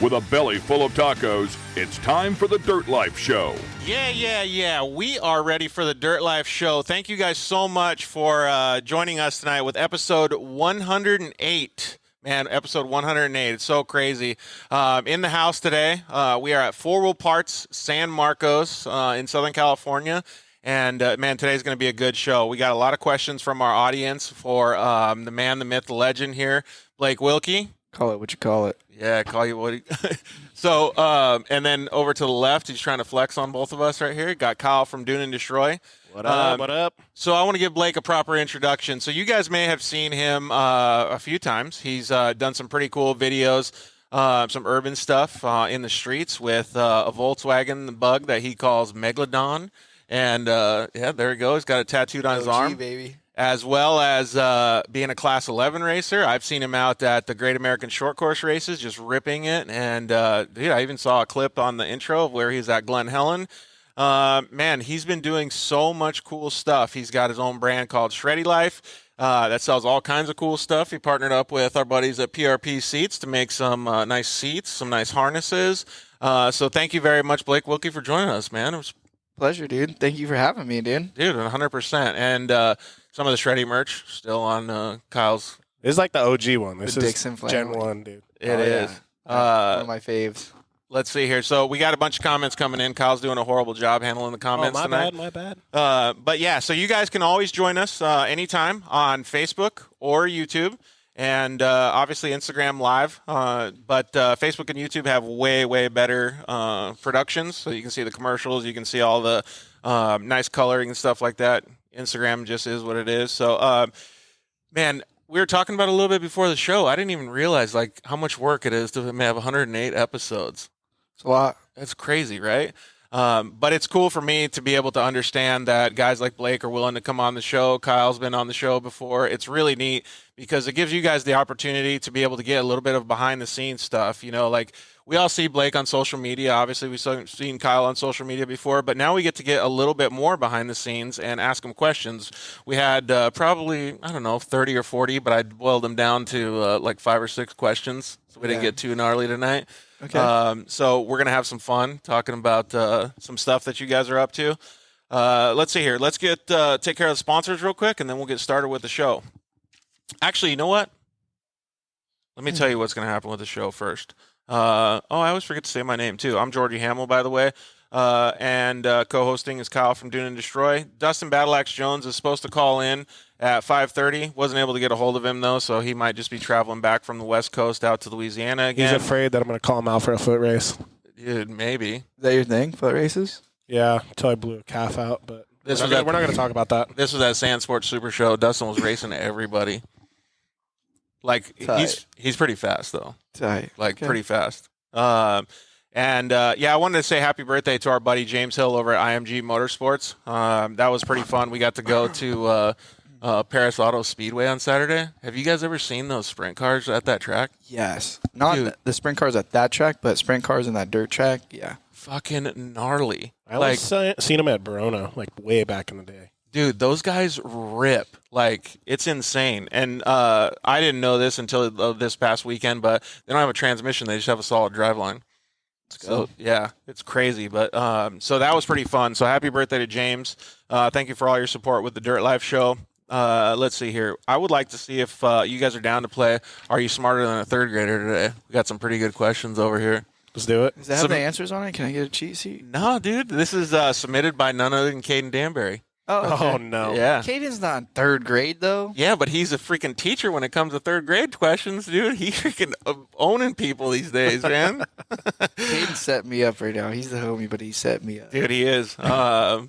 With a belly full of tacos, it's time for the Dirt Life Show. Yeah. We are ready for the Dirt Life Show. Thank you guys so much for joining us tonight with episode 108. Man, episode 108. It's so crazy. In the house today, we are at 4 Wheel Parts, San Marcos in Southern California. And, man, today's going to be a good show. We got a lot of questions from our audience for the man, the myth, the legend here, Blake WIlkey. Call it what you call it. Yeah, call you what. So, and then over to the left, he's trying to flex on both of us right here. Got Kyle from Dune and Destroy. What up? What up? So I want to give Blake a proper introduction. So you guys may have seen him a few times. He's done some pretty cool videos, some urban stuff in the streets with a Volkswagen Bug that he calls Megalodon. And, yeah, there he goes. He's got it tattooed on his arm. Baby. As well as being a Class 11 racer. I've seen him out at the Great American Short Course races, just ripping it. And, dude, I even saw a clip on the intro of where he's at Glen Helen. Man, he's been doing so much cool stuff. He's got his own brand called Shreddy Life that sells all kinds of cool stuff. He partnered up with our buddies at PRP Seats to make some nice seats, some nice harnesses. So thank you very much, Blake WIlkey, for joining us, man. It was Pleasure, dude. Thank you for having me, dude. Dude, 100%. And some of the Shreddy merch still on Kyle's. This is like the OG one. This is Dixon Gen family. 1, dude. It is. One of my faves. Let's see here. So we got a bunch of comments coming in. Kyle's doing a horrible job handling the comments tonight. My bad. But yeah, so you guys can always join us anytime on Facebook or YouTube. And obviously Instagram Live. But Facebook and YouTube have way, way better productions. So you can see the commercials. You can see all the nice coloring and stuff like that. Instagram just is what it is. So, man, we were talking about it a little bit before the show. I didn't even realize, like, how much work it is to have 108 episodes. It's a lot. That's crazy, right? But it's cool for me to be able to understand that guys like Blake are willing to come on the show. Kyle's been on the show before. It's really neat because it gives you guys the opportunity to be able to get a little bit of behind-the-scenes stuff. You know, like we all see Blake on social media. Obviously, we've seen Kyle on social media before, but now we get to get a little bit more behind the scenes and ask him questions. We had probably, 30 or 40, but I boiled them down to like 5 or 6 questions, so we didn't get too gnarly tonight. Okay. So we're going to have some fun talking about some stuff that you guys are up to. Let's see here. Let's take care of the sponsors real quick, and then we'll get started with the show. Actually, you know what? Let me tell you what's going to happen with the show first. I always forget to say my name, too. I'm Georgie Hamill, by the way. And co-hosting is Kyle from Dune and Destroy. Dustin Battleaxe Jones is supposed to call in at 5:30. Wasn't able to get a hold of him, though, so he might just be traveling back from the West Coast out to Louisiana again. He's afraid that I'm going to call him out for a foot race. Dude, maybe. Is that your thing, foot races? Yeah, until I blew a calf out, but we're not going to talk about that. This was at Sand Sports Super Show. Dustin was racing everybody. Like, he's pretty fast, though. Tight. Like, pretty fast. I wanted to say happy birthday to our buddy James Hill over at IMG Motorsports. That was pretty fun. We got to go to Paris Auto Speedway on Saturday. Have you guys ever seen those sprint cars at that track? Yes. Not the sprint cars at that track, but sprint cars in that dirt track, yeah. Fucking gnarly. I only seen them at Verona, like, way back in the day. Dude, those guys rip. Like, it's insane. And I didn't know this until this past weekend, but they don't have a transmission. They just have a solid driveline. So, yeah, it's crazy. But so that was pretty fun. So happy birthday to James. Thank you for all your support with the Dirt Life Show. Let's see here. I would like to see if you guys are down to play Are You Smarter Than a Third Grader today? We got some pretty good questions over here. Let's do it. Does that have the answers on it? Can I get a cheat sheet? No, dude. This is submitted by none other than Caden Danbury. Oh, okay. Oh, no. Yeah. Caden's not in third grade, though. Yeah, but he's a freaking teacher when it comes to third grade questions, dude. He's freaking owning people these days, man. Caden set me up right now. He's the homie, but he set me up. Dude, he is. So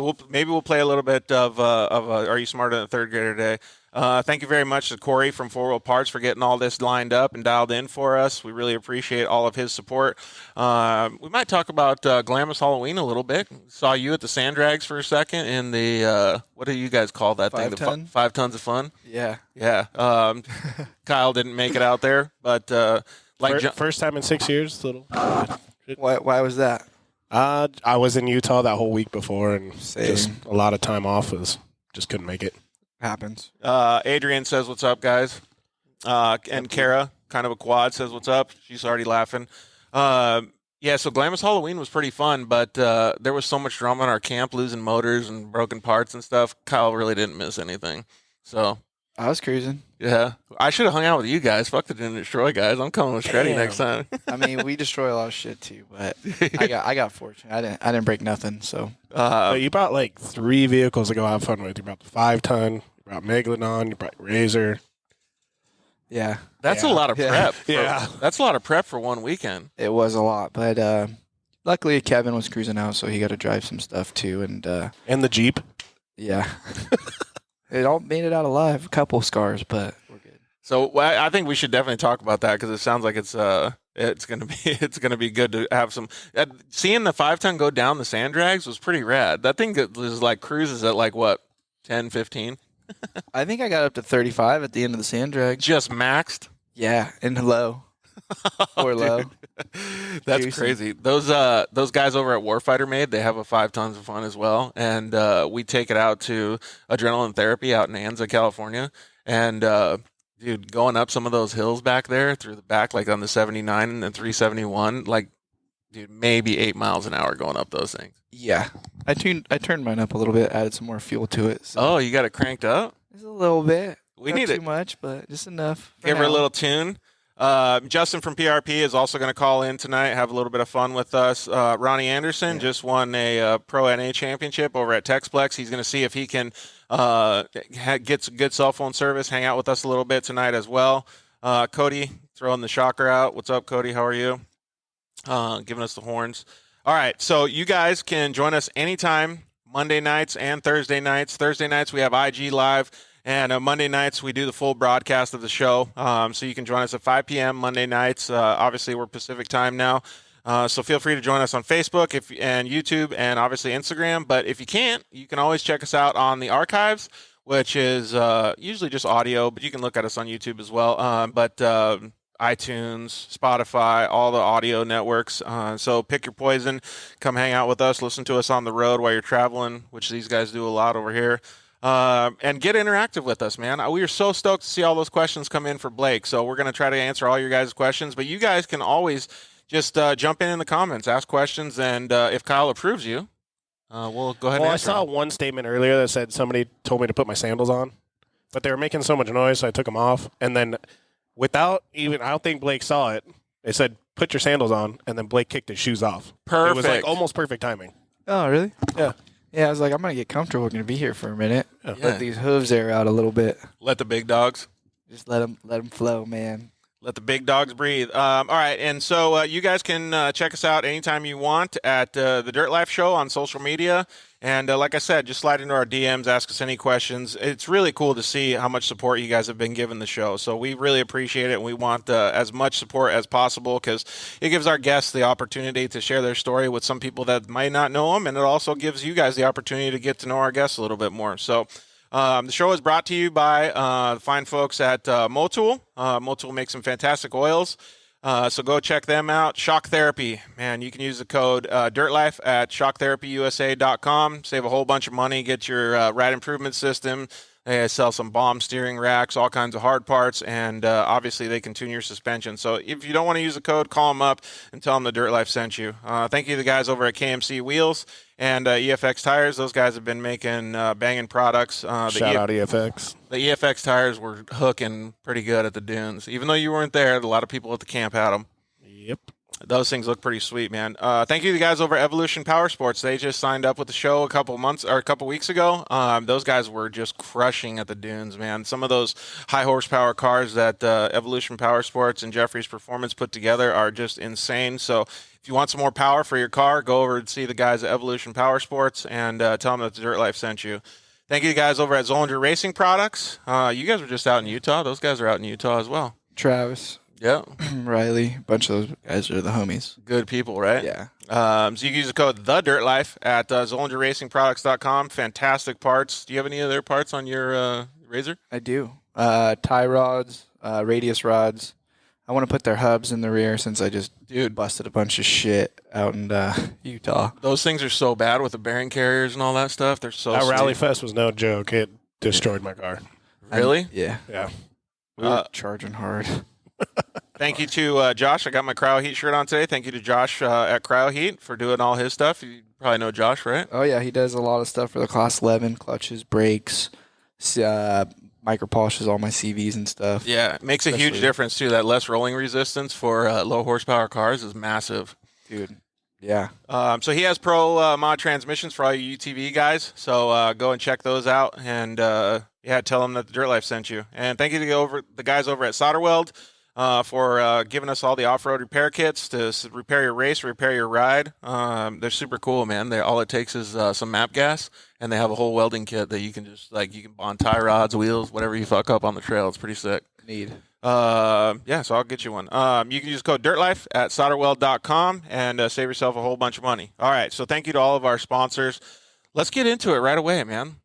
we'll play a little bit of Are You Smarter Than a Third Grader today. Thank you very much to Corey from 4 Wheel Parts for getting all this lined up and dialed in for us. We really appreciate all of his support. We might talk about Glamorous Halloween a little bit. Saw you at the Sand Drags for a second in the, what do you guys call that thing? 5 tons of fun? Yeah. Yeah. Kyle didn't make it out there, but first time in 6 years. Why was that? I was in Utah that whole week before, and Same. just a lot of time off. Just couldn't make it. Happens. Adrian says, "What's up, guys?" And Kara kind of a quad, says what's up. She's already laughing. Yeah, so Glamis Halloween was pretty fun, but there was so much drama in our camp, losing motors and broken parts and stuff. Kyle really didn't miss anything. So I was cruising. yeah, I should have hung out with you guys. Fuck the Didn't Destroy guys. I'm coming with Shreddy next time. I mean, we destroy a lot of shit too, but I got fortunate. I didn't break nothing. So So you brought like 3 vehicles to go have fun with. You brought the 5-ton, you brought Megalodon, you brought Razor. yeah, That's a lot of prep. Yeah. That's a lot of prep for one weekend. it was a lot. But luckily, Kevin was cruising out, so he got to drive some stuff too. And And the Jeep. yeah, it all made it out alive. A couple scars, but we're good. So I think we should definitely talk about that because it sounds like it's gonna be good to have some. Seeing the 5-ton go down the sand drags was pretty rad. That thing was like cruises at like what 10, 15? I think I got up to 35 at the end of the sand drag. Just maxed. Yeah, and low or low. That's Juicy. crazy. Those guys over at Warfighter Made, they have a 5 tons of fun as well, and we take it out to Adrenaline Therapy out in Anza, California, and dude, going up some of those hills back there through the back, like on the 79 and the 371, like, dude, maybe 8 miles an hour going up those things. Yeah, I turned mine up a little bit, added some more fuel to it. So Oh, you got it cranked up? just a little bit. We Not need too it. much, but just enough. for Give her a now. little tune. Justin from PRP is also going to call in tonight, have a little bit of fun with us. Ronnie Anderson just won a Pro NA championship over at Texplex. He's going to see if he can get some good cell phone service, hang out with us a little bit tonight as well. Cody throwing the shocker out. What's up, Cody? How are you? Giving us the horns. All right, so you guys can join us anytime, Monday nights and Thursday nights. Thursday nights we have IG Live. And Monday nights, we do the full broadcast of the show. So you can join us at 5 p.m. Monday nights. Obviously, we're Pacific time now. So feel free to join us on Facebook and YouTube and obviously Instagram. But if you can't, you can always check us out on the archives, which is usually just audio, but you can look at us on YouTube as well. But iTunes, Spotify, all the audio networks. So pick your poison. Come hang out with us. Listen to us on the road while you're traveling, which these guys do a lot over here. And get interactive with us, man. We are so stoked to see all those questions come in for Blake. So we're going to try to answer all your guys' questions. But you guys can always just jump in the comments, ask questions, and if Kyle approves you, we'll go ahead and I answer saw them. one statement earlier that said somebody told me to put my sandals on, but they were making so much noise, so I took them off. And then without even, I don't think Blake saw it, they said, put your sandals on, and then Blake kicked his shoes off. Perfect. It was like almost perfect timing. Oh, really? Yeah. Yeah, I was like, I'm gonna get comfortable. We're gonna be here for a minute. Yeah. Let these hooves air out a little bit. Let the big dogs. Just let them flow, man. Let the big dogs breathe. All right, and so you guys can check us out anytime you want at the Dirt Life Show on social media. And like I said, just slide into our DMs, ask us any questions. It's really cool to see how much support you guys have been giving the show. So we really appreciate it, and we want as much support as possible because it gives our guests the opportunity to share their story with some people that might not know them, and it also gives you guys the opportunity to get to know our guests a little bit more. So the show is brought to you by the fine folks at Motul. Motul makes some fantastic oils. So go check them out. Shock Therapy, man, you can use the code DIRTLIFE at shocktherapyusa.com. Save a whole bunch of money. Get your rad improvement system. They sell some bomb steering racks, all kinds of hard parts, and obviously they can tune your suspension. So if you don't want to use the code, call them up and tell them the Dirt Life sent you. Thank you to the guys over at KMC Wheels and EFX Tires. Those guys have been making banging products. Shout out EFX. The EFX tires were hooking pretty good at the dunes. Even though you weren't there, a lot of people at the camp had them. Yep. Those things look pretty sweet, man. Thank you to the guys over at Evolution Power Sports. They just signed up with the show a couple weeks ago. Those guys were just crushing at the dunes, man. Some of those high horsepower cars that Evolution Power Sports and Jeffrey's Performance put together are just insane. So if you want some more power for your car, go over and see the guys at Evolution Power Sports and tell them that the Dirt Life sent you. Thank you to the guys over at Zollinger Racing Products. You guys were just out in Utah. Those guys are out in Utah as well. Travis, Yeah. Riley, a bunch of those guys are the homies. Good people, right? Yeah. So you can use the code TheDirtLife at ZollingerRacingProducts.com. Fantastic parts. Do you have any other parts on your Razor? I do. Tie rods, radius rods. I want to put their hubs in the rear since I just busted a bunch of shit out in Utah. Those things are so bad with the bearing carriers and all that stuff. They're so That sweet. Rally Fest was no joke. It destroyed my car. Really? Yeah. Yeah. We were charging hard. Thank you to Josh. I got my Cryo Heat shirt on today. Thank you to Josh at Cryo Heat for doing all his stuff. You probably know Josh, right? Oh yeah, he does a lot of stuff for the Class 11, clutches, brakes, micro polishes all my CVs and stuff. Yeah, it makes a huge difference too. That less rolling resistance for low horsepower cars is massive. Dude. Yeah. So he has pro mod transmissions for all you UTV guys. So go and check those out, and tell them that the Dirt Life sent you. And thank you to the guys over at Solderweld for giving us all the off-road repair kits to repair your race, repair your ride. They're super cool, man. All it takes is some map gas, and they have a whole welding kit that you can just you can bond tie rods, wheels, whatever you fuck up on the trail. It's pretty sick. Need. So I'll get you one. You can use code DIRTLIFE at solderweld.com and save yourself a whole bunch of money. All right, so thank you to all of our sponsors. Let's get into it right away, man.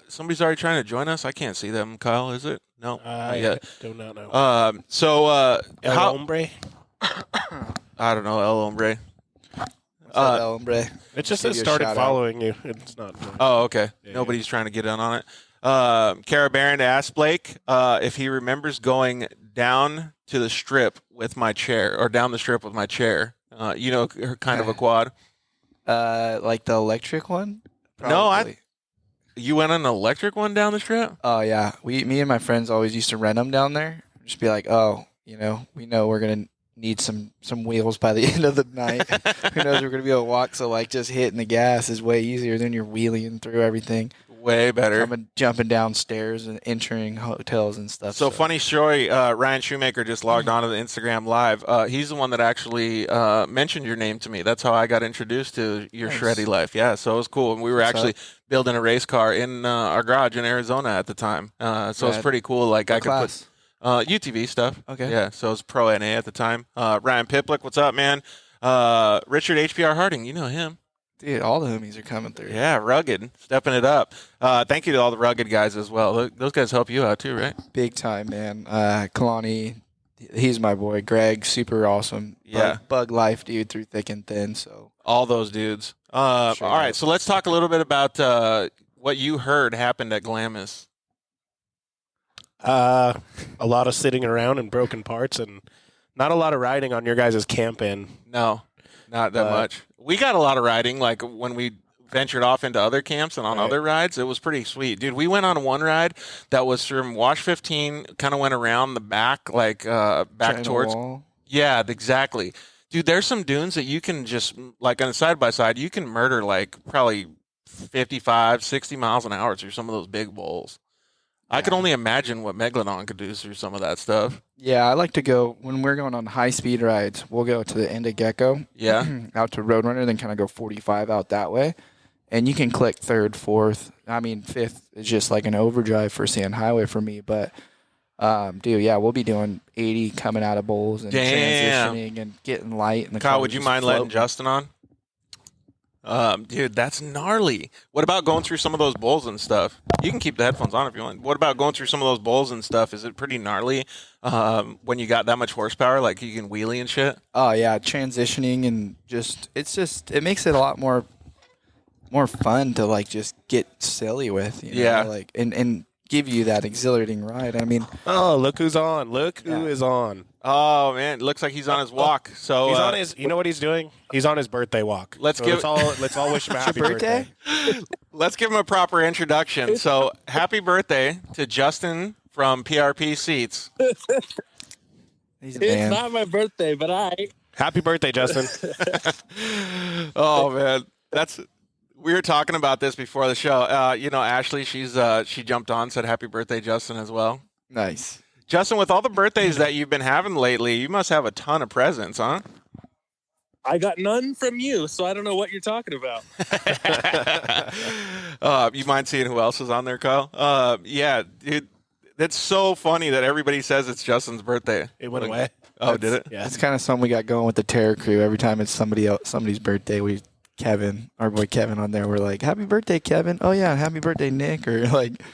Somebody's already trying to join us. I can't see them. Kyle, is it? No, not yet. Do not know. El Hombre? I don't know, El Hombre. What's up, El Hombre? It just Give says you a started shout following you. It's not. Oh, okay. Yeah, Nobody's trying to get in on it. Kara Barron asked Blake if he remembers going down to the strip with my chair, or down the strip with my chair. Kind of a quad. Like the electric one? No, Probably. You went on an electric one down the strip? Oh yeah, me and my friends always used to rent them down there. Just be like, oh, we know we're gonna need some wheels by the end of the night. Who knows, we're gonna be able to walk. So just hitting the gas is way easier than you're wheeling through everything. Way better. Jumping downstairs and entering hotels and stuff. So funny story. Ryan Shoemaker just logged on to the Instagram Live. He's the one that actually mentioned your name to me. That's how I got introduced to your Nice. shreddy life. Yeah, so it was cool. And we were actually building a race car in our garage in Arizona at the time. So it's pretty cool. What I could class? put UTV stuff. Okay. Yeah, so it was Pro NA at the time. Ryan Piplick, what's up, man? Richard HPR Harding, you know him. Dude, all the homies are coming through. Yeah, rugged, stepping it up. Thank you to all the rugged guys as well. Those guys help you out too, right? Big time, man. Kalani, he's my boy. Greg, super awesome. Yeah. Bug life, dude, through thick and thin. So All those dudes. All right, so let's talk a little bit about what you heard happened at Glamis. A lot of sitting around and broken parts, and not a lot of riding on your guys' camp in. No, not that much. We got a lot of riding, like when we ventured off into other camps and on other rides. It was pretty sweet. Dude, we went on one ride that was from Wash 15, kind of went around the back, back China towards... wall. Yeah, exactly. Dude, there's some dunes that you can just, on a side-by-side, you can murder, probably 55, 60 miles an hour through some of those big bowls. I could only imagine what Megalodon could do through some of that stuff. Yeah, I like to go, when we're going on high-speed rides, we'll go to the end of Gecko. Yeah. Out to Roadrunner, then kind of go 45 out that way. And you can click third, fourth. I mean, fifth is just like an overdrive for Sand Highway for me. But, dude, yeah, we'll be doing 80 coming out of bowls and transitioning and getting light. And the Kyle, car would you just mind letting floating. Justin on? Dude, that's gnarly. What about going through some of those bowls and stuff? You can keep the headphones on if you want. What about going through some of those bowls and stuff? Is it pretty gnarly when you got that much horsepower? Like you can wheelie and shit? Oh, yeah, transitioning and it makes it a lot more fun to, just get silly with, you know? Yeah. And give you that exhilarating ride. I mean, Oh, look who's on! Look who is on! Oh, man, it looks like he's on his walk. So He's on his. You know what he's doing? He's on his birthday walk. Let's give- Let's all wish him a happy birthday. let's give him a proper introduction. So happy birthday to Justin from PRP Seats. he's a man. It's not my birthday, but Happy birthday, Justin. Oh, man, we were talking about this before the show. Ashley, she jumped on, said happy birthday, Justin, as well. Nice. Justin, with all the birthdays that you've been having lately, you must have a ton of presents, huh? I got none from you, so I don't know what you're talking about. You mind seeing who else is on there, Kyle? Yeah, dude. It's so funny that everybody says it's Justin's birthday. It went away. Oh, did it? Yeah. It's kind of something we got going with the Terror Crew. Every time it's somebody's birthday, our boy Kevin on there, we're like, happy birthday, Kevin. Oh, yeah, happy birthday, Nick. Or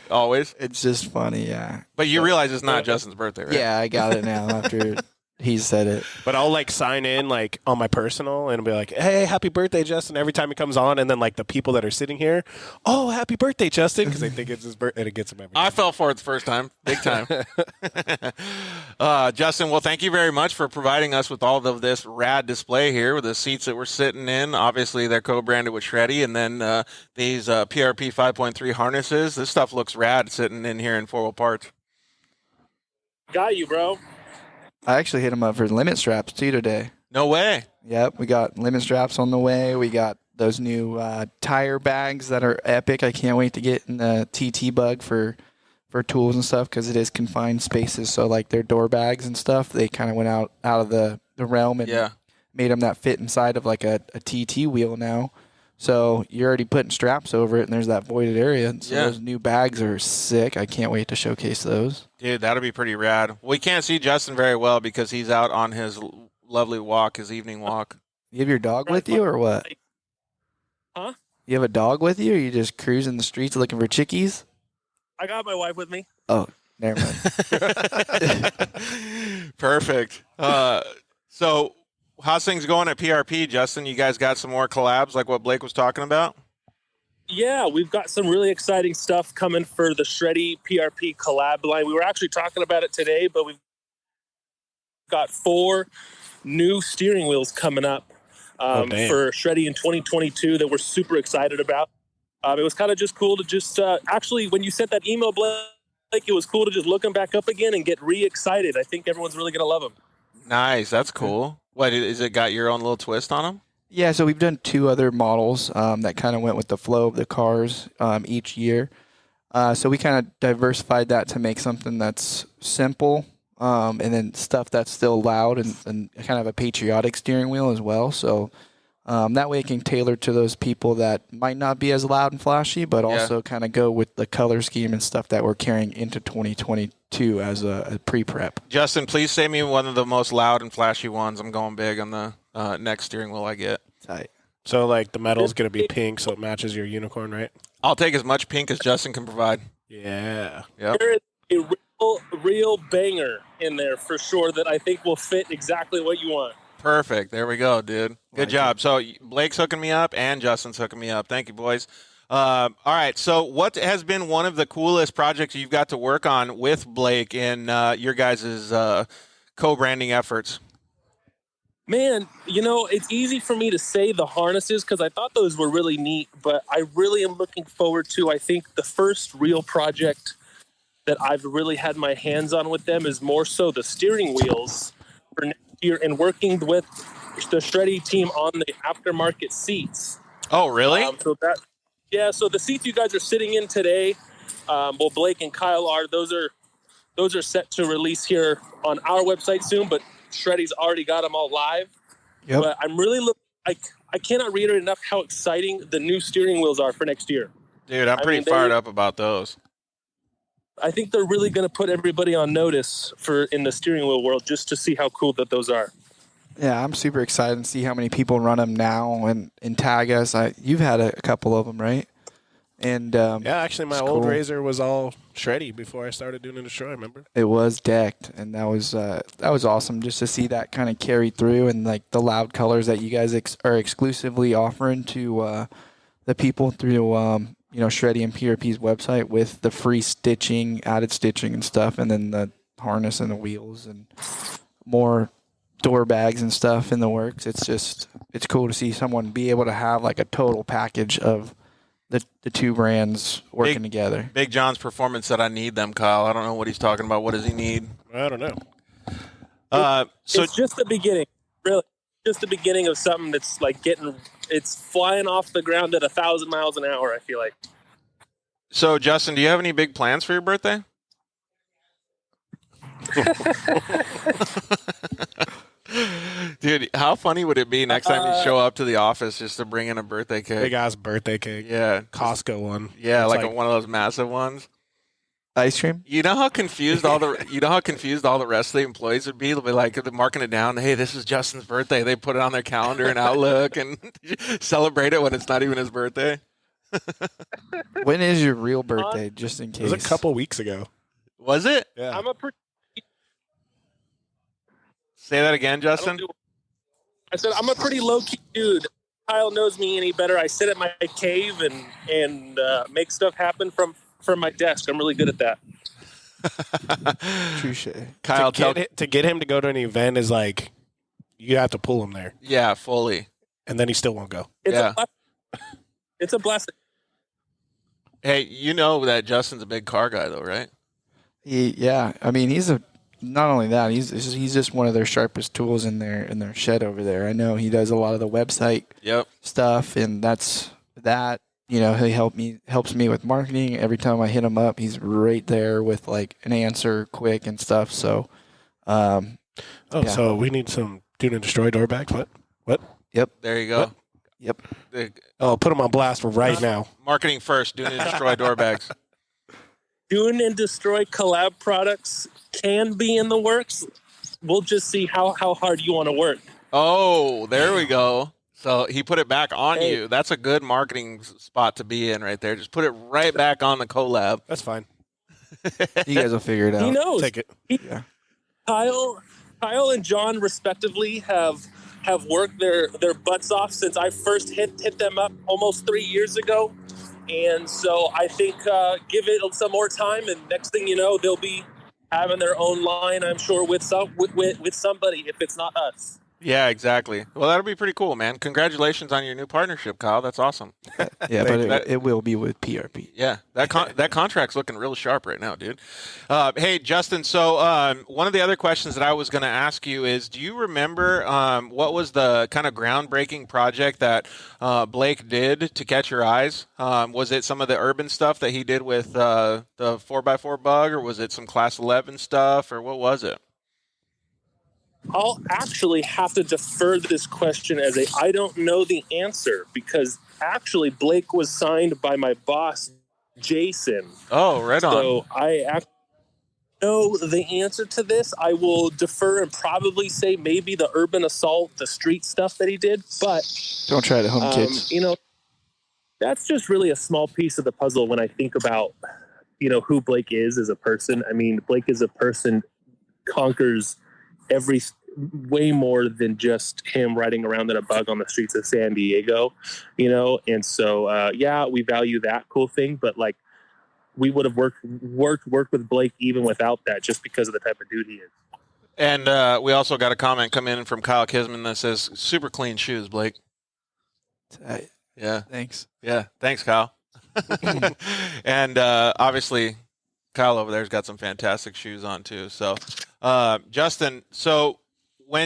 Always. it's just funny, yeah. But you realize it's not Justin's birthday, right? Yeah, I got it now after He said it. But I'll like sign in like on my personal and be like, "Hey, happy birthday, Justin!" Every time he comes on, and then like the people that are sitting here, "Oh, happy birthday, Justin!" Because they think it's his birthday, and it gets him every time. I fell for it the first time, big time. Justin, well, thank you very much for providing us with all of this rad display here with the seats that we're sitting in. Obviously, they're co-branded with Shreddy, and then these PRP 5.3 harnesses. This stuff looks rad sitting in here in 4-wheel parts. Got you, bro. I actually hit him up for limit straps too today. No way. Yep, we got limit straps on the way. We got those new tire bags that are epic. I can't wait to get in the TT bug for tools and stuff because it is confined spaces. So like their door bags and stuff, they kind of went out of the realm and made them that fit inside of like a TT wheel now. So you're already putting straps over it, and there's that voided area. So those new bags are sick. I can't wait to showcase those. Dude, that'll be pretty rad. We can't see Justin very well because he's out on his lovely walk, his evening walk. You have your dog with you or what? Huh? You have a dog with you, or you just cruising the streets looking for chickies? I got my wife with me. Oh, never mind. Perfect. So how's things going at PRP, Justin? You guys got some more collabs like what Blake was talking about? Yeah, we've got some really exciting stuff coming for the Shreddy PRP collab line. We were actually talking about it today, but we've got 4 new steering wheels coming up for Shreddy in 2022 that we're super excited about. It was kind of just cool to just actually, when you sent that email, Blake, it was cool to just look them back up again and get re-excited. I think everyone's really going to love them. Nice. That's cool. What, is it got your own little twist on them? Yeah, so we've done 2 other models that kind of went with the flow of the cars each year. So we kind of diversified that to make something that's simple and then stuff that's still loud and kind of a patriotic steering wheel as well. So that way it can tailor to those people that might not be as loud and flashy, but also kind of go with the color scheme and stuff that we're carrying into 2022 as a pre-prep. Justin, please save me one of the most loud and flashy ones. I'm going big on the next steering wheel I get. Tight. So like the metal's gonna be pink, so it matches your unicorn, right? I'll take as much pink as Justin can provide. Yeah. Yep. There is a real banger in there for sure that I think will fit exactly what you want. Perfect. There we go, dude. Good job. So Blake's hooking me up and Justin's hooking me up. Thank you, boys. All right. So what has been one of the coolest projects you've got to work on with Blake in your guys' co-branding efforts? Man, you know, it's easy for me to say the harnesses because I thought those were really neat, but I really am looking forward to, I think, the first real project that I've really had my hands on with them is more so the steering wheels for next year and working with the Shreddy team on the aftermarket seats. Oh, really? So the seats you guys are sitting in today, well, Blake and Kyle are, those are set to release here on our website soon, but Shreddy's already got them all live. Yep. But I'm really I cannot reiterate enough how exciting the new steering wheels are for next year. Dude, I'm pretty fired up about those. I think they're really going to put everybody on notice in the steering wheel world just to see how cool that those are. Yeah, I'm super excited to see how many people run them now and tag us. You've had a couple of them, right? And yeah, actually, my old cool. Razor was all Shreddy before I started doing a Destroy. Remember? It was decked, and that was awesome just to see that kind of carry through and like the loud colors that you guys are exclusively offering to the people through Shreddy and PRP's website with the free stitching, added stitching and stuff, and then the harness and the wheels and more door bags and stuff in the works. It's cool to see someone be able to have like a total package of the 2 brands working together. Big John's performance said I need them, Kyle. I don't know what he's talking about. What does he need? I don't know. So it's just the beginning, really. Just the beginning of something that's like it's flying off the ground at 1,000 miles an hour, I feel like. So, Justin, do you have any big plans for your birthday? Dude, how funny would it be next time you show up to the office just to bring in a birthday cake? Big ass birthday cake. Yeah. Costco one. Yeah, It's like one of those massive ones. Ice cream? You know how confused all the rest of the employees would be? They'll be like, they're marking it down. Hey, this is Justin's birthday. They put it on their calendar and Outlook and celebrate it when it's not even his birthday. When is your real birthday, just in case? It was a couple weeks ago. Was it? Yeah. I'm a pretty Say that again, I don't Justin. I said I'm a pretty low key dude. Kyle knows me any better. I sit at my cave and make stuff happen from my desk. I'm really good at that. Touche. Kyle, to get him to go to an event is like you have to pull him there, yeah, fully. and then he still won't go. It's a blessing. Hey, you know that Justin's a big car guy, though, right? Yeah, I mean, not only that, he's just one of their sharpest tools in their shed over there. I know he does a lot of the website stuff, and that's that. You know, he helps me with marketing. Every time I hit him up, he's right there with like an answer quick and stuff. So, So we need some Dune and Destroy door bags. What? Yep. There you go. What? Yep. Put them on blast right now. Marketing first. Dune and Destroy door bags. Dune and Destroy collab products can be in the works. We'll just see how hard you want to work. Oh, there we go. So he put it back on Hey. you. That's a good marketing spot to be in right there. Just put it right back on the collab. That's fine. You guys will figure it out. He knows. Take it. Kyle and John respectively have worked their butts off since I first hit them up almost 3 years ago. And so I think give it some more time, and next thing you know, they'll be having their own line, I'm sure, with somebody if it's not us. Yeah, exactly. Well, that'll be pretty cool, man. Congratulations on your new partnership, Kyle. That's awesome. Yeah, but it will be with PRP. Yeah, that contract's looking real sharp right now, dude. Hey, Justin, so one of the other questions that I was going to ask you is, do you remember what was the kind of groundbreaking project that Blake did to catch your eyes? Was it some of the urban stuff that he did with the 4x4 bug, or was it some Class 11 stuff, or what was it? I'll actually have to defer this question as I don't know the answer, because actually Blake was signed by my boss, Jason. Oh, right on. So I actually know the answer to this. I will defer and probably say maybe the urban assault, the street stuff that he did, but Don't try to home kids. That's just really a small piece of the puzzle when I think about, who Blake is as a person. I mean, Blake as a person conquers way more than just him riding around in a bug on the streets of San Diego, and so we value that cool thing, but like we would have worked with Blake even without that, just because of the type of dude he is. And we also got a comment come in from Kyle Kisman that says, super clean shoes, Blake. Yeah. Thanks. Yeah. Thanks, Kyle. And obviously Kyle over there's got some fantastic shoes on too. So Justin,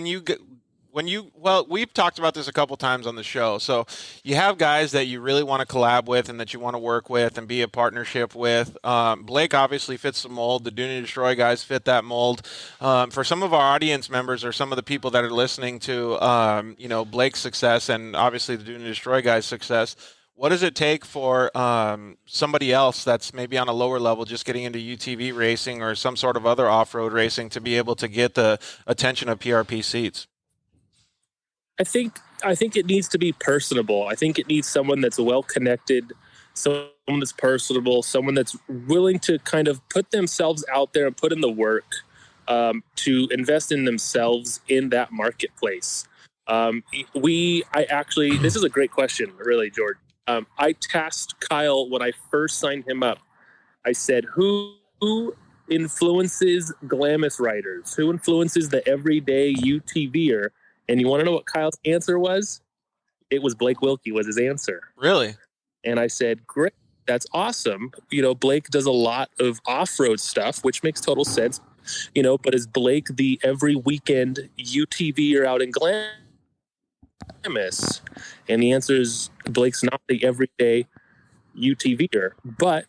we've talked about this a couple times on the show. So you have guys that you really want to collab with and that you want to work with and be a partnership with. Blake obviously fits the mold. The Dune and Destroy guys fit that mold. For some of our audience members or some of the people that are listening to, Blake's success and obviously the Dune and Destroy guys' success, what does it take for somebody else that's maybe on a lower level just getting into UTV racing or some sort of other off-road racing to be able to get the attention of PRP seats? I think it needs to be personable. I think it needs someone that's well connected, someone that's personable, someone that's willing to kind of put themselves out there and put in the work to invest in themselves in that marketplace. This is a great question, really, George. I tasked Kyle when I first signed him up. I said, who influences Glamis riders? Who influences the everyday UTVer? And you want to know what Kyle's answer was? It was Blake WIlkey was his answer. Really? And I said, great, that's awesome. Blake does a lot of off-road stuff, which makes total sense. But is Blake the every weekend UTVer out in Glamis? And the answer is Blake's not the everyday UTVer. But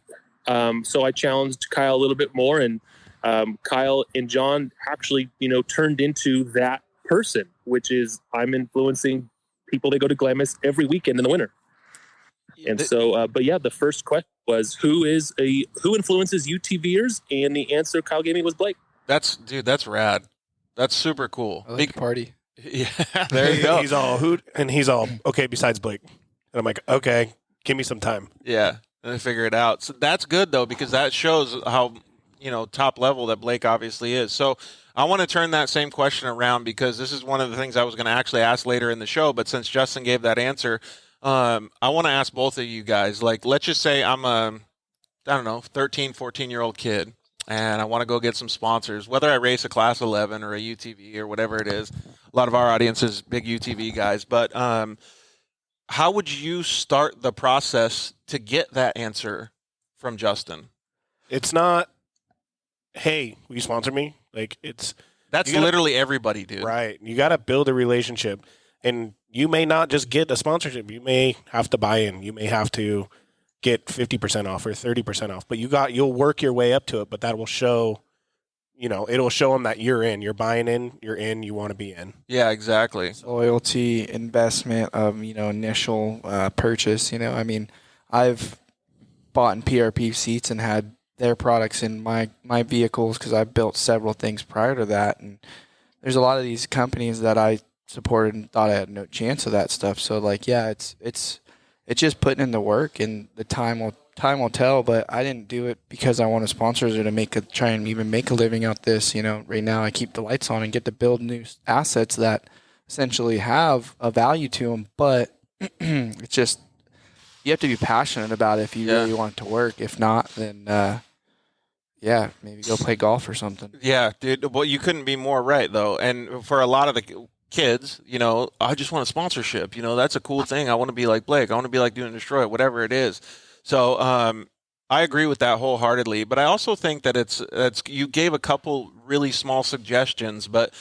so I challenged Kyle a little bit more, and Kyle and John actually, turned into that person, which is I'm influencing people that go to Glamis every weekend in the winter. And so, the first question was who influences UTVers, and the answer Kyle gave me was Blake. That's rad. That's super cool. I like the party. Yeah, there you go. He's all hoot, and he's all okay. Besides Blake, and I'm like, okay, give me some time. Yeah, and figure it out. So that's good though, because that shows how top level that Blake obviously is. So I want to turn that same question around, because this is one of the things I was going to actually ask later in the show. But since Justin gave that answer, I want to ask both of you guys, like, let's just say I'm a, 13, 14-year-old kid, and I want to go get some sponsors, whether I race a Class 11 or a UTV or whatever it is. A lot of our audience is big UTV guys. But how would you start the process to get that answer from Justin? It's not, hey, will you sponsor me? Like, that's literally everybody, dude. Right. You got to build a relationship, and you may not just get a sponsorship. You may have to buy in. You may have to get 50% off or 30% off, but you'll work your way up to it. But that will show, it'll show them that you're in. You're buying in. You're in. You want to be in. Yeah, exactly. Loyalty, investment of initial purchase. I mean, I've bought in PRP seats and had their products in my vehicles because I built several things prior to that, and there's a lot of these companies that I supported and thought I had no chance of that stuff. So it's just putting in the work, and the time will tell. But I didn't do it because I want to sponsors or to try and even make a living out this. Right now I keep the lights on and get to build new assets that essentially have a value to them. But it's just, you have to be passionate about it if you really want it to work. If not, then maybe go play golf or something. Yeah, dude. Well, you couldn't be more right, though. And for a lot of the kids, I just want a sponsorship. That's a cool thing. I want to be like Blake. I want to be like Dune and Destroy, whatever it is. So I agree with that wholeheartedly. But I also think that it's you gave a couple really small suggestions, but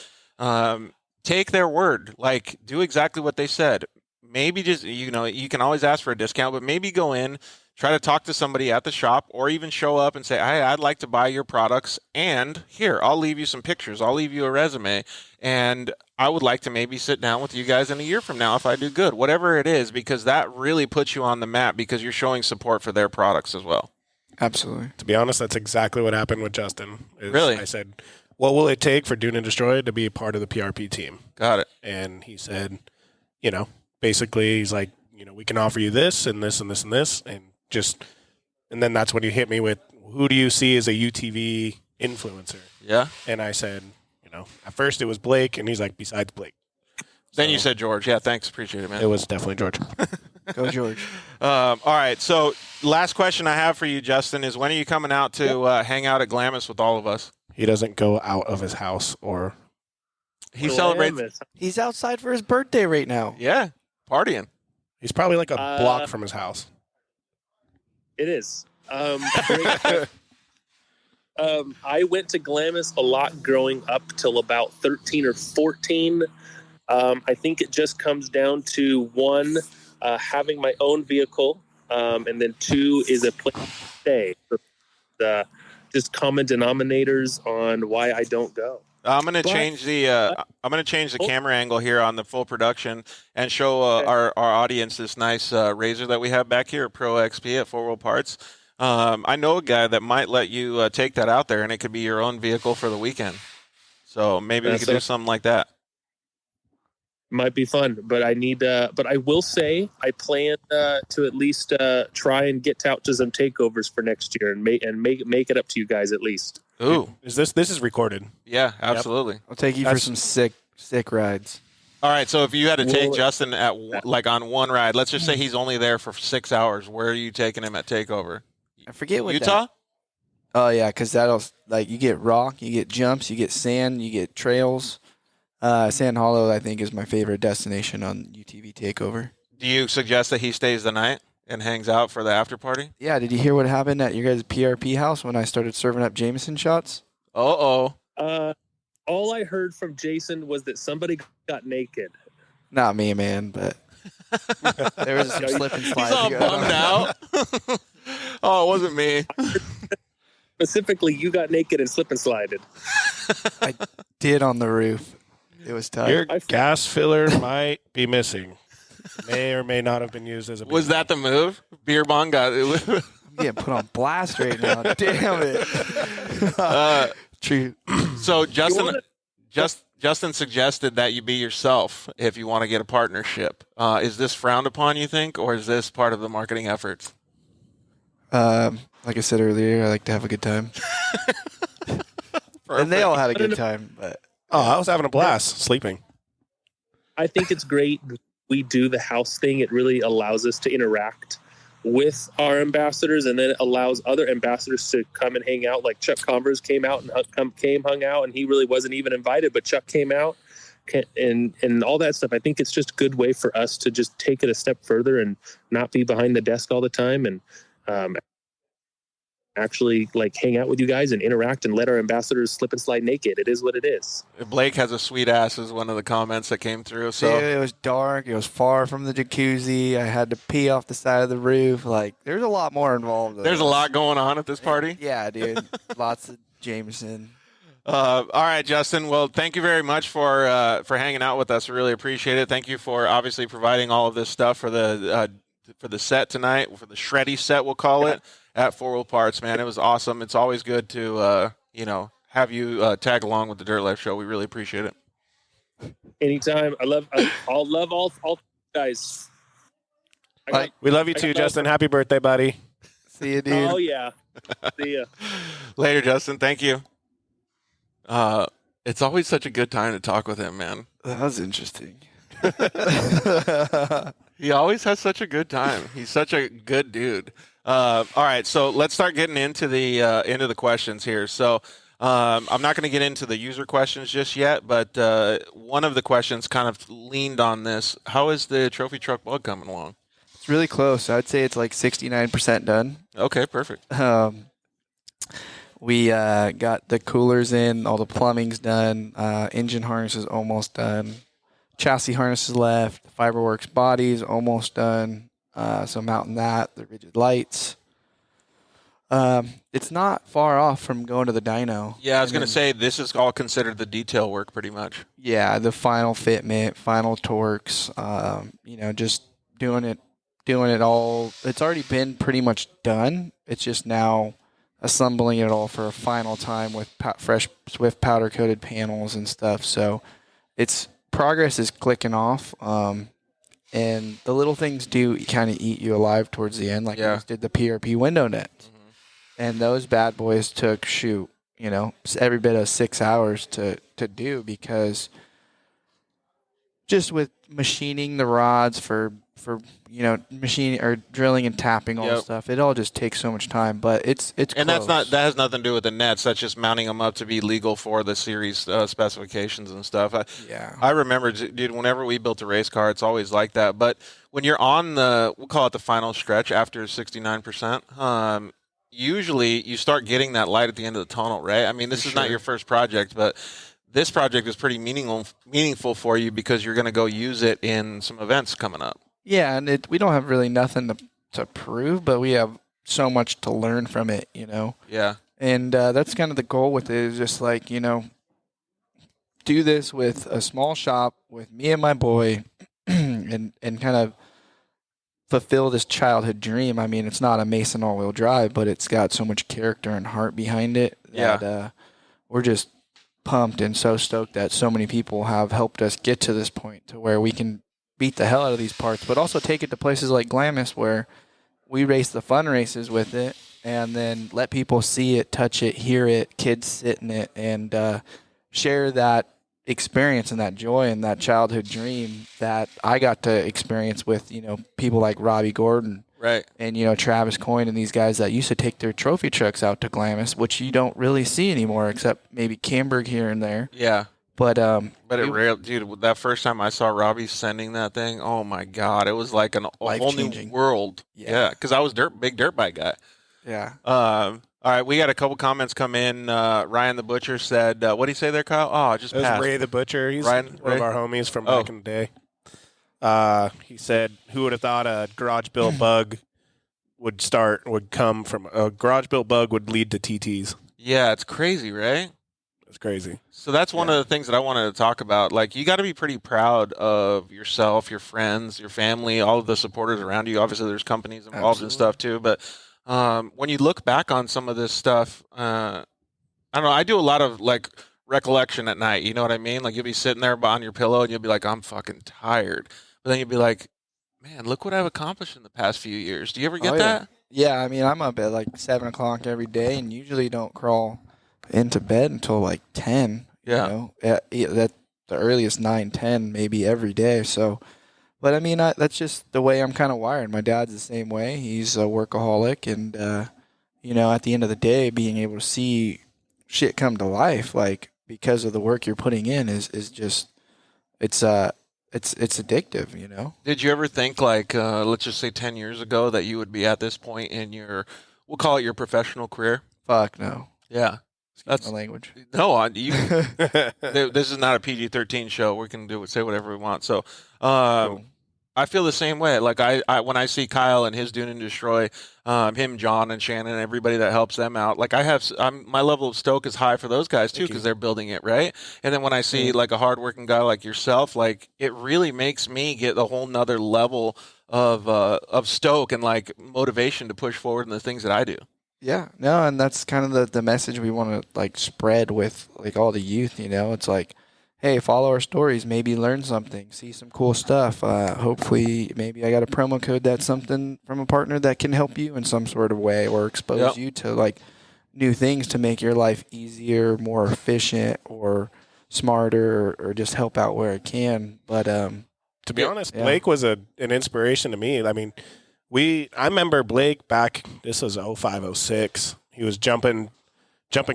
take their word. Like, do exactly what they said. Maybe just, you can always ask for a discount, but maybe go in, try to talk to somebody at the shop, or even show up and say, hey, I'd like to buy your products, and here, I'll leave you some pictures. I'll leave you a resume, and I would like to maybe sit down with you guys in a year from now if I do good, whatever it is, because that really puts you on the map because you're showing support for their products as well. Absolutely. To be honest, that's exactly what happened with Justin. Really? I said, what will it take for Dune and Destroy to be a part of the PRP team? Got it. And he said, basically, he's like, we can offer you this and this and this and this, and then that's when he hit me with, who do you see as a UTV influencer? Yeah. And I said, at first it was Blake, and he's like, besides Blake. Then you said George. Yeah, thanks. Appreciate it, man. It was definitely George. Go George. All right. So last question I have for you, Justin, is when are you coming out to hang out at Glamis with all of us? He doesn't go out of his house or... He celebrates... He's outside for his birthday right now. Yeah, partying. He's probably like a block from his house. It is. I went to Glamis a lot growing up till about 13 or 14. I think it just comes down to one, having my own vehicle, and then two is a place to stay. Just common denominators on why I don't go. I'm gonna change the camera angle here on the full production and show our audience this nice Razor that we have back here, Pro XP at 4 Wheel Parts. I know a guy that might let you take that out there, and it could be your own vehicle for the weekend. So maybe we could do something like that. Might be fun, but I need. But I will say, I plan to at least try and get out to some takeovers for next year and make it up to you guys at least. Ooh, this is recorded? Yeah, absolutely. I'll take you for some sick rides. All right, so if you had to take Justin at on one ride, let's just say he's only there for 6 hours. Where are you taking him at takeover? I forget what Utah. Oh yeah, because that'll you get rock, you get jumps, you get sand, you get trails. Sand Hollow, I think, is my favorite destination on UTV Takeover. Do you suggest that he stays the night and hangs out for the after party? Yeah. Did you hear what happened at your guys' PRP house when I started serving up Jameson shots? All I heard from Jason was that somebody got naked. Not me, man, but there was some slip and slide. He's all bummed out. Oh, it wasn't me. Specifically, you got naked and slip and slided. I did on the roof. It was tight. Your gas filler might be missing. May or may not have been used as a beer. Was that the move? Beer bong got it. I'm getting put on blast right now. Damn it. True. So Justin suggested that you be yourself if you want to get a partnership. Is this frowned upon, you think, or is this part of the marketing efforts? Like I said earlier, I like to have a good time. And they all had a good time. But I was having a blast sleeping. I think it's great. We do the house thing. It really allows us to interact with our ambassadors, and then it allows other ambassadors to come and hang out. Like Chuck Converse came out and hung out, and he really wasn't even invited, but Chuck came out and all that stuff. I think it's just a good way for us to just take it a step further and not be behind the desk all the time, and actually like hang out with you guys and interact and let our ambassadors slip and slide naked. It is what it is. Blake has a sweet ass is one of the comments that came through. So dude, it was dark. It was far from the jacuzzi. I had to pee off the side of the roof. Like, there's a lot more involved. There's a lot going on at this party. Yeah, dude. Lots of Jameson. All right, Justin. Well, thank you very much for hanging out with us. We really appreciate it. Thank you for obviously providing all of this stuff for the set tonight, for the shreddy set, we'll call it, at 4 Wheel Parts. Man, it was awesome. It's always good to have you tag along with the Dirt Life Show. We really appreciate it. Anytime. I'll love all guys. We love you too, Justin. Happy birthday, buddy. See you, dude. Oh yeah. See ya. Later, Justin. Thank you. It's always such a good time to talk with him, man. That was interesting. He always has such a good time. He's such a good dude. All right, so let's start getting into the questions here. So I'm not going to get into the user questions just yet, but one of the questions kind of leaned on this. How is the trophy truck bug coming along? It's really close. I'd say it's like 69% done. Okay, perfect. We got the coolers in, all the plumbing's done, engine harness is almost done, chassis harness is left, the Fiberworks body is almost done, so mounting that, the rigid lights. It's not far off from going to the dyno. Yeah, I was going to say, this is all considered the detail work pretty much. Yeah, the final fitment, final torques, just doing it all. It's already been pretty much done. It's just now assembling it all for a final time with fresh Swift powder coated panels and stuff. So progress is clicking off. And the little things do kind of eat you alive towards the end. Like we just did the PRP window nets. Mm-hmm. And those bad boys took every bit of 6 hours to do, because just with machining the rods for machining or drilling and tapping all the stuff, it all just takes so much time. But it's and close. that has nothing to do with the nets. That's just mounting them up to be legal for the series specifications and stuff. I remember, dude, whenever we built a race car, it's always like that. But when you're on we'll call it the final stretch after 69%, usually you start getting that light at the end of the tunnel, right? I mean, this is not your first project, but this project is pretty meaningful for you because you're going to go use it in some events coming up. Yeah, and we don't have really nothing to prove, but we have so much to learn from it, Yeah. And that's kind of the goal with it, is just like, do this with a small shop with me and my boy and kind of fulfill this childhood dream. I mean, it's not a Mason all-wheel drive, but it's got so much character and heart behind it that we're just pumped and so stoked that so many people have helped us get to this point to where we can beat the hell out of these parts, but also take it to places like Glamis where we race the fun races with it and then let people see it, touch it, hear it, kids sit in it, and share that experience and that joy and that childhood dream that I got to experience with, people like Robbie Gordon. Right. And, Travis Coyne and these guys that used to take their trophy trucks out to Glamis, which you don't really see anymore except maybe Camberg here and there. Yeah. But dude, that first time I saw Robbie sending that thing, oh my God, it was like a whole new world. Yeah. Because I was big dirt bike guy. Yeah. All right, we got a couple comments come in. Ryan the Butcher said, what did he say there, Kyle? Oh, just it passed. was Ray the Butcher. He's one of our homies from back in the day. He said, who would have thought a garage-built bug would lead to TTs? Yeah, it's crazy, right? It's crazy. So that's one of the things that I wanted to talk about. Like, you got to be pretty proud of yourself, your friends, your family, all of the supporters around you. Obviously, there's companies involved and stuff too. But when you look back on some of this stuff, I don't know. I do a lot of recollection at night. You know what I mean? Like, you'll be sitting there on your pillow and you'll be like, I'm fucking tired. But then you'll be like, man, look what I've accomplished in the past few years. Do you ever get that? Yeah, I mean, I'm up at like 7 o'clock every day, and usually don't crawl into bed until like 10. Yeah. You know, that the earliest 9, 10 maybe every day. So, but I mean, that's just the way I'm kind of wired. My dad's the same way. He's a workaholic, and you know, at the end of the day, being able to see shit come to life, like because of the work you're putting in, is just it's addictive. You know. Did you ever think, like, let's just say 10 years ago, that you would be at this point in your, we'll call it your professional career? Fuck no. Yeah. That's my language. No, this is not a PG-13 show. We can say whatever we want. So, Cool. I feel the same way. Like I when I see Kyle and his Dune and Destroy, him, John, and Shannon, and everybody that helps them out. Like my level of stoke is high for those guys too because they're building it right. And then when I see like a hardworking guy like yourself, like it really makes me get a whole nother level of stoke and like motivation to push forward in the things that I do. Yeah, no, and that's kind of the message we want to like spread with like all the youth. You know, it's like, hey, follow our stories, maybe learn something, see some cool stuff. Hopefully, maybe I got a promo code that's something from a partner that can help you in some sort of way or expose you to like new things to make your life easier, more efficient, or smarter, or just help out where it can. But to be honest, Blake was an inspiration to me. I mean, I remember Blake back, this was 05, 06. He was jumping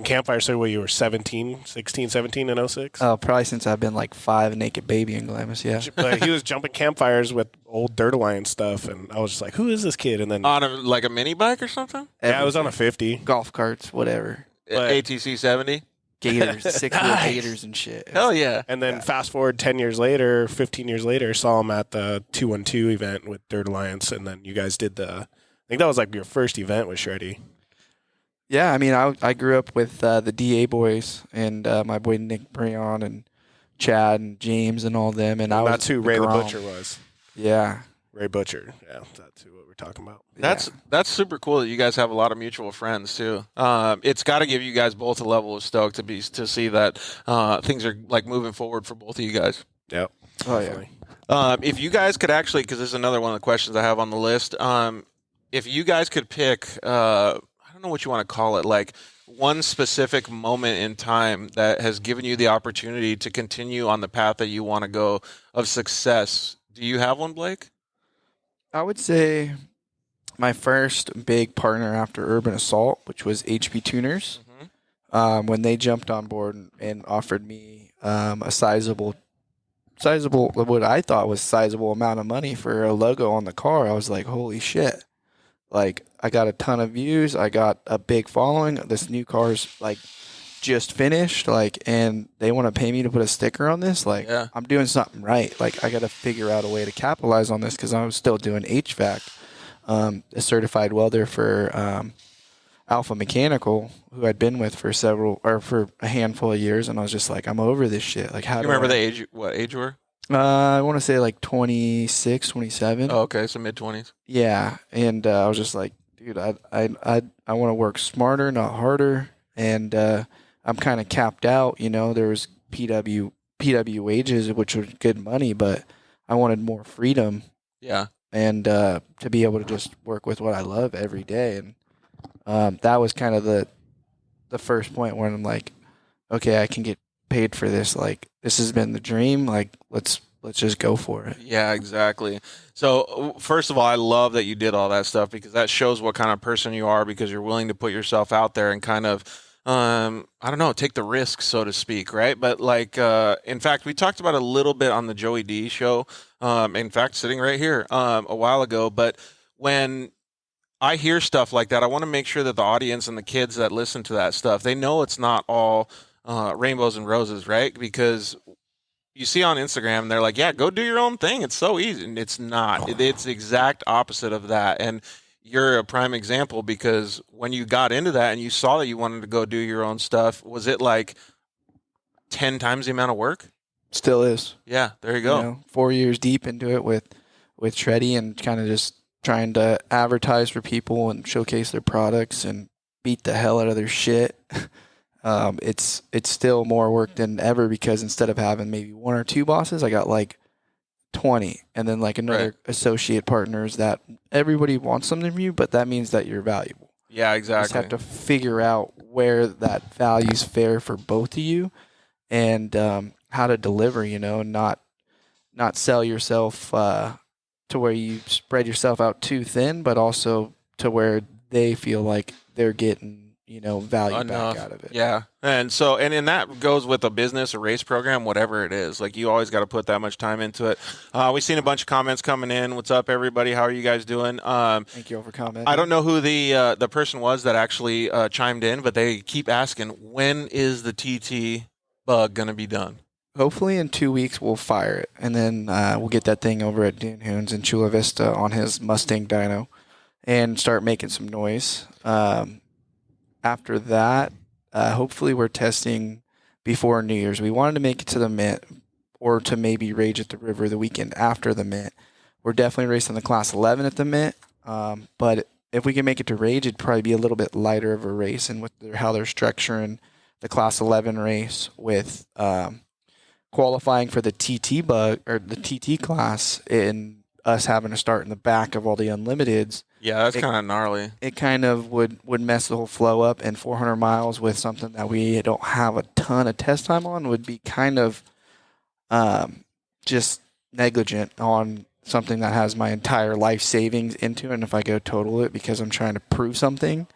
campfire. So when you were 16, 17 in 06? Oh, probably since I've been like 5, naked baby in Glamis, yeah. But he was jumping campfires with old Dirt Alliance stuff, and I was just like, who is this kid? And then On a mini bike or something? I was on a 50. Golf carts, whatever. But- ATC 70? Gators, 6-wheel gators and shit. Hell yeah. And then fast forward 10 years later, 15 years later, saw him at the 212 event with Dirt Alliance, and then you guys did I think that was like your first event with Shreddy. Yeah, I mean, I grew up with the DA boys and my boy Nick Breon and Chad and James and all them, and That's who Ray the Grom. Butcher was. Yeah. Ray Butcher. Yeah, that's who we're talking about. That's super cool that you guys have a lot of mutual friends too. It's got to give you guys both a level of stoke to see that things are like moving forward for both of you guys. Yep. Oh Definitely. yeah. If you guys could actually, because this is another one of the questions I have on the list. If you guys could pick, I don't know what you want to call it, like one specific moment in time that has given you the opportunity to continue on the path that you want to go of success. Do you have one, Blake? I would say my first big partner after Urban Assault, which was HP Tuners, when they jumped on board and offered me a sizable, what I thought was sizable amount of money for a logo on the car. I was like, holy shit. Like, I got a ton of views. I got a big following. This new car's like just finished, like, and they want to pay me to put a sticker on this. Like, I'm doing something right. Like, I got to figure out a way to capitalize on this because I was still doing HVAC. A certified welder for Alpha Mechanical, who I'd been with for a handful of years, and I was just like, I'm over this shit. Like, how Do you remember the age? What age you were? I want to say like 26, 27. Oh, okay, so mid-20s. Yeah, and I was just like, dude, I want to work smarter, not harder, and I'm kind of capped out. You know, there was PW wages, which was good money, but I wanted more freedom. Yeah. And to be able to just work with what I love every day, and that was kind of the first point where I'm like, okay, I can get paid for this. Like, this has been the dream. Like, let's just go for it. Yeah, exactly. So first of all, I love that you did all that stuff because that shows what kind of person you are because you're willing to put yourself out there and kind of, I don't know, take the risk, so to speak, right? But like, in fact, we talked about it a little bit on the Joey D show. In fact, sitting right here a while ago. But when I hear stuff like that, I want to make sure that the audience and the kids that listen to that stuff, they know it's not all rainbows and roses, right? Because you see on Instagram, they're like, yeah, go do your own thing. It's so easy. And it's not. It's the exact opposite of that. And you're a prime example because when you got into that and you saw that you wanted to go do your own stuff, was it like 10 times the amount of work? Still is. Yeah, there you go. You know, 4 years deep into it with Shreddy and kind of just trying to advertise for people and showcase their products and beat the hell out of their shit. It's still more work than ever because instead of having maybe 1 or 2 bosses, I got like 20, and then like another Right. associate partners that everybody wants something from you, but that means that you're valuable. Yeah, You just exactly. have to figure out where that value's fair for both of you, and how to deliver. Not sell yourself to where you spread yourself out too thin, but also to where they feel like they're getting value Enough. back out of it. Yeah. And that goes with a business, a race program, whatever it is. Like, you always got to put that much time into it. We've seen a bunch of comments coming in. What's up, everybody? How are you guys doing? Thank you all for commenting. I don't know who the person was that actually chimed in, but they keep asking, when is the TT bug going to be done? Hopefully in 2 weeks we'll fire it, and then we'll get that thing over at Dune in Chula Vista on his Mustang dyno and start making some noise. After that, hopefully we're testing before New Year's. We wanted to make it to the Mint or to maybe rage at the river the weekend after the Mint. We're definitely racing the Class 11 at the Mint, but if we can make it to rage, it'd probably be a little bit lighter of a race. And with how they're structuring the Class 11 race with qualifying for the TT bug or the TT class and us having to start in the back of all the unlimiteds. Yeah, that's kind of gnarly. It kind of would mess the whole flow up, and 400 miles with something that we don't have a ton of test time on would be kind of just negligent on something that has my entire life savings into it. And if I go total it because I'm trying to prove something,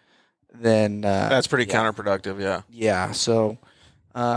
then That's pretty counterproductive, yeah. yeah. So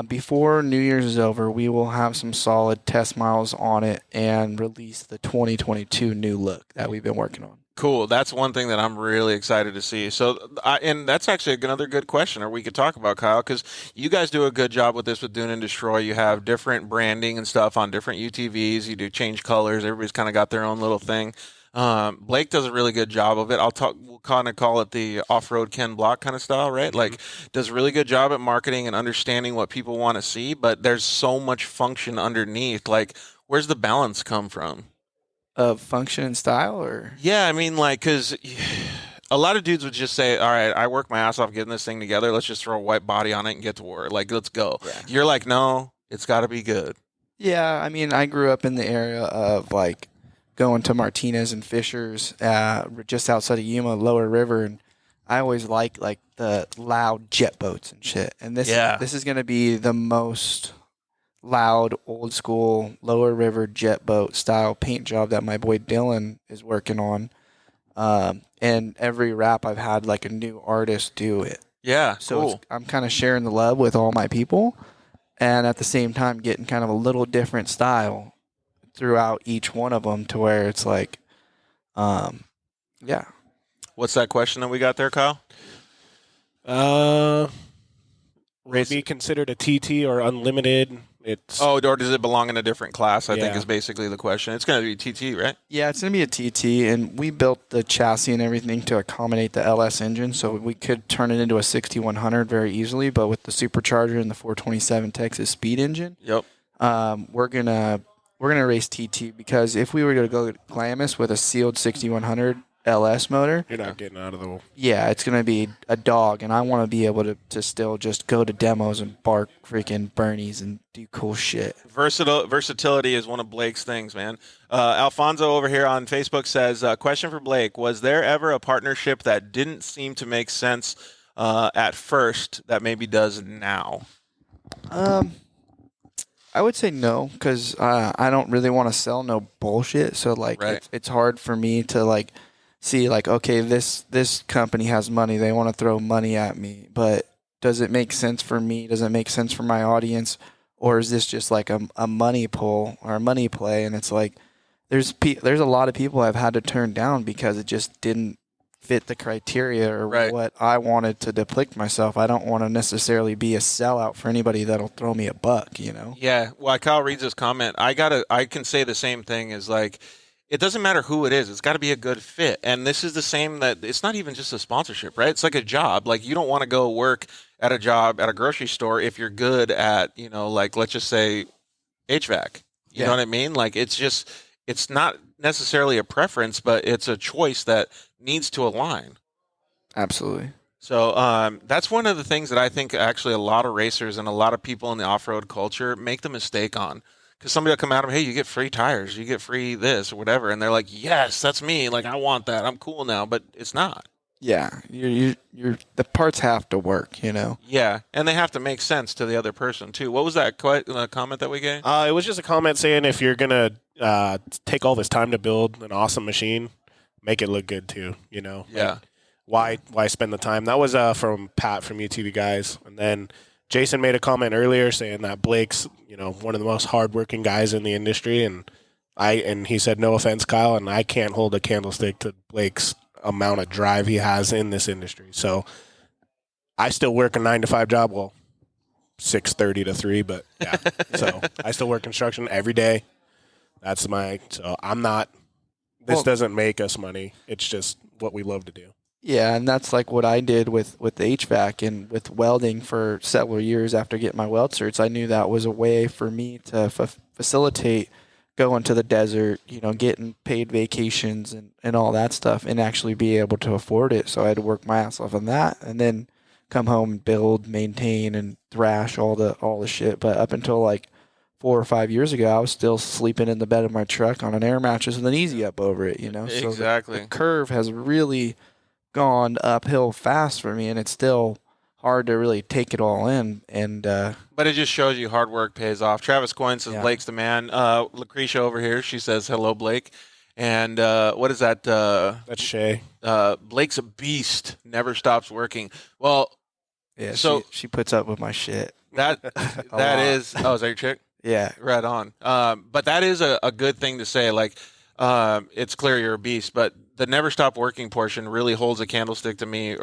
before New Year's is over, we will have some solid test miles on it and release the 2022 new look that we've been working on. Cool. That's one thing that I'm really excited to see. So, and that's actually another good question, or we could talk about, Kyle, because you guys do a good job with this with Dune and Destroy. You have different branding and stuff on different UTVs. You do change colors. Everybody's kind of got their own little thing. Blake does a really good job of it. We'll kind of call it the off-road Ken Block kind of style, right? Like, does a really good job at marketing and understanding what people want to see, but there's so much function underneath. Like, where's the balance come from? Of function and style, or Yeah, I mean, like, because a lot of dudes would just say, all right, I work my ass off getting this thing together. Let's just throw a white body on it and get to work. Like, let's go. Yeah. You're like, no, it's got to be good. Yeah, I mean, I grew up in the area of like going to Martinez and Fisher's, just outside of Yuma, Lower River, and I always like the loud jet boats and shit. And this is going to be the most loud, old school Lower River jet boat style paint job that my boy Dylan is working on. And every wrap I've had like a new artist do it. Yeah, So cool. I'm kind of sharing the love with all my people, and at the same time getting kind of a little different style throughout each one of them to where it's like, yeah. What's that question that we got there, Kyle? Would it be considered a TT or unlimited? It's Oh, or does it belong in a different class? I think Yeah. is basically the question. It's going to be TT, right? Yeah, it's going to be a TT, and we built the chassis and everything to accommodate the LS engine, so we could turn it into a 6100 very easily, but with the supercharger and the 427 Texas speed engine, Yep. we're gonna race TT, because if we were to go Glamis with a sealed 6100 LS motor, you're not getting out of the. yeah, it's going to be a dog, and I want to be able to still just go to demos and bark freaking Bernies and do cool shit. Versatility is one of Blake's things, man. Alfonso over here on Facebook says, question for Blake, was there ever a partnership that didn't seem to make sense at first that maybe does now? I would say no, because I don't really want to sell no bullshit. So like, Right. it's hard for me to like see like, okay, this company has money, they want to throw money at me, but does it make sense for me? Does it make sense for my audience? Or is this just like a money pull or a money play? And it's like, there's a lot of people I've had to turn down because it just didn't fit the criteria or Right. what I wanted to depict myself. I don't want to necessarily be a sellout for anybody that'll throw me a buck, you know? Yeah. Well, Kyle reads this comment. I can say the same thing is like, it doesn't matter who it is. It's got to be a good fit. And this is the same that it's not even just a sponsorship, right? It's like a job. Like, you don't want to go work at a job at a grocery store if you're good at, like, let's just say HVAC. You know what I mean? Like, it's not necessarily a preference, but it's a choice that needs to align. Absolutely. So that's one of the things that I think actually a lot of racers and a lot of people in the off-road culture make the mistake on. because somebody will come at them, hey, you get free tires, you get free this or whatever, and they're like, yes, that's me. Like, I want that. I'm cool now, but it's not. Yeah, you're the parts have to work, you know. Yeah, and they have to make sense to the other person too. What was that comment that we gave? It was just a comment saying if you're gonna take all this time to build an awesome machine, make it look good too. You know. Yeah. Like, why spend the time? That was from Pat from UTV Guys, and then Jason made a comment earlier saying that Blake's one of the most hardworking guys in the industry, and he said no offense, Kyle, and I can't hold a candlestick to Blake's amount of drive he has in this industry. So I still work a 9-to-5 job. Well, 6:30 to 3, but yeah. So I still work construction every day. So I'm not, this doesn't make us money. It's just what we love to do. Yeah, and that's like what I did with the HVAC and with welding for several years after getting my weld certs. I knew that was a way for me to facilitate going to the desert, getting paid vacations and all that stuff, and actually be able to afford it. So I had to work my ass off on that, and then come home and build, maintain, and thrash all the shit. But up until like 4 or 5 years ago, I was still sleeping in the bed of my truck on an air mattress with an easy up over it. So Exactly. the curve has really gone uphill fast for me, and it's still hard to really take it all in. And but it just shows you hard work pays off. Travis Coyne says Blake's the man. Lucretia over here, she says hello, Blake. And what is that? That's Shay. Blake's a beast. Never stops working. Well, yeah. So she puts up with my shit. That is. Oh, is that your chick? Yeah. Right on. But that is a good thing to say. Like, it's clear you're a beast, but the never stop working portion really holds a candlestick to me,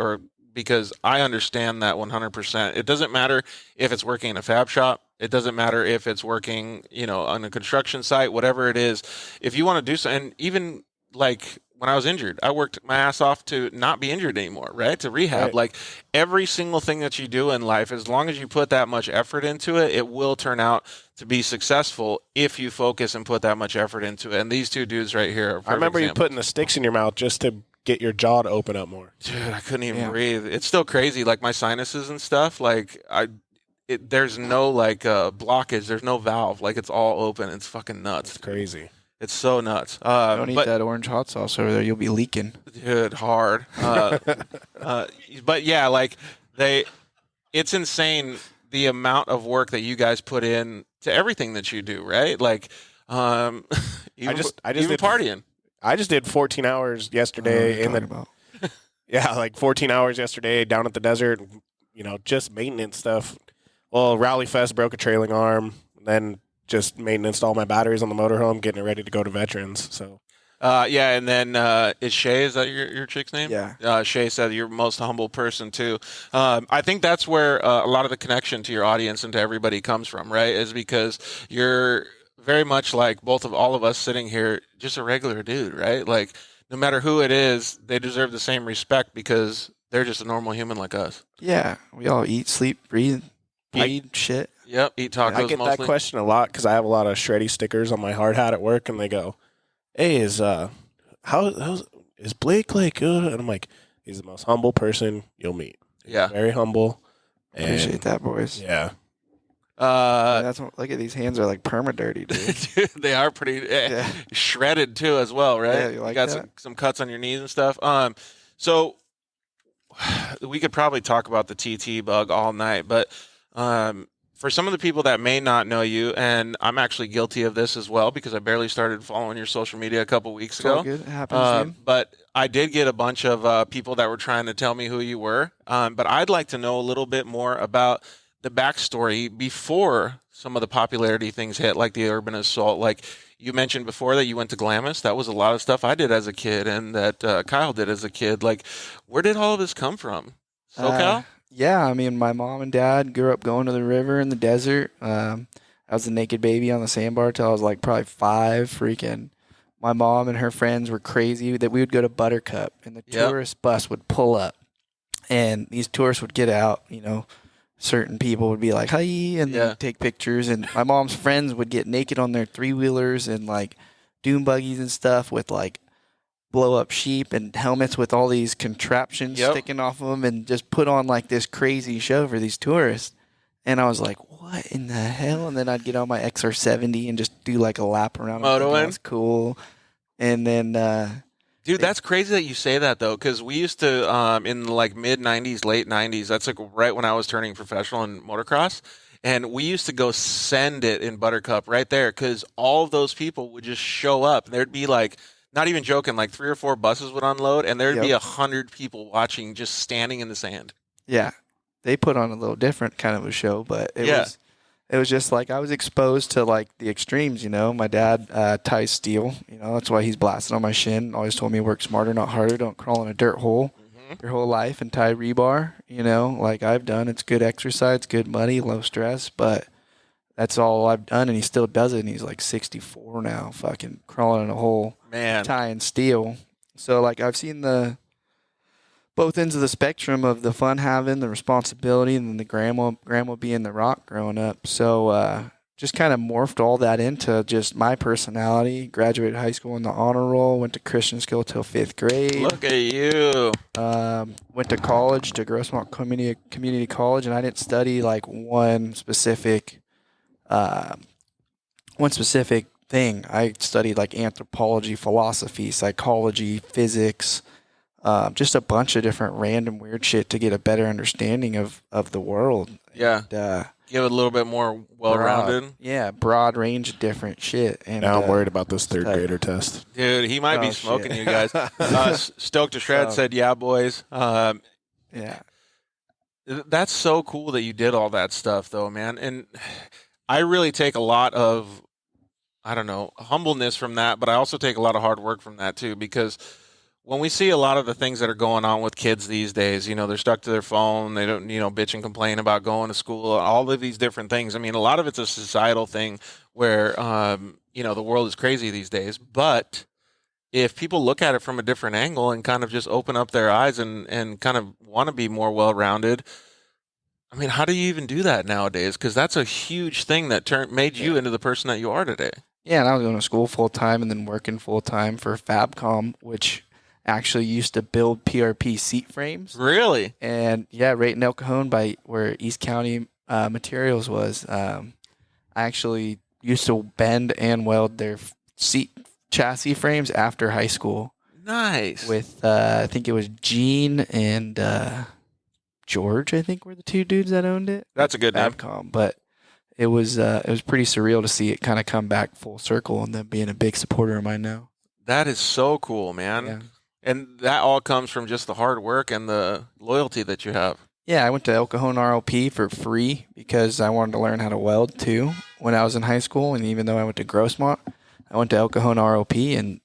because I understand that 100%. It doesn't matter if it's working in a fab shop. It doesn't matter if it's working, on a construction site, whatever it is. If you want to do so, and even like when I was injured, I worked my ass off to not be injured anymore, right? To rehab. Right. Like every single thing that you do in life, as long as you put that much effort into it, it will turn out to be successful if you focus and put that much effort into it. And these two dudes right here are I remember examples. you putting the sticks in your mouth just to get your jaw to open up more. Dude, I couldn't even breathe. It's still crazy. Like my sinuses and stuff, like there's no blockage. There's no valve. Like it's all open. It's fucking nuts. It's crazy. It's so nuts. Don't eat that orange hot sauce over there. You'll be leaking. Dude, hard. But yeah, like it's insane the amount of work that you guys put in to everything that you do, right? Like, even partying. I just did 14 hours yesterday like 14 hours yesterday down at the desert, just maintenance stuff. Well, Rally Fest broke a trailing arm, then just maintenance all my batteries on the motorhome, getting it ready to go to veterans. So, and then is Shay, is that your chick's name? Yeah. Shay said you're most humble person too. I think that's where a lot of the connection to your audience and to everybody comes from, right? Is because you're very much like all of us sitting here, just a regular dude, right? Like no matter who it is, they deserve the same respect because they're just a normal human like us. Yeah, we all eat, sleep, breathe, bleed, shit. Yep, eat tacos I get mostly. that question a lot because I have a lot of shreddy stickers on my hard hat at work, and they go, "Hey, is Blake like good?" And I'm like, "He's the most humble person you'll meet. He's very humble." And Appreciate that, boys. Yeah. Look at these hands are like perma dirty, dude. Dude, they are pretty shredded too, as well, right? Yeah, you like got that? some cuts on your knees and stuff. So we could probably talk about the TT bug all night, but for some of the people that may not know you, and I'm actually guilty of this as well because I barely started following your social media a couple weeks ago. All good. It happens, dude. But I did get a bunch of people that were trying to tell me who you were. But I'd like to know a little bit more about the backstory before some of the popularity things hit, like the urban assault. Like you mentioned before that you went to Glamis. That was a lot of stuff I did as a kid and that Kyle did as a kid. Like, where did all of this come from? SoCal? Yeah, I mean, my mom and dad grew up going to the river in the desert. I was a naked baby on the sandbar till I was like probably 5. Freaking, my mom and her friends were crazy that we would go to Buttercup and the tourist bus would pull up, and these tourists would get out. Certain people would be like, "Hi," and then take pictures. And my mom's friends would get naked on their 3-wheelers and like dune buggies and stuff with like blow up sheep and helmets with all these contraptions sticking off of them and just put on like this crazy show for these tourists. And I was like, what what in the hell? And then I'd get on my XR70 and just do like a lap around. Motoing? That's cool. And then, Dude, that's crazy that you say that though, because we used to in like mid '90s, late '90s. That's like right when I was turning professional in motocross, and we used to go send it in Buttercup right there, because all of those people would just show up. There'd be like, not even joking, like 3 or 4 buses would unload, and there'd be 100 people watching, just standing in the sand. yeah, they put on a little different kind of a show, but it was just like I was exposed to like the extremes, you know. My dad ties steel, you know, that's why he's blasting on my shin. Always told me work smarter, not harder. Don't crawl in a dirt hole your whole life and tie rebar, you know, like I've done. It's good exercise, good money, low stress, but that's all I've done, and he still does it, and he's like 64 now, fucking crawling in a hole, Man. tying steel. So like I've seen both ends of the spectrum of the fun having, the responsibility, and then the grandma being the rock growing up. So just kind of morphed all that into just my personality. Graduated high school in the honor roll, went to Christian school till 5th grade. Look at you. Went to college, to Grossmont Community College, and I didn't study like one specific thing. I studied like anthropology, philosophy, psychology, physics, just a bunch of different random weird shit to get a better understanding of the world. Yeah. And, Give it a little bit more well-rounded. Broad range of different shit. And Now I'm worried about this third grader test. Dude, he might be Oh, smoking shit. you guys. Stoked to Shred said, yeah, boys. Yeah. That's so cool that you did all that stuff, though, man. And I really take a lot of, I don't know, humbleness from that, but I also take a lot of hard work from that, too, because when we see a lot of the things that are going on with kids these days, you know, they're stuck to their phone, they don't, you know, bitch and complain about going to school, all of these different things. I mean, a lot of it's a societal thing where, you know, the world is crazy these days. But if people look at it from a different angle and kind of just open up their eyes and kind of want to be more well-rounded, I mean, how do you even do that nowadays? Because that's a huge thing that made you into the person that you are today. Yeah, and I was going to school full-time and then working full-time for Fabcom, which actually used to build PRP seat frames. Really? And yeah, right in El Cajon by where East County Materials was, I actually used to bend and weld their seat chassis frames after high school. Nice. With I think it was Gene and George, I think were the 2 dudes that owned it. That's a good name. Fabcom, but it was pretty surreal to see it kind of come back full circle and them being a big supporter of mine now. That is so cool, man. Yeah. And that all comes from just the hard work and the loyalty that you have. Yeah, I went to El Cajon RLP for free because I wanted to learn how to weld too when I was in high school. And even though I went to Grossmont, I went to El Cajon RLP and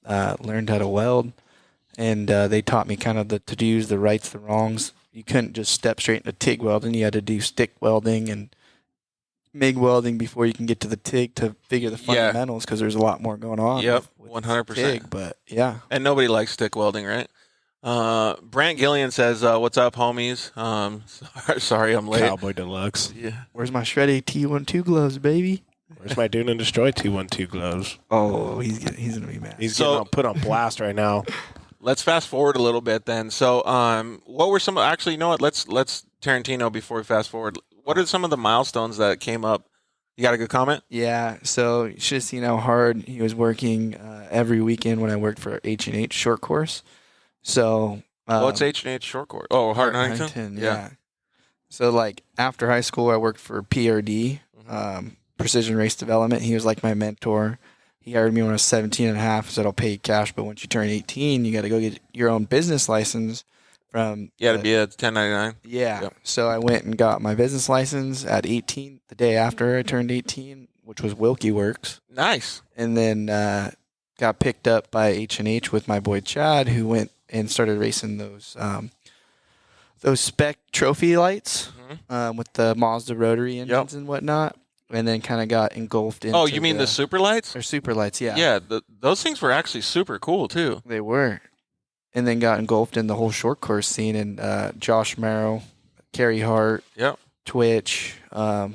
learned how to weld. And they taught me kind of the to-dos, the rights, the wrongs. You couldn't just step straight into TIG welding. You had to do stick welding and MIG welding before you can get to the TIG to figure the fundamentals because there's a lot more going on. Yep, with 100%. TIG, but yeah. And nobody likes stick welding, right? Brant Gillian says, what's up, homies? Sorry I'm late. Cowboy Deluxe. Yeah. Where's my shredded T12 gloves, baby? Where's my Dune and Destroy 212 gloves? Oh, he's gonna be mad. He's So- getting put on blast right now. Let's fast forward a little bit then. So, what were some? Actually, you know what? Let's Tarantino before we fast forward. What are some of the milestones that came up? You got a good comment? Yeah, so you should have seen how hard he was working every weekend when I worked for H&H short course. So What's H&H short course? Oh, Hart and Huntington? yeah. So like after high school, I worked for PRD, Precision Race Development. He was like my mentor. He hired me when I was 17 and a half, said I'll pay you cash, but once you turn 18, you got to go get your own business license from You got to be a 1099. Yeah. Yep. So I went and got my business license at 18, the day after I turned 18, which was WIlkey Works. Nice. And then got picked up by H&H with my boy Chad, who went and started racing those spec trophy lights with the Mazda rotary engines and whatnot. And then kind of got engulfed into Oh, you mean the super lights? Or super lights, yeah. Yeah, those things were actually super cool too. They were. And then got engulfed in the whole short course scene. And Josh Merrill, Kerry Hart, Yep. Twitch, a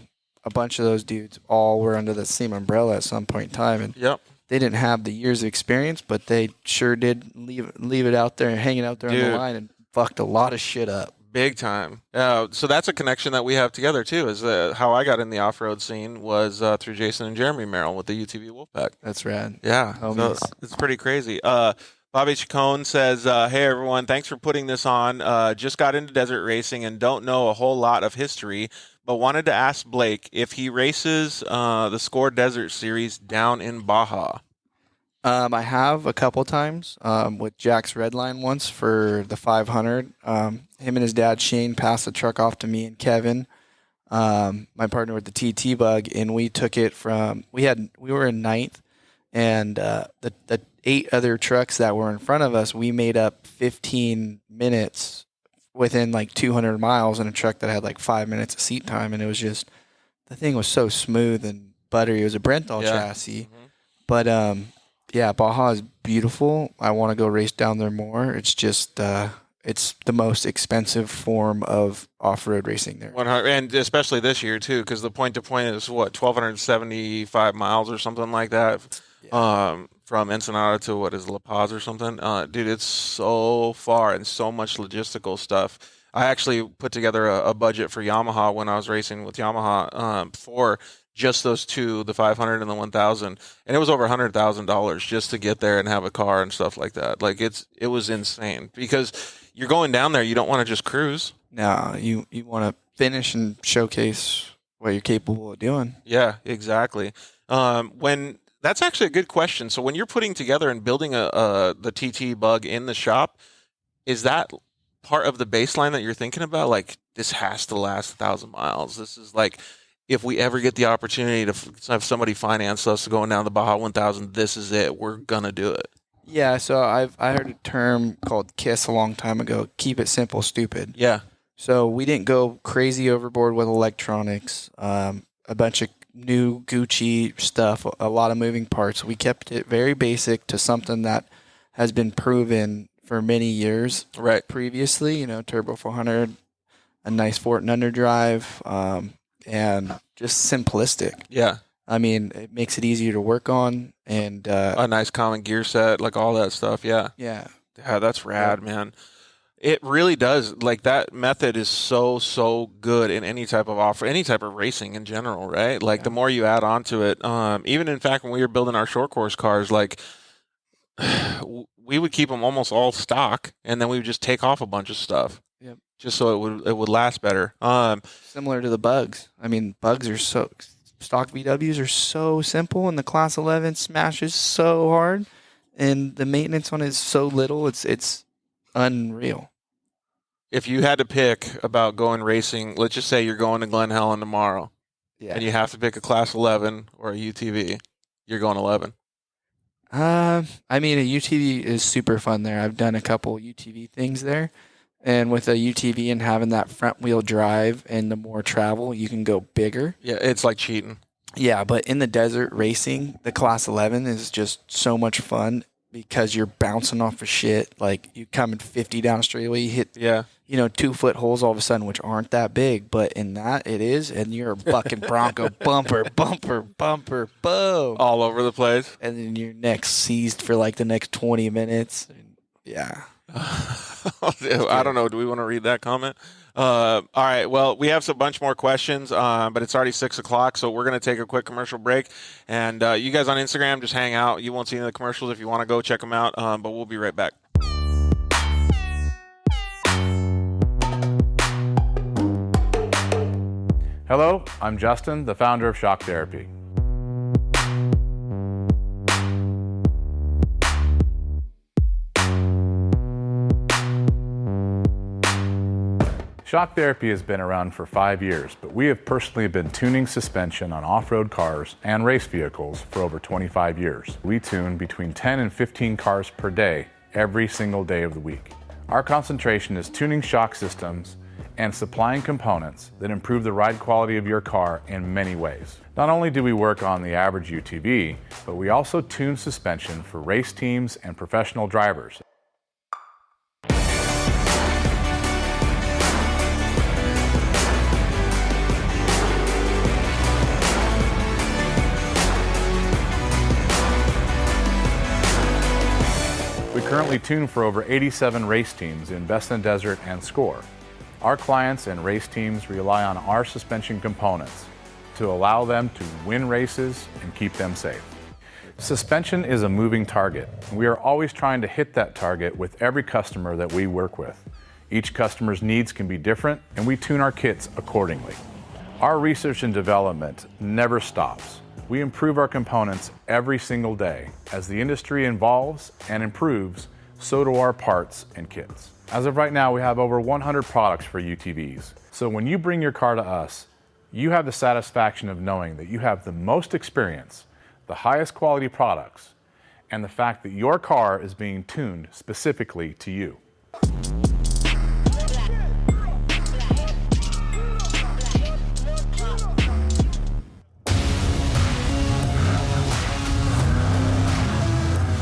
bunch of those dudes all were under the same umbrella at some point in time. And Yep. they didn't have the years of experience, but they sure did leave it out there and hanging out there on Dude. the line and fucked a lot of shit up. Big time. So that's a connection that we have together too. Is how I got in the off-road scene was through Jason and Jeremy Merrill with the UTV Wolfpack. That's rad. Yeah, so Homies. it's pretty crazy. Bobby Chacon says, "Hey everyone, thanks for putting this on. Just got into desert racing and don't know a whole lot of history, but wanted to ask Blake if he races the Score Desert Series down in Baja." I have a couple times with Jack's Redline once for the 500. Him and his dad Shane passed the truck off to me and Kevin, my partner with the TT Bug, and we took it from. We were in ninth, and the 8 other trucks that were in front of us, we made up 15 minutes within like 200 miles in a truck that had like 5 minutes of seat time, and it was just the thing was so smooth and buttery. It was a Brenthal chassis, but yeah, Baja is beautiful. I want to go race down there more. It's just it's the most expensive form of off-road racing there. 100, and especially this year too, because the point-to-point is what 1,275 miles or something like that, from Ensenada to what is La Paz or something. Dude, it's so far and so much logistical stuff. I actually put together a budget for Yamaha when I was racing with Yamaha for just those two, the 500 and the 1,000, and it was over $100,000 just to get there and have a car and stuff like that. Like it was insane because you're going down there, you don't want to just cruise. No, you want to finish and showcase what you're capable of doing. Yeah, exactly. That's actually a good question. So when you're putting together and building the TT Bug in the shop, is that part of the baseline that you're thinking about? Like, this has to last 1,000 miles. This is like, if we ever get the opportunity to have somebody finance us going down the Baja 1000, this is it. We're gonna do it. Yeah, so I heard a term called KISS a long time ago. Keep it simple, stupid. Yeah. So we didn't go crazy overboard with electronics. A bunch of new Gucci stuff, a lot of moving parts. We kept it very basic to something that has been proven for many years. Right. Previously, Turbo 400, a nice Fort and underdrive, and just simplistic. Yeah. I mean, it makes it easier to work on, and a nice common gear set, like all that stuff. Yeah. Yeah, That's rad, man. It really does. Like, that method is so good in any type of any type of racing in general, right? Like, the more you add on to it, even in fact, when we were building our short course cars, like, we would keep them almost all stock, and then we would just take off a bunch of stuff. Yep. Just so it would last better. Similar to the bugs. I mean, bugs are stock VWs are so simple, and the Class 11 smashes so hard, and the maintenance on it is so little. It's unreal. If you had to pick about going racing, let's just say you're going to Glen Helen tomorrow, and you have to pick a Class 11 or a UTV, you're going 11. I mean, a UTV is super fun there. I've done a couple UTV things there. And with a UTV and having that front wheel drive and the more travel, you can go bigger. Yeah, it's like cheating. Yeah, but in the desert racing, the Class 11 is just so much fun because you're bouncing off of shit. Like, you come in 50 down a straightaway, you hit 2 foot holes all of a sudden, which aren't that big. But in that, it is. And you're a bucking Bronco bumper, boom. All over the place. And then your neck's seized for like the next 20 minutes. Yeah. I don't know. Do we want to read that comment? All right. Well, we have a bunch more questions, but it's already 6 o'clock, so we're going to take a quick commercial break. And you guys on Instagram, just hang out. You won't see any of the commercials. If you want to go, check them out. But we'll be right back. Hello, I'm Justin, the founder of Shock Therapy. Shock Therapy has been around for 5 years, but we have personally been tuning suspension on off-road cars and race vehicles for over 25 years. We tune between 10 and 15 cars per day, every single day of the week. Our concentration is tuning shock systems and supplying components that improve the ride quality of your car in many ways. Not only do we work on the average UTV, but we also tune suspension for race teams and professional drivers. We currently tune for over 87 race teams in Best in Desert and Score. Our clients and race teams rely on our suspension components to allow them to win races and keep them safe. Suspension is a moving target. We are always trying to hit that target with every customer that we work with. Each customer's needs can be different, and we tune our kits accordingly. Our research and development never stops. We improve our components every single day. As the industry evolves and improves, so do our parts and kits. As of right now, we have over 100 products for UTVs. So when you bring your car to us, you have the satisfaction of knowing that you have the most experience, the highest quality products, and the fact that your car is being tuned specifically to you.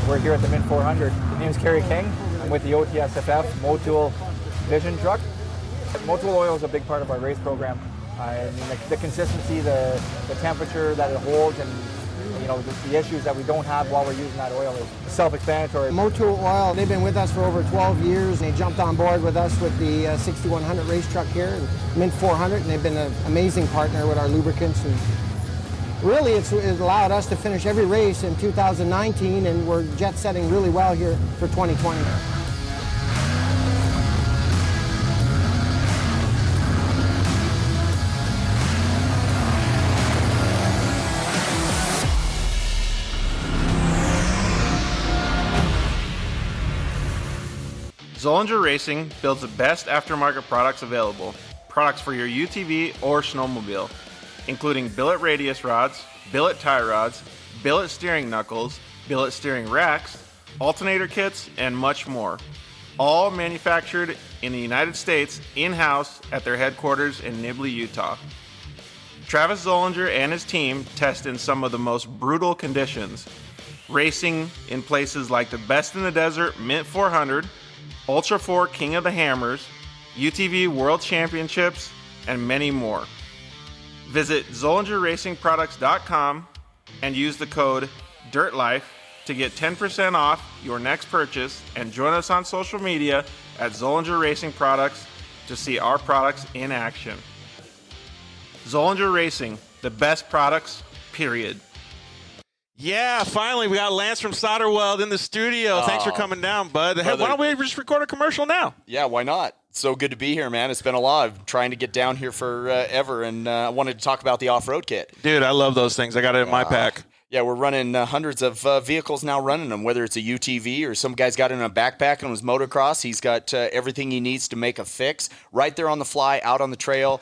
We're here at the Mint 400. My name is Kerry King. I'm with the OTSFF Motul Vision truck. Motul oil is a big part of our race program. I mean, the consistency, the temperature that it holds, and the issues that we don't have while we're using that oil is self-explanatory. Motul Oil, they've been with us for over 12 years. They jumped on board with us with the 6100 race truck here, and Mint 400, and they've been an amazing partner with our lubricants. And really, it's allowed us to finish every race in 2019, and we're jet setting really well here for 2020. Zollinger Racing builds the best aftermarket products available. Products for your UTV or snowmobile, including billet radius rods, billet tie rods, billet steering knuckles, billet steering racks, alternator kits, and much more. All manufactured in the United States in-house at their headquarters in Nibley, Utah. Travis Zollinger and his team test in some of the most brutal conditions, racing in places like the Best in the Desert Mint 400, Ultra 4 King of the Hammers, UTV World Championships, and many more. Visit ZollingerRacingProducts.com and use the code DIRTLIFE to get 10% off your next purchase, and join us on social media at Zollinger Racing Products to see our products in action. Zollinger Racing, the best products, period. Yeah, finally, we got Lance from Solderweld in the studio. Thanks for coming down, bud. Hey, why don't we just record a commercial now? Yeah, why not? So good to be here, man. It's been a lot. I've been trying to get down here forever, and I wanted to talk about the off-road kit. Dude, I love those things. I got it in my pack. Yeah, we're running hundreds of vehicles now running them, whether it's a UTV or some guy's got it in a backpack on his motocross. He's got everything he needs to make a fix right there on the fly, out on the trail,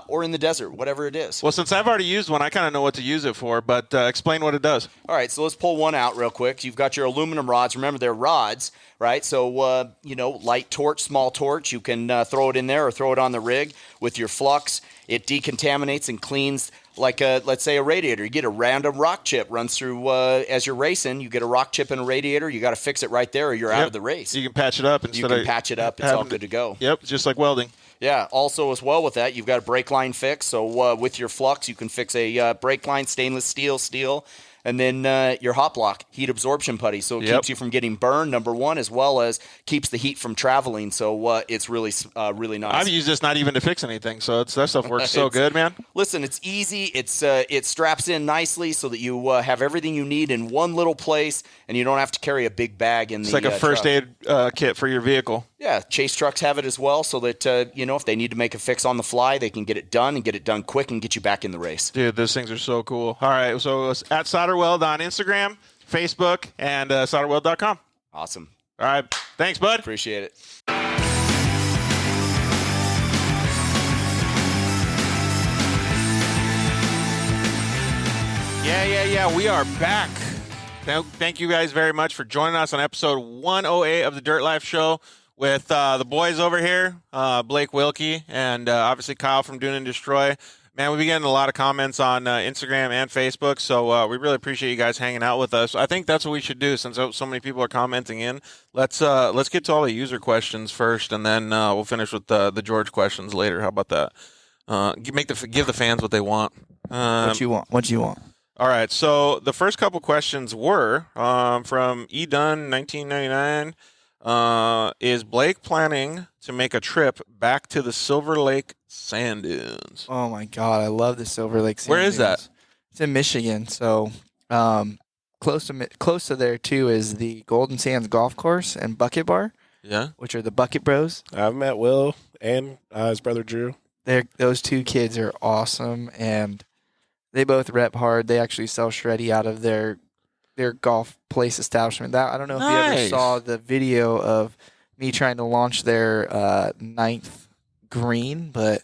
or in the desert, whatever it is. Well, since I've already used one, I kind of know what to use it for, but explain what it does. All right, so let's pull one out real quick. You've got your aluminum rods. Remember, they're rods, right? So, light torch, small torch. You can throw it in there or throw it on the rig with your flux. It decontaminates and cleans like, let's say, a radiator. You get a random rock chip runs through as you're racing. You get a rock chip in a radiator. You got to fix it right there or you're out of the race. You can patch it up. You can patch it up. It's all good to go. Yep, just like welding. Yeah, also as well with that, you've got a brake line fix. So with your flux, you can fix a brake line, stainless steel, and then your hot block, heat absorption putty. So it keeps you from getting burned, number one, as well as keeps the heat from traveling. So it's really nice. I've used this not even to fix anything, so that stuff works so good, man. Listen, it's easy. It straps in nicely so that you have everything you need in one little place, and you don't have to carry a big bag in It's like a first aid kit for your vehicle. Yeah, chase trucks have it as well, so that if they need to make a fix on the fly, they can get it done and get it done quick and get you back in the race. Dude, those things are so cool. All right, so it's at Solderweld on Instagram, Facebook, and solderweld.com. Awesome. All right, thanks, bud. Appreciate it. Yeah, we are back. Thank you guys very much for joining us on episode 108 of the Dirt Life Show with the boys over here, Blake Wilkey, and obviously Kyle from Dune and Destroy. Man, we've been getting a lot of comments on Instagram and Facebook, so we really appreciate you guys hanging out with us. I think that's what we should do since so many people are commenting in. Let's get to all the user questions first, and then we'll finish with the George questions later. How about that? Give the fans what they want. What you want? All right, so the first couple questions were from edun1999. Is Blake planning to make a trip back to the Silver Lake sand dunes? Oh my God, I love the Silver Lake sand Where is that? dunes. It's in Michigan, so close to there too is the Golden Sands Golf Course and Bucket Bar, Yeah. which are the Bucket Bros. I've met Will and his brother Drew. Those two kids are awesome, and they both rep hard. They actually sell shreddy out of their golf place establishment. I don't know if you ever Nice. saw the video of me trying to launch their ninth green, but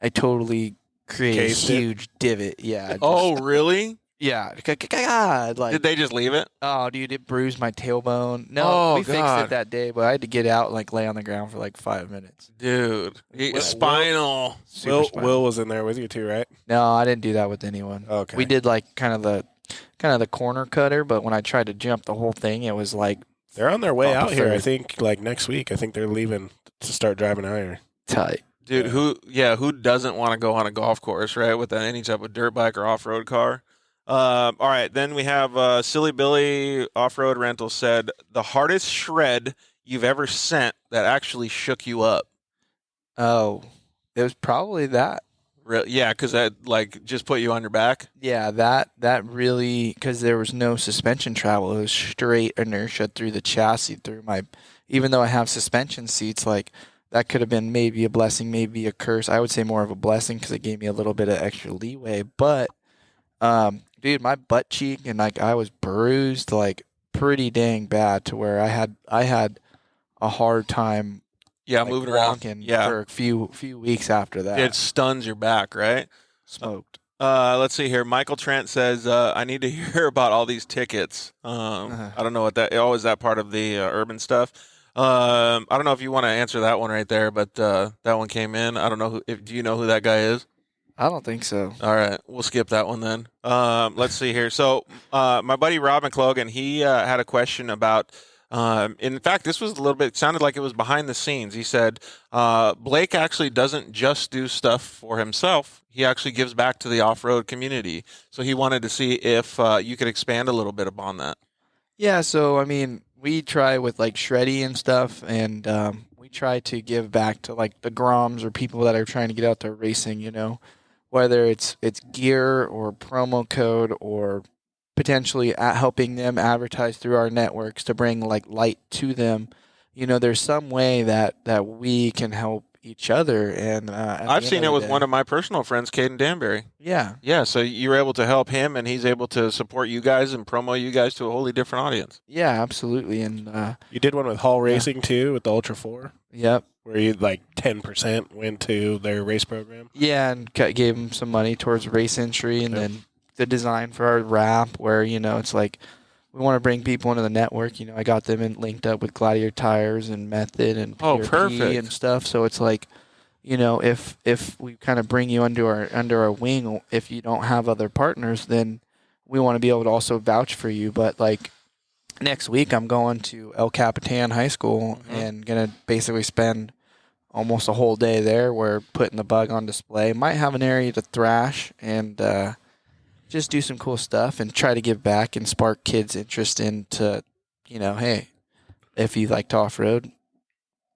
I totally created Cased a it? huge divot. Yeah. Oh, really? Yeah. God, like, Did they just leave it? oh, dude, it bruised my tailbone. No, Oh, we fixed God. it that day, but I had to get out and like lay on the ground for like 5 minutes. Dude. Will- Spinal. Super spinal. Will was in there with you too, right? No, I didn't do that with anyone. Okay. We did like kind of the corner cutter, but when I tried to jump the whole thing, it was like They're on their way Up out a here. I third. think like next week. I think they're leaving to start driving out here. tight. Dude, who doesn't want to go on a golf course, right, with any type of dirt bike or off-road car? All right, then we have Silly Billy Off-Road Rental said, the hardest shred you've ever sent that actually shook you up. Oh, it was probably that. Yeah, because that, like, just put you on your back? Yeah, that really, because there was no suspension travel. It was straight inertia through the chassis, even though I have suspension seats, like, that could have been maybe a blessing, maybe a curse. I would say more of a blessing because it gave me a little bit of extra leeway. But, dude, my butt cheek and, like, I was bruised, like, pretty dang bad to where I had a hard time Yeah, like, moving around. walking Yeah, for a few weeks after that. it stuns your back, right? Smoked. Let's see here. Michael Trent says, I need to hear about all these tickets. I don't know what that, oh, is that part of the urban stuff? I don't know if you want to answer that one right there, but that one came in. I don't know do you know who that guy is? I don't think so. All right, we'll skip that one then. Let's see here. So my buddy Rob McLogan, he had a question about, in fact, this was a little bit, sounded like it was behind the scenes. He said, Blake actually doesn't just do stuff for himself. He actually gives back to the off-road community. So he wanted to see if you could expand a little bit upon that. Yeah, so I mean, we try with like shreddy and stuff, and we try to give back to like the Groms or people that are trying to get out there racing. You know, whether it's gear or promo code or potentially helping them advertise through our networks to bring like light to them. You know, there's some way that we can help each other. And I've seen it with one of my personal friends, Caden Danbury. Yeah. Yeah, so you're able to help him, and he's able to support you guys and promo you guys to a wholly different audience. Yeah, absolutely. And You did one with Hall Racing too, with the Ultra 4, yep. where you like 10% went to their race program. Yeah, and gave them some money towards race entry, and Yep. then the design for our wrap, where you know it's like we want to bring people into the network. You know, I got them linked up with Gladiator Tires and Method and Oh, PRP perfect. and stuff. So it's like, you know, if we kind of bring you under our wing, if you don't have other partners, then we want to be able to also vouch for you. But like next week, I'm going to El Capitan High School and gonna basically spend almost a whole day there. We're putting the bug on display. Might have an area to thrash and just do some cool stuff and try to give back and spark kids' interest into, you know, hey, if you like to off-road,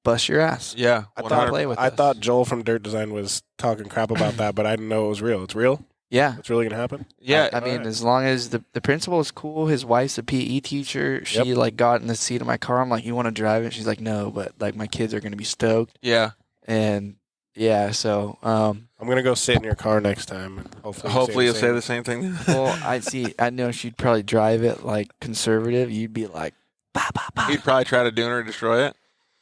bust your ass. Yeah, I 100 play with I us. thought Joel from Dirt Design was talking crap about that, but I didn't know it was real. It's real? Yeah. It's really going to happen? Yeah, I mean, alright. as long as the principal is cool, his wife's a PE teacher. She like got in the seat of my car. I'm like, you want to drive it? She's like, no, but like my kids are going to be stoked. yeah. And yeah, so, I'm going to go sit in your car next time. And hopefully Hopefully you'll say the same thing. well, I know she'd probably drive it like conservative. You'd be like, bah, bah, bah. He'd probably try to Dune or destroy it.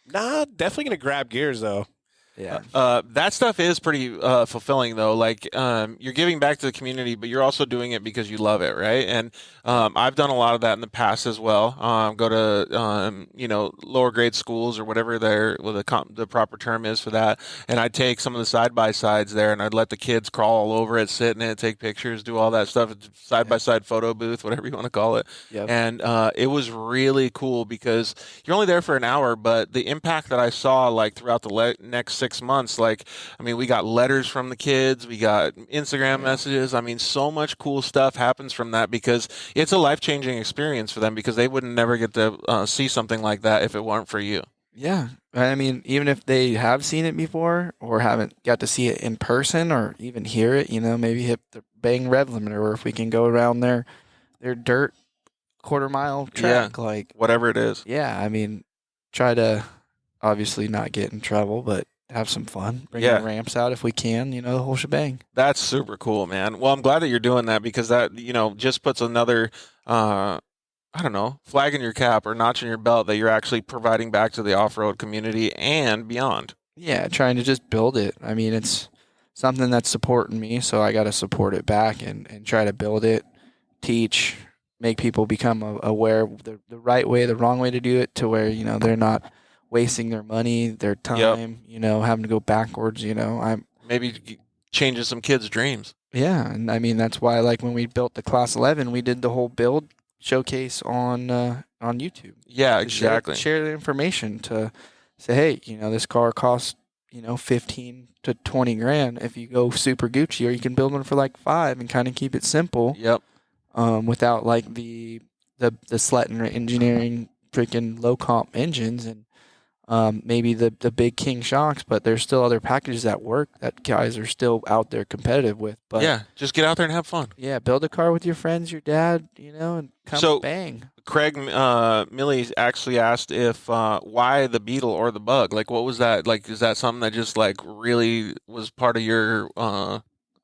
Nah, definitely going to grab gears, though. Yeah. That stuff is pretty fulfilling, though. Like, you're giving back to the community, but you're also doing it because you love it, right? And I've done a lot of that in the past as well. Go to, lower grade schools or whatever the proper term is for that. And I'd take some of the side-by-sides there, and I'd let the kids crawl all over it, sit in it, take pictures, do all that stuff. Side-by-side photo booth, whatever you want to call it. Yep. And it was really cool because you're only there for an hour, but the impact that I saw, like, throughout the next 6 months, like, I mean, we got letters from the kids, we got Instagram messages. I mean, so much cool stuff happens from that because it's a life-changing experience for them because they wouldn't never get to see something like that if it weren't for you. Yeah. I mean, even if they have seen it before or haven't got to see it in person or even hear it, maybe hit the bang rev limiter, or if we can go around their dirt quarter-mile track, like whatever it is. Yeah, I mean, try to obviously not get in trouble, but have some fun. Bring the ramps out if we can, the whole shebang. That's super cool, man. Well, I'm glad that you're doing that because that, just puts another, I don't know, flag in your cap or notch in your belt that you're actually providing back to the off-road community and beyond. Yeah, trying to just build it. I mean, it's something that's supporting me, so I got to support it back and try to build it, teach, make people become aware of the right way, the wrong way to do it, to where, they're not wasting their money, their time, having to go backwards, I'm maybe changes some kids' dreams. Yeah, and I mean, that's why, like, when we built the Class 11, we did the whole build showcase on YouTube. Yeah, exactly. Share the information to say, hey, this car costs, 15 to 20 grand if you go super Gucci, or you can build one for like 5 and kind of keep it simple. Yep. Without like the Sletten engineering freaking low comp engines and maybe the big King shocks, but there's still other packages that work that guys are still out there competitive with. But yeah, just get out there and have fun. Yeah, build a car with your friends, your dad, and come bang. Craig Milley actually asked if why the Beetle or the Bug? Like, what was that? Like, is that something that just like really was part of your I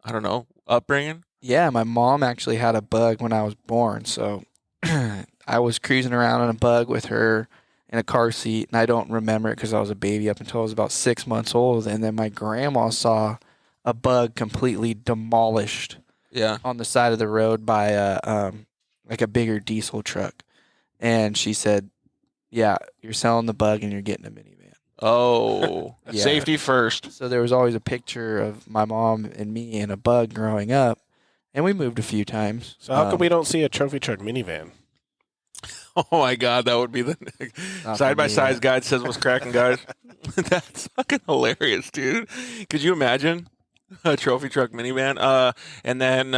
don't know, upbringing? Yeah, my mom actually had a Bug when I was born, so I was cruising around on a Bug with her in a car seat, and I don't remember it because I was a baby up until I was about 6 months old, and then my grandma saw a Bug completely demolished on the side of the road by like a bigger diesel truck, and she said, yeah, you're selling the Bug and you're getting a minivan. Oh, safety first. So there was always a picture of my mom and me in a Bug growing up, and we moved a few times. So how come we don't see a trophy truck minivan? Oh my God, that would be the side by side guide says what's cracking, guys. That's fucking hilarious, dude. Could you imagine a trophy truck minivan? And then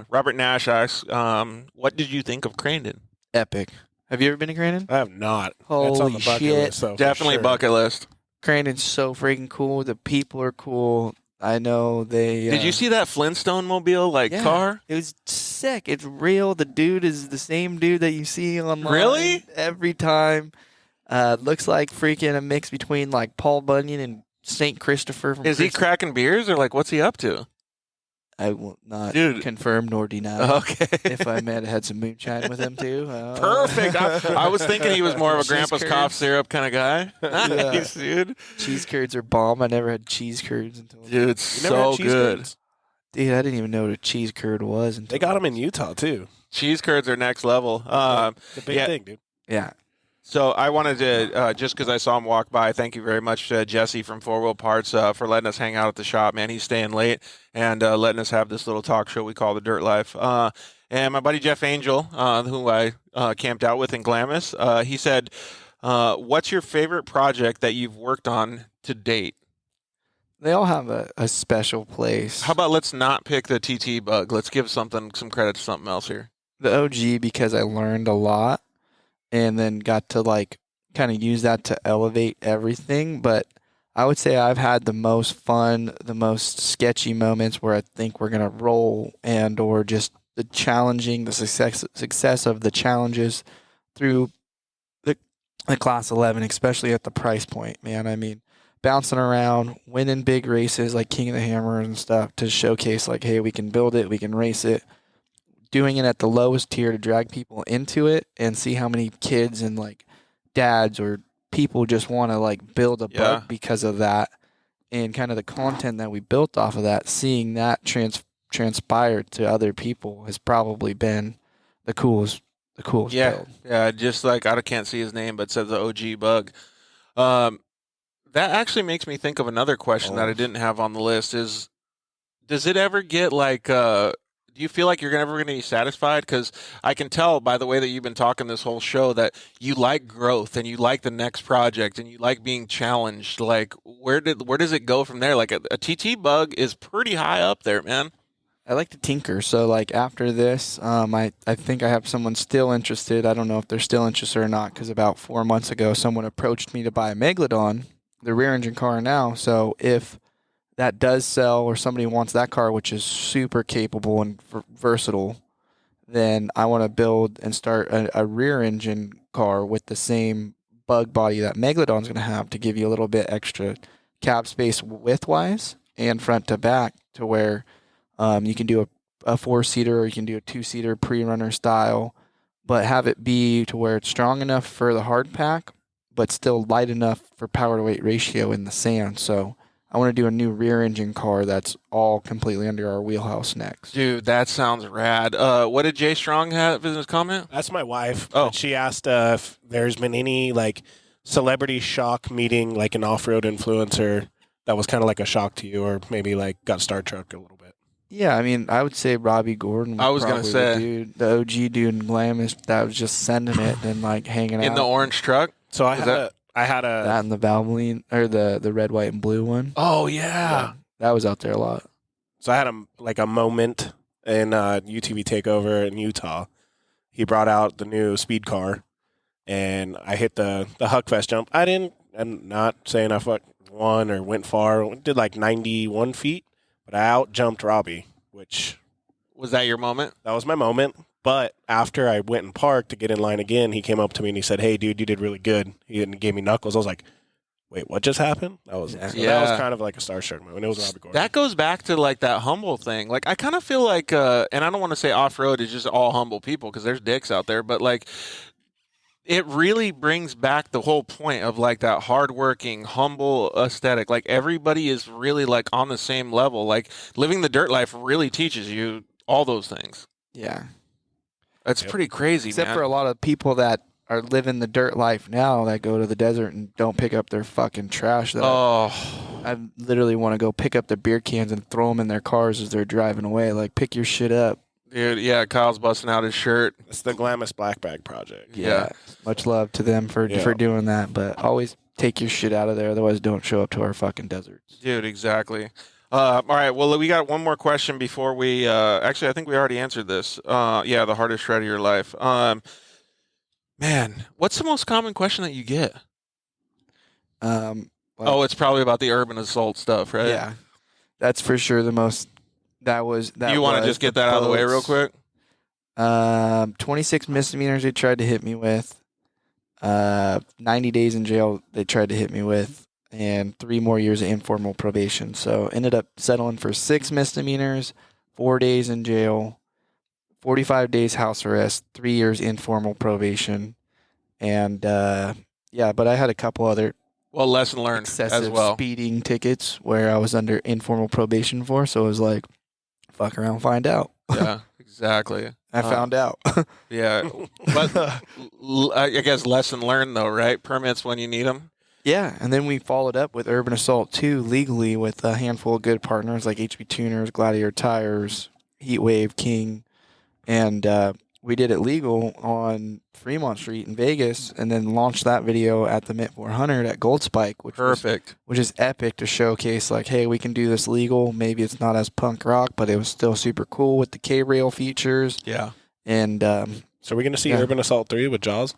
Robert Nash asks, what did you think of Crandon? Epic. Have you ever been to Crandon? I have not. Holy That's on the bucket shit. list, so Definitely bucket list. Crandon's so freaking cool. The people are cool. I know they... Did you see that Flintstone mobile car? It was sick. It's real. The dude is the same dude that you see online. Really? Every time. Looks like freaking a mix between like Paul Bunyan and St. Christopher. From Is he cracking beers or like what's he up to? I will not Dude. confirm nor deny. Okay. If I had some moonshine with him too. Perfect. I was thinking he was more of a grandpa's cough syrup kind of guy. Nice, dude. Cheese curds are bomb. I never had cheese curds until. Dude, it's so good. Curds? Dude, I didn't even know what a cheese curd was. They got them in Utah too. Cheese curds are next level. The big thing, dude. Yeah. So I wanted to, just because I saw him walk by, thank you very much to Jesse from 4 Wheel Parts for letting us hang out at the shop, man. He's staying late and letting us have this little talk show we call The Dirt Life. And my buddy Jeff Angel, who I camped out with in Glamis, he said, what's your favorite project that you've worked on to date? They all have a special place. How about let's not pick the TT Bug. Let's give some credit to something else here. The OG, because I learned a lot. And then got to like kind of use that to elevate everything. But I would say I've had the most fun, the most sketchy moments where I think we're gonna roll, and or just the challenging, the success of the challenges through the Class 11, especially at the price point. Man, I mean, bouncing around, winning big races like King of the Hammer and stuff to showcase like, hey, we can build it, we can race it. Doing it at the lowest tier to drag people into it and see how many kids and like dads or people just want to like build a Bug because of that, and kind of the content that we built off of that, seeing that transpire to other people has probably been the coolest build. Yeah, just like I can't see his name, but it says the OG Bug. That actually makes me think of another question that I didn't have on the list is, does it ever get like, do do you feel like you're never going to be satisfied? Because I can tell by the way that you've been talking this whole show that you like growth and you like the next project and you like being challenged. Like, where does it go from there? Like a TT bug is pretty high up there, man. I like to tinker. So like after this, I think I have someone still interested. I don't know if they're still interested or not, because about 4 months ago, someone approached me to buy a Megalodon, the rear engine car now. So if that does sell or somebody wants that car, which is super capable and versatile, then I want to build and start a rear engine car with the same bug body that Megalodon's going to have, to give you a little bit extra cab space width-wise and front to back, to where you can do a 4-seater or you can do a 2-seater pre-runner style, but have it be to where it's strong enough for the hard pack, but still light enough for power to weight ratio in the sand. So I want to do a new rear engine car that's all completely under our wheelhouse next. Dude, that sounds rad. What did Jay Strong have in his comment? That's my wife. Oh. She asked if there's been any like celebrity shock meeting like an off-road influencer that was kind of like a shock to you, or maybe like got Star Trek a little bit. Yeah, I mean, I would say Robbie Gordon. I was gonna probably say. the OG dude in Glamis that was just sending it and like hanging out In the orange truck? So I had that and the Valvoline, or the red, white, and blue one. Oh, yeah. That was out there a lot. So I had a moment in UTV Takeover in Utah. He brought out the new speed car, and I hit the Huckfest jump. I'm not saying I won or went far. Did like 91 feet, but I out jumped Robbie, which Was that your moment? that was my moment. But after I went and parked to get in line again, he came up to me and he said, "Hey, dude, you did really good." He gave me knuckles. I was like, "Wait, what just happened?" That was that was kind of like a starstruck moment. It was Robbie Gordon. That goes back to like that humble thing. Like I kind of feel like, and I don't want to say off-road is just all humble people, because there's dicks out there, but like it really brings back the whole point of like that hardworking, humble aesthetic. Like everybody is really like on the same level. Like living the dirt life really teaches you all those things. Yeah. That's pretty crazy, Except man. for a lot of people that are living the dirt life now that go to the desert and don't pick up their fucking trash. That I literally want to go pick up their beer cans and throw them in their cars as they're driving away. Like, pick your shit up. Dude, yeah, Kyle's busting out his shirt. It's the Glamis Black Bag Project. Yeah. Much love to them for doing that, but always take your shit out of there. Otherwise, don't show up to our fucking deserts. Dude, exactly. All right, well, we got one more question before we actually, I think we already answered this. Yeah, the hardest shred of your life. Man, what's the most common question that you get? It's probably about the urban assault stuff, right? Yeah. That's for sure the most. You want to just get that out of the way real quick? 26 misdemeanors they tried to hit me with. 90 days in jail they tried to hit me with. And 3 more years of informal probation. So ended up settling for 6 misdemeanors, 4 days in jail, 45 days house arrest, 3 years informal probation. And but I had a couple other lesson learned excessive as well. Speeding tickets where I was under informal probation for. So it was like, fuck around, find out. Yeah, exactly. I found out. Yeah. But I guess lesson learned though, right? Permits when you need them. Yeah, and then we followed up with Urban Assault 2 legally with a handful of good partners like HB Tuners, Gladiator Tires, Heatwave, King, and we did it legal on Fremont Street in Vegas, and then launched that video at the Mint 400 at Gold Spike, which is epic to showcase like, hey, we can do this legal. Maybe it's not as punk rock, but it was still super cool with the K-rail features. Yeah, and so we're gonna see Urban Assault 3 with Jaws.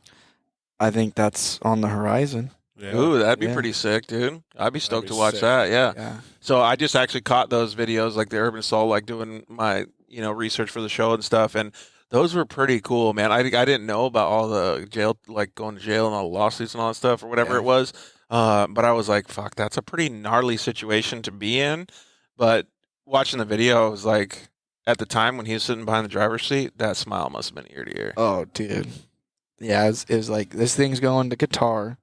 I think that's on the horizon. Yeah. Ooh, that'd be pretty sick, dude. I'd be stoked to watch that. Yeah. So I just actually caught those videos, like the Urban Assault, like doing my research for the show and stuff, and those were pretty cool, man. I didn't know about all the jail, like going to jail and all the lawsuits and all that stuff or whatever it was, but I was like, fuck, that's a pretty gnarly situation to be in. But watching the video, I was like, at the time when he was sitting behind the driver's seat, that smile must have been ear to ear. Oh, dude. Yeah, it was like, this thing's going to Qatar,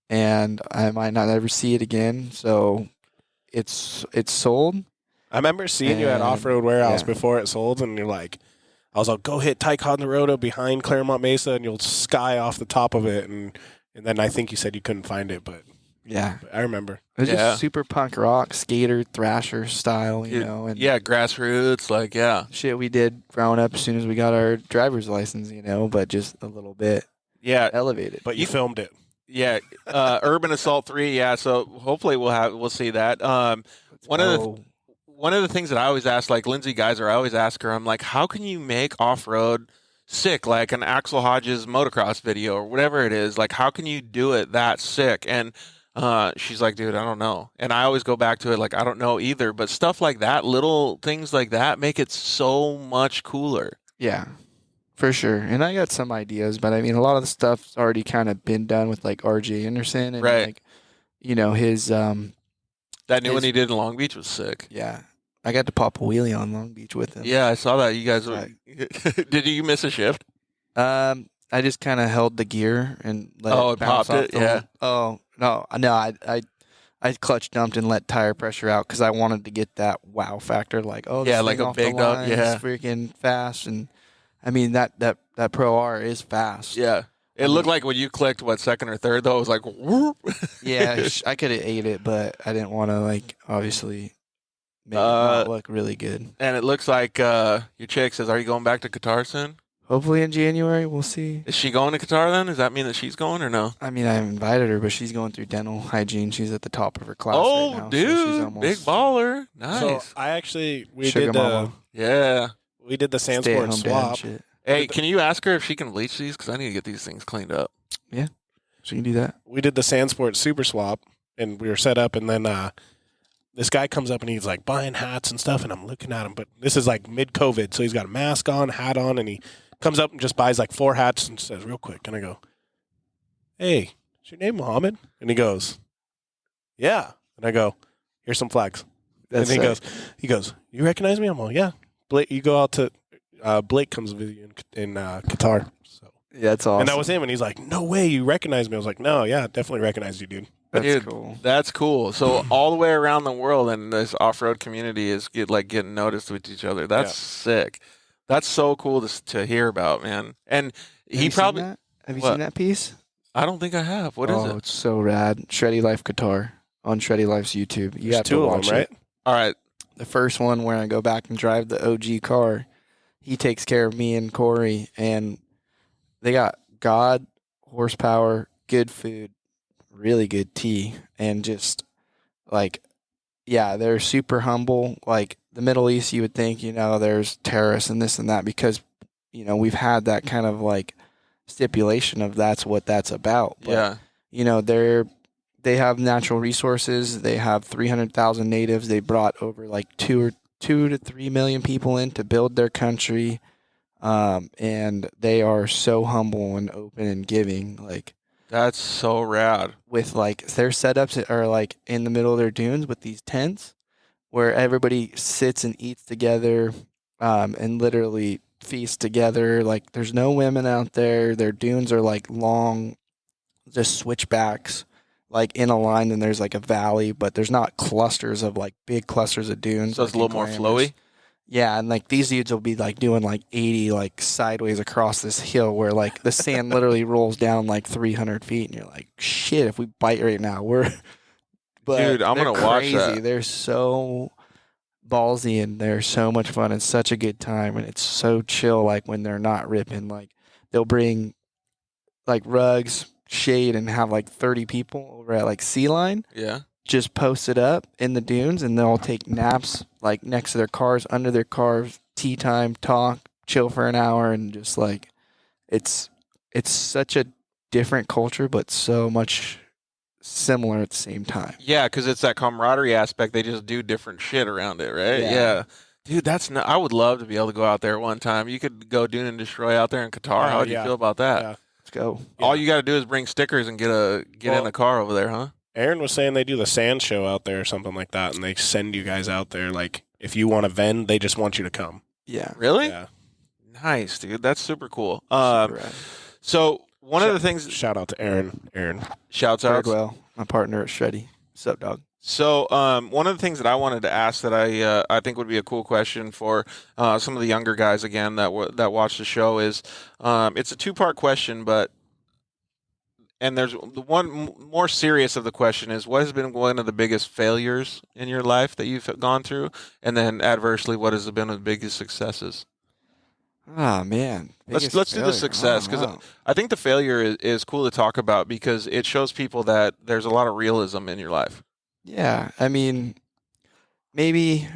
and I might not ever see it again. So it's sold. I remember seeing you at Off-Road Warehouse before it sold, and you're like, I was like, go hit Ticonderoga behind Claremont Mesa, and you'll sky off the top of it. And then I think you said you couldn't find it, but Yeah. I remember. It was Yeah. just super punk rock, skater, thrasher style, you know. And Yeah, grassroots, like, yeah. shit we did growing up as soon as we got our driver's license, you know, but just a little bit Yeah, elevated. But you filmed it. yeah. Urban Assault 3, yeah, so hopefully we'll see that. One of the things that I always ask, like Lindsay Geyser, I always ask her, I'm like, how can you make off-road sick, like an Axel Hodges motocross video or whatever it is? Like, how can you do it that sick? And she's like, dude, I don't know. And I always go back to it like, I don't know either. But stuff like that, little things like that make it so much cooler. Yeah, for sure. And I got some ideas, but I mean, a lot of the stuff's already kind of been done with like RJ Anderson and Right. like, you know, his That new one he did in Long Beach was sick. yeah. I got to pop a wheelie on Long Beach with him. Yeah, I saw that. You guys Right. Did you miss a shift? I just kind of held the gear and let Oh, it it bounce popped off it? the Yeah. whole- Oh no! I clutch dumped and let tire pressure out because I wanted to get that wow factor. Like, oh, this Yeah, thing like a off the big up, line yeah. is freaking fast. And I mean that Pro R is fast. Yeah. It looked like when you clicked, second or third, though, it was like, whoop. Yeah, I could have ate it, but I didn't want to like obviously make it not look really good. And it looks like your chick says, are you going back to Qatar soon? Hopefully in January we'll see. Is she going to Qatar then? Does that mean that she's going or no? I mean, I invited her, but she's going through dental hygiene. She's at the top of her class Oh, right now. dude, so she's almost big baller. Nice. So I actually Sugar mama. Yeah. we did the Sand stay-at-home Sport dad and swap. shit. Hey, can you ask her if she can bleach these? Because I need to get these things cleaned up. So you can do that. We did the Sand Sport Super Swap, and we were set up, and then this guy comes up and he's like buying hats and stuff, and I'm looking at him, but this is like mid-COVID, so he's got a mask on, hat on, and he comes up and just buys like 4 hats and says real quick, and I go, hey, is your name Mohammed? And he goes, yeah. And I go, here's some flags. That's and sick. he goes, you recognize me? I'm like, yeah. Blake, you go out to Blake comes with you in Qatar. So. Yeah, that's awesome. And that was him, and he's like, no way, you recognize me. I was like, no, yeah, definitely recognize you, dude. That's Dude, cool. That's cool. So all the way around the world, and this off-road community is getting noticed with each other. That's sick. That's so cool to hear about, man. And he probably Have you What? seen that piece? I don't think I have. What is Oh, it? it's so rad. Shreddy Life Qatar on Shreddy Life's YouTube. You There's have 2 to of watch them, right? it. All right. The first one where I go back and drive the OG car, he takes care of me and Corey, and they got God, horsepower, good food, really good tea, and just like, yeah, they're super humble. Like the Middle East, you would think, you know, there's terrorists and this and that because, you know, we've had that kind of like stipulation of that's what that's about. But, Yeah. you know, they have natural resources. They have 300,000 natives. They brought over like 2 to 3 million people in to build their country. And they are so humble and open and giving. Like That's so rad. with like their setups are like in the middle of their dunes with these tents where everybody sits and eats together, and literally feasts together. Like there's no women out there. Their dunes are like long, just switchbacks, like in a line. And there's like a valley, but there's not clusters of like big clusters of dunes. So it's a like little more in flowy. Yeah, and like these dudes will be like doing like 80 like sideways across this hill where like the sand literally rolls down like 300 feet, and you're like, shit, if we bite right now, we're. But Dude, I'm they're gonna watch crazy. that. They're so ballsy and they're so much fun. It's such a good time, and it's so chill. Like when they're not ripping, like they'll bring like rugs, shade, and have like 30 people over at like Sea Line Yeah. just posted up in the dunes, and they'll take naps like next to their cars, under their cars, tea time, talk, chill for an hour, and just like it's such a different culture, but so much similar at the same time. Yeah, because it's that camaraderie aspect. They just do different shit around it, right? Yeah. Yeah. Dude, I would love to be able to go out there one time. You could go Dune and Destroy out there in Qatar. How would you yeah. feel about that? Yeah. Let's go. All you got to do is bring stickers and get in a car over there, huh? Aaron was saying they do the sand show out there or something like that, and they send you guys out there. Like, if you want to vend, they just want you to come. Yeah. Really? Yeah. Nice, dude. That's super cool. Super rad. So one of the things, Shout out to Aaron. Aaron. shouts out. Birdwell, my partner at Shreddy. What's up, dog? So one of the things that I wanted to ask that I think would be a cool question for some of the younger guys again that watch the show is it's a 2-part question, and there's the one more serious of the question is, what has been one of the biggest failures in your life that you've gone through? And then adversely, what has been the biggest successes? Oh man, Let's biggest do the failure. success, because Oh, I think the failure is cool to talk about because it shows people that there's a lot of realism in your life. yeah. I mean, maybe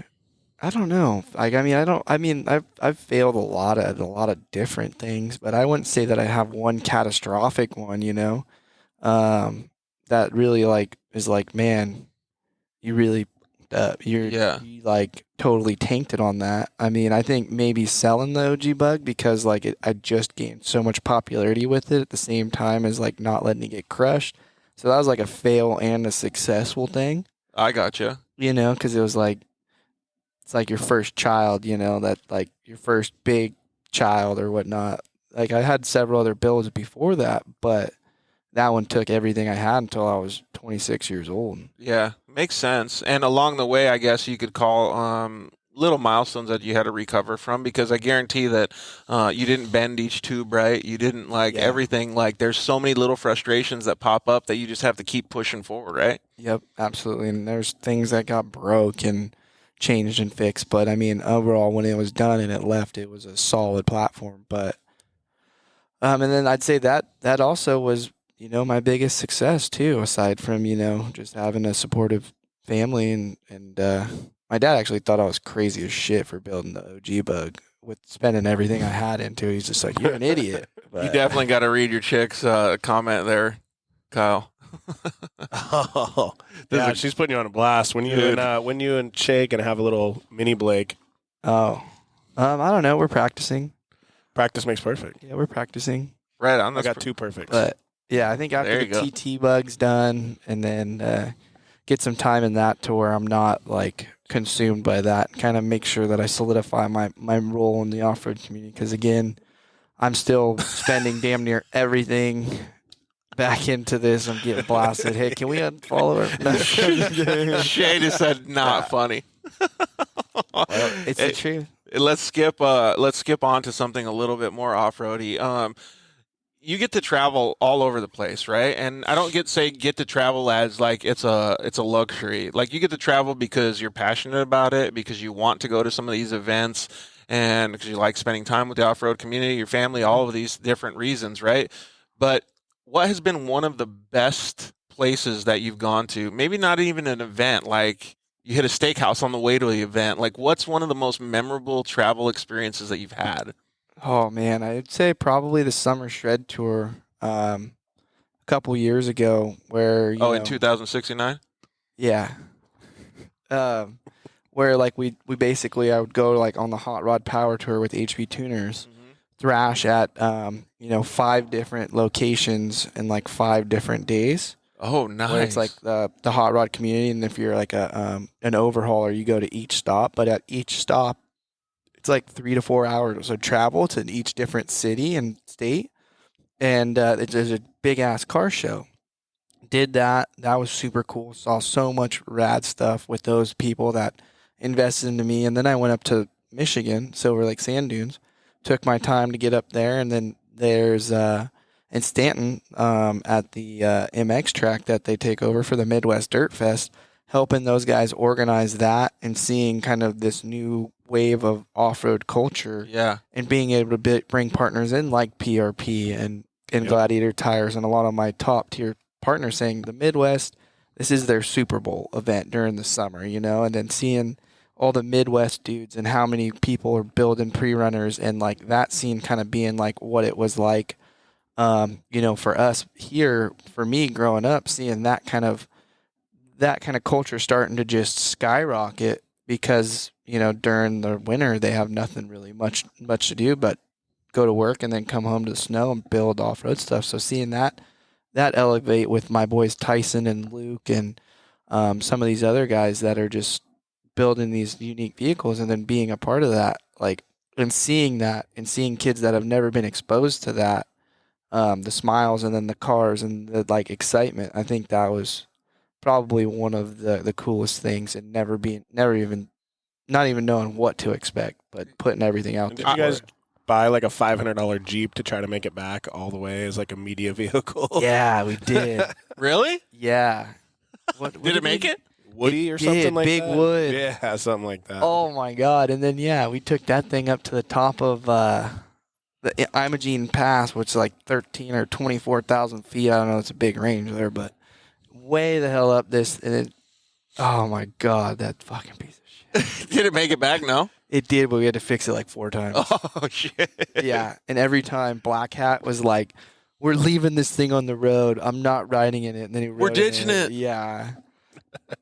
I don't know. Like, I mean, I don't. I mean, I've failed a lot at a lot of different things, but I wouldn't say that I have one catastrophic one. That really like is like, man, you really, Yeah. you like totally tanked it on that. I mean, I think maybe selling the OG bug because like I just gained so much popularity with it at the same time as like not letting it get crushed. So that was like a fail and a successful thing, I gotcha. because it was like it's like your first child, that like your first big child or whatnot. Like I had several other builds before that, but that one took everything I had until I was 26 years old. Yeah, makes sense. And along the way, I guess you could call little milestones that you had to recover from, because I guarantee that you didn't bend each tube right. You didn't everything. Like there's so many little frustrations that pop up that you just have to keep pushing forward, right? Yep, absolutely. And there's things that got broke and changed and fixed. But I mean, overall, when it was done and it left, it was a solid platform. But and then I'd say that also was my biggest success too, aside from just having a supportive family and my dad actually thought I was crazy as shit for building the OG bug with spending everything I had into it. He's just like, you're an idiot. You But, definitely got to read your chick's comment there, Kyle. Oh, This yeah, is- she's putting you on a blast. When Dude. you and Shay gonna have a little mini Blake? I don't know. We're practicing. Practice makes perfect. Yeah, we're practicing. Right on. I got two perfects. But yeah, I think There after you go. the TT bug's done, and then get some time in that to where I'm not like consumed by that. Kind of make sure that I solidify my role in the off-road community. Because again, I'm still spending damn near everything back into this. I'm getting blasted. Hey, can we unfollow her? Shay just said not funny. It's the truth. Let's skip on to something a little bit more off-roady. You get to travel all over the place, right? And I don't get to travel as like it's a luxury. Like you get to travel because you're passionate about it, because you want to go to some of these events, and because you like spending time with the off-road community, your family, all of these different reasons, right? But what has been one of the best places that you've gone to? Maybe not even an event, like you hit a steakhouse on the way to the event. Like what's one of the most memorable travel experiences that you've had? Oh man, I'd say probably the summer shred tour a couple years ago, where in 2069? yeah, where like we basically I would go like on the hot rod power tour with HB tuners, thrash at 5 different locations in like 5 different days. Oh, nice. Where it's like the hot rod community, and if you're like an overhauler, you go to each stop, but at each stop it's like 3 to 4 hours of travel to each different city and state, and there's a big ass car show. Did that was super cool. Saw so much rad stuff with those people that invested into me. And then I went up to Michigan, Silver Lake Sand Dunes, took my time to get up there, and then there's in Stanton at the MX track that they take over for the Midwest Dirt Fest, helping those guys organize that and seeing kind of this new wave of off-road culture, and being able to bring partners in like PRP and Gladiator Tires and a lot of my top tier partners saying the Midwest, this is their Super Bowl event during the summer, and then seeing all the Midwest dudes and how many people are building pre-runners, and like that scene kind of being like what it was like, for us here, for me growing up, seeing that kind of culture starting to just skyrocket, because during the winter they have nothing really much to do but go to work and then come home to the snow and build off-road stuff. So seeing that elevate with my boys Tyson and Luke and some of these other guys that are just building these unique vehicles, and then being a part of that, like, and seeing that, and seeing kids that have never been exposed to that, the smiles and then the cars and the like excitement, I think that was probably one of the coolest things, and not even knowing what to expect, but putting everything out Did there. you guys buy like a $500 Jeep to try to make it back all the way as like a media vehicle? Yeah, we did. Really? Yeah. What Did it make it? Woody It or something did, like Big that? Wood. Yeah, something like that. Oh my God! And then we took that thing up to the top of the Imogene Pass, which is like 13 or 24,000 feet. I don't know. It's a big range there, but way the hell up this. And it, oh my God, that fucking piece of shit. Did it make it back? No. It did, but we had to fix it like 4 times. Oh shit. Yeah, and every time Black Hat was like, "We're leaving this thing on the road. I'm not riding in it." And then he We're rode ditching in it. Yeah,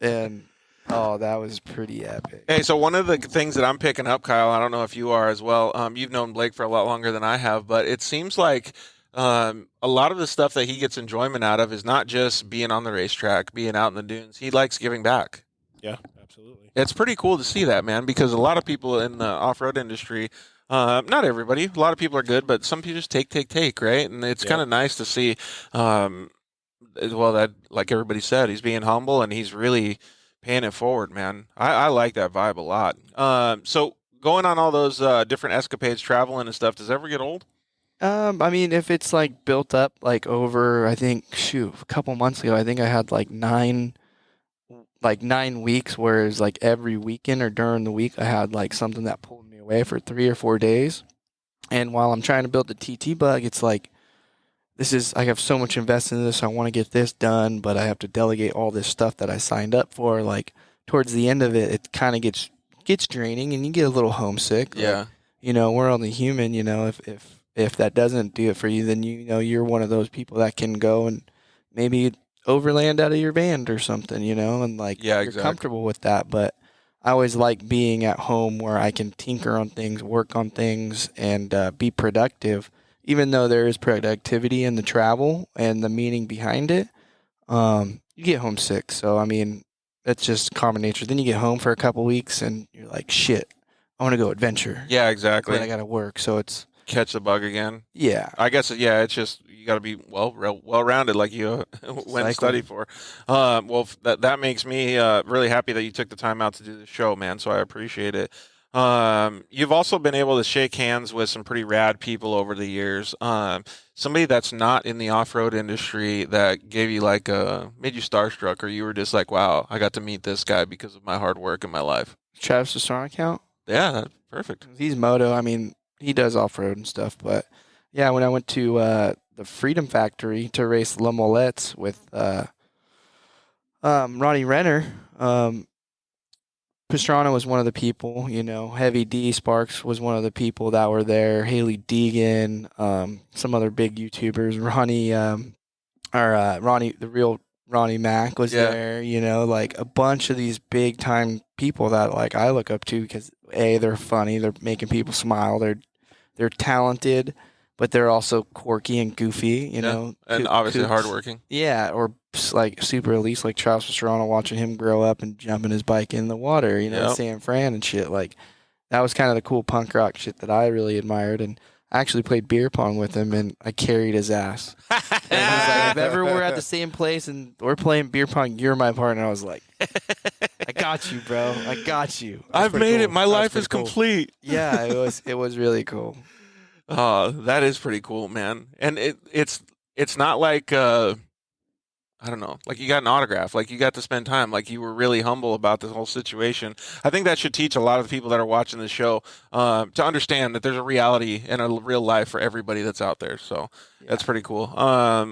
and oh, that was pretty epic. Hey, so one of the things that I'm picking up, Kyle, I don't know if you are as well. You've known Blake for a lot longer than I have, but it seems like a lot of the stuff that he gets enjoyment out of is not just being on the racetrack, being out in the dunes. He likes giving back. Yeah, absolutely. It's pretty cool to see that, man, because a lot of people in the off-road industry, not everybody, a lot of people are good, but some people just take, right? And it's kind of nice to see, that, like everybody said, he's being humble and he's really paying it forward, man. I like that vibe a lot. So going on all those different escapades, traveling and stuff, does it ever get old? I mean, if it's like built up like over, I think, a couple months ago, I think I had like 9 weeks, whereas like every weekend or during the week, I had like something that pulled me away for 3 or 4 days. And while I'm trying to build the TT bug, it's like, I have so much invested in this. I want to get this done, but I have to delegate all this stuff that I signed up for. Like towards the end of it, it kind of gets draining and you get a little homesick. Yeah. Like, we're only human, if that doesn't do it for you, then you're one of those people that can go and maybe overland out of your van or something, and like you're comfortable with that. But I always like being at home where I can tinker on things, work on things, and be productive. Even though there is productivity in the travel and the meaning behind it, you get homesick. So I mean, that's just common nature. Then you get home for a couple weeks and you're like, shit, I want to go adventure. Yeah, exactly. But I got to work, so it's catch the bug again. Yeah, I guess. Yeah, it's just you got to be well-rounded, like you went and studied for. That makes me really happy that you took the time out to do the show, man. So I appreciate it. You've also been able to shake hands with some pretty rad people over the years. Somebody that's not in the off-road industry that gave you made you starstruck, or you were just like, wow, I got to meet this guy because of my hard work in my life. Travis Pastrana count? Yeah, that's perfect. He's moto. I mean, he does off-road and stuff, but yeah, when I went to the Freedom Factory to race Le Molettes with Ronnie Renner, Pastrana was one of the people, Heavy D Sparks was one of the people that were there, Haley Deegan, some other big YouTubers, Ronnie, the real Ronnie Mack was there, like a bunch of these big time people that like I look up to because they're funny, they're making people smile, they're talented, but they're also quirky and goofy, and obviously hardworking. Yeah, or like super elite, like Charles Pastrana, watching him grow up and jumping his bike in the water, San Fran and shit. Like that was kind of the cool punk rock shit that I really admired. And I actually played beer pong with him, and I carried his ass. And he's like, if ever we're at the same place and we're playing beer pong, you're my partner. I was like, I got you, bro. I got you. I've made it. My life is complete. Yeah, it was really cool. Oh, that is pretty cool, man. And it's not like I don't know, like you got an autograph, like you got to spend time, like you were really humble about this whole situation. I think that should teach a lot of the people that are watching the show to understand that there's a reality and a real life for everybody that's out there. So that's pretty cool.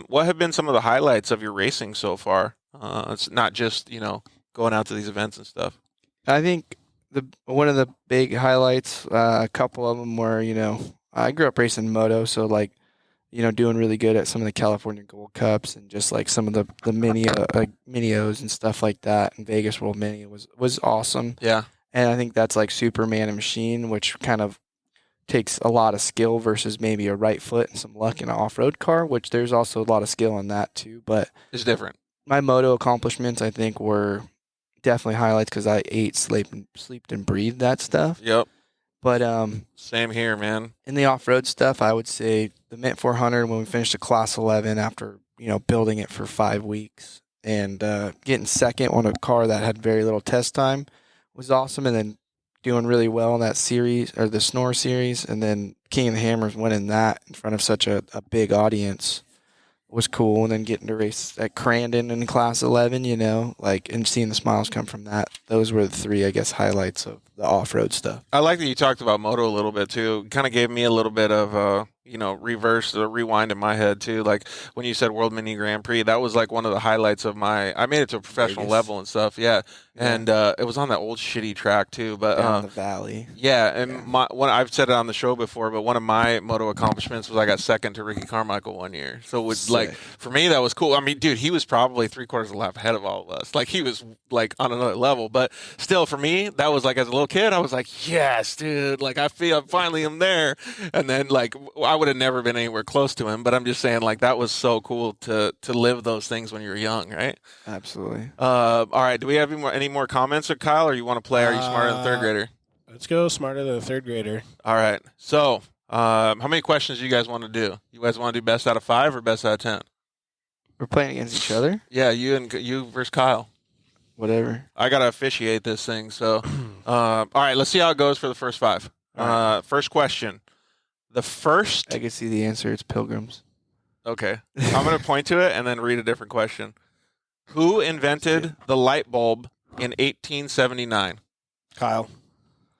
What have been some of the highlights of your racing so far? It's not just, going out to these events and stuff. I think one of the big highlights, a couple of them were, I grew up racing moto, so like, doing really good at some of the California Gold Cups and just like some of the mini-O's and stuff like that. And Vegas World Mini was awesome. Yeah. And I think that's like Superman and Machine, which kind of takes a lot of skill versus maybe a right foot and some luck in an off-road car, which there's also a lot of skill in that too. But it's different. My moto accomplishments, I think, were definitely highlights because I ate, slept, and breathed that stuff. Yep. But same here, man. In the off-road stuff, I would say the Mint 400 when we finished the Class 11 after building it for 5 weeks and getting second on a car that had very little test time was awesome. And then doing really well in that series or the Snore series, and then King of the Hammers winning that in front of such a big audience was cool. And then getting to race at Crandon in Class 11, you know, like, and seeing the smiles come from that. Those were the three, I guess, highlights of the off-road stuff. I like that you talked about moto a little bit too. Kind of gave me a little bit of reverse or rewind in my head too. Like when you said World Mini Grand Prix, that was like one of the highlights of I made it to a professional Vegas. level and stuff. Yeah. And it was on that old shitty track too. But Down the valley. yeah, and I've said it on the show before, but one of my moto accomplishments was I got second to Ricky Carmichael one year. So it was like, for me, that was cool. I mean, dude, he was probably 3/4 of a lap ahead of all of us. Like he was like on another level. But still, for me, that was like, as a little kid, I was like, yes, dude. Like I feel finally I'm there. And then like I would have never been anywhere close to him. But I'm just saying, like, that was so cool to live those things when you're young, right? Absolutely. All right. Do we have any more comments, or Kyle, or you want to play? Are you smarter than third grader? Let's go smarter than a third grader. All right. So, how many questions do you guys want to do? You guys want to do best out of 5 or best out of 10? We're playing against each other? Yeah, you versus Kyle. Whatever. I got to officiate this thing. So, all right, let's see how it goes for the first 5. First question. The first. I can see the answer. It's Pilgrims. Okay. I'm going to point to it and then read a different question. Who invented the light bulb in 1879? Kyle.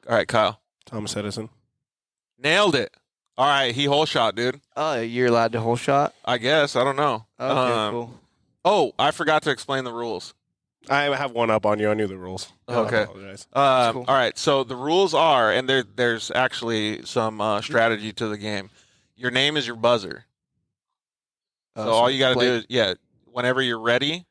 All right, Kyle. Thomas Edison. Nailed it. All right, he hole shot, dude. Oh, you're allowed to hole shot? I guess. I don't know. Okay, cool. Oh, I forgot to explain the rules. I have one up on you. I knew the rules. Okay. I apologize. Cool. All right, so the rules are, and there's actually some strategy to the game. Your name is your buzzer. So all you got to do is, whenever you're ready.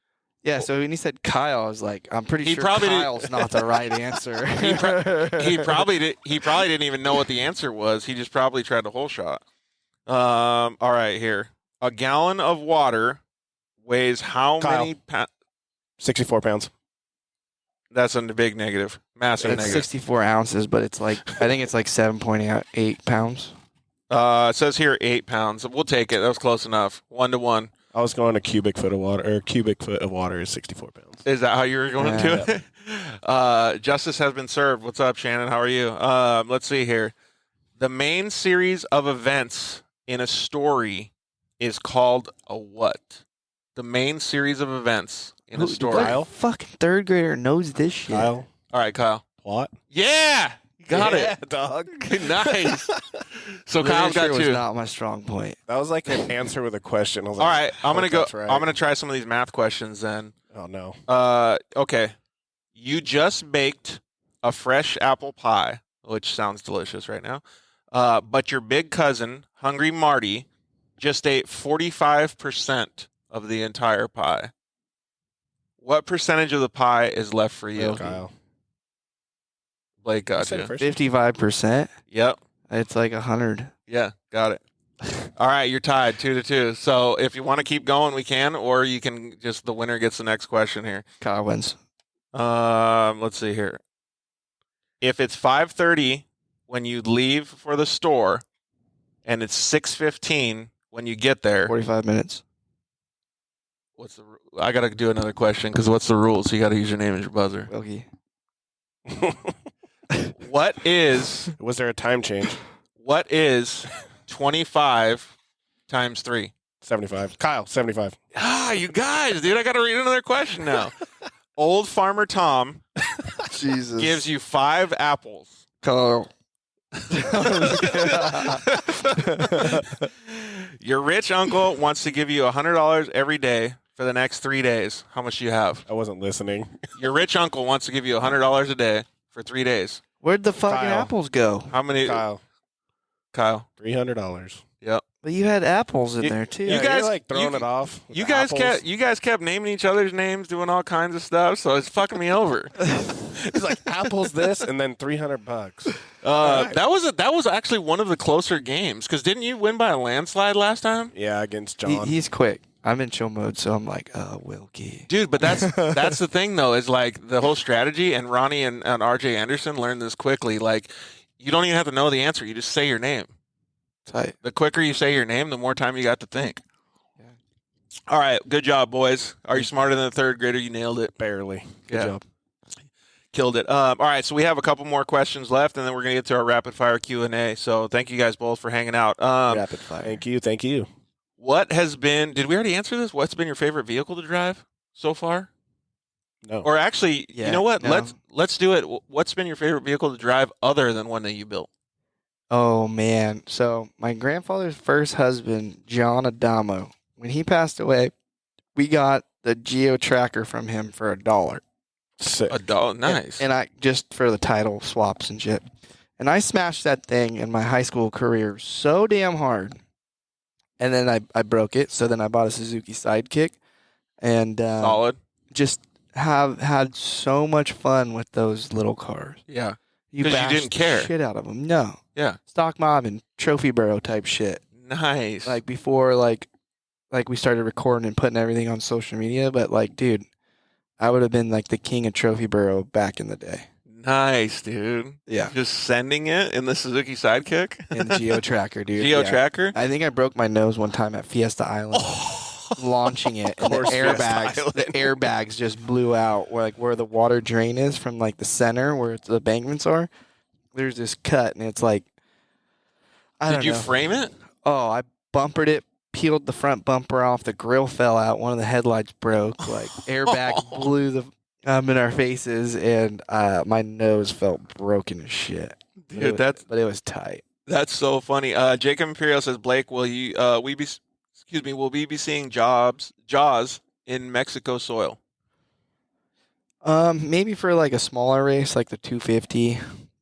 Yeah, so when he said Kyle, I was like, I'm pretty He sure probably Kyle's not the right answer. He probably didn't even know what the answer was. He just probably tried to hole shot. All right, here. A gallon of water weighs how Kyle. many pounds? 64 pounds. That's a big negative. Massive It's negative. 64 ounces, but it's like, I think it's like 7.8 pounds. It says here 8 pounds. We'll take it. That was close enough. 1-1. I was going a cubic foot of water, or cubic foot of water is 64 pounds. Is that how you were going to it? Justice has been served. What's up, Shannon? How are you? Let's see here. The main series of events in a story is called a what? The main series of events in a story. What fucking third grader knows this shit? Kyle. All right, Kyle. Plot. Yeah! Got it, dog. Nice. So Kyle's got was 2. not my strong point. That was like an answer with a question. I was All like, right, I'm gonna go. that's right. I'm gonna try some of these math questions then. Oh no. Okay. You just baked a fresh apple pie, which sounds delicious right now. But your big cousin, Hungry Marty, just ate 45% of the entire pie. What percentage of the pie is left for you? Kyle. Blake got said you. first. 55%? Yep. It's like 100. Yeah, got it. All right, you're tied 2-2. So if you want to keep going, we can, or you can just, the winner gets the next question here. Kyle wins. Let's see here. If it's 5:30 when you leave for the store, and it's 6:15 when you get there, 45 minutes. I gotta do another question because what's the rules? You gotta use your name as your buzzer. WIlkey. What is Was there a time change? 25 times 3? 75. Kyle, 75. Ah, you guys, dude, I gotta read another question now. Old Farmer Tom Jesus. gives you 5 apples. Kyle. Your rich uncle wants to give you $100 every day for the next 3 days. How much do you have? I wasn't listening. Your rich uncle wants to give you $100 a day for 3 days. Where'd the fucking Kyle. apples go? How many? Kyle, Kyle. $300. Yep. But you had apples in there too. You Yeah, guys- you're like throwing you- it off. with You the guys apples. kept naming each other's names, doing all kinds of stuff, so it's fucking me over. It's like apples this and then $300. That was actually one of the closer games because didn't you win by a landslide last time? Yeah, against John. He's quick. I'm in chill mode, so I'm like, WIlkey. Dude, but that's the thing though, is like the whole strategy, and Ronnie and RJ Anderson learned this quickly. Like, you don't even have to know the answer; you just say your name. Tight. The quicker you say your name, the more time you got to think. Yeah. All right, good job, boys. Are you smarter than a third grader? You nailed it. Barely. Good Yeah. job. Killed it. All right, so we have a couple more questions left, and then we're gonna get to our rapid fire Q&A. So thank you guys both for hanging out. Rapid fire. Thank you. Thank you. What has been? Did we already answer this? What's been your favorite vehicle to drive so far? No. Or actually, Yeah, you know what? no. Let's do it. What's been your favorite vehicle to drive other than one that you built? Oh man. So my grandfather's first husband, John Adamo, when he passed away, we got the Geo Tracker from him for $1. Sick. $1. Nice. And I just for the title swaps and shit. And I smashed that thing in my high school career so damn hard. And then I broke it. So then I bought a Suzuki Sidekick, and Solid. just have had so much fun with those little cars. Yeah. You 'Cause you bashed didn't care. the shit out of them. No. Yeah. Stock mob and trophy barrel type shit. Nice. Like before, like we started recording and putting everything on social media. But like, dude, I would have been like the king of trophy barrel back in the day. Nice, dude. Yeah. Just sending it in the Suzuki Sidekick. And Geo Tracker, dude. Geo Yeah. Tracker. I think I broke my nose one time at Fiesta Island. Launching it, and the course, Fiesta airbags just blew out where the water drain is from like the center where the embankments are. There's this cut, and it's like, I don't Did you know. frame it? Oh, I bumpered it, peeled the front bumper off, the grill fell out, one of the headlights broke, like airbag blew the in our faces, and my nose felt broken as shit. Dude, but it was tight. That's so funny. Jacob Imperial says, Blake, will we be seeing Jaws in Mexico soil? Maybe for like a smaller race, like the 250,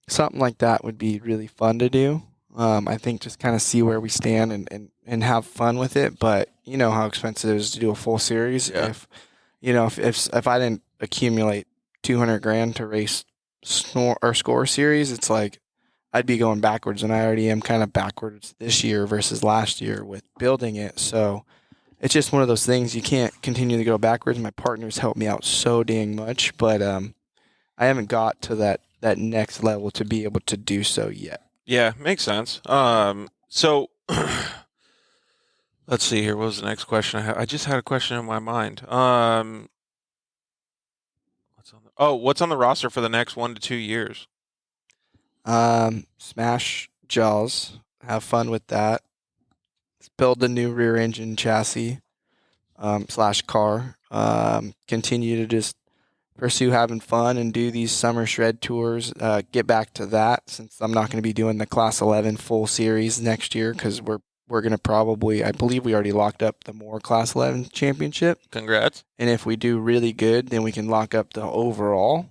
something like that would be really fun to do. I think just kind of see where we stand and have fun with it. But you know how expensive it is to do a full series. Yeah. If I didn't accumulate $200,000 to race score series, it's like I'd be going backwards, and I already am kind of backwards this year versus last year with building it. So it's just one of those things you can't continue to go backwards. My partner's helped me out so dang much, but I haven't got to that next level to be able to do so yet. Yeah, makes sense. So let's see here. What was the next question I had? I just had a question in my mind. What's on the roster for the next 1 to 2 years? Smash Jaws. Have fun with that. Build the new rear engine chassis / car. Continue to just pursue having fun and do these summer shred tours. Get back to that, since I'm not going to be doing the Class 11 full series next year, because we're going to probably, I believe we already locked up the Moore Class 11 championship. Congrats. And if we do really good, then we can lock up the overall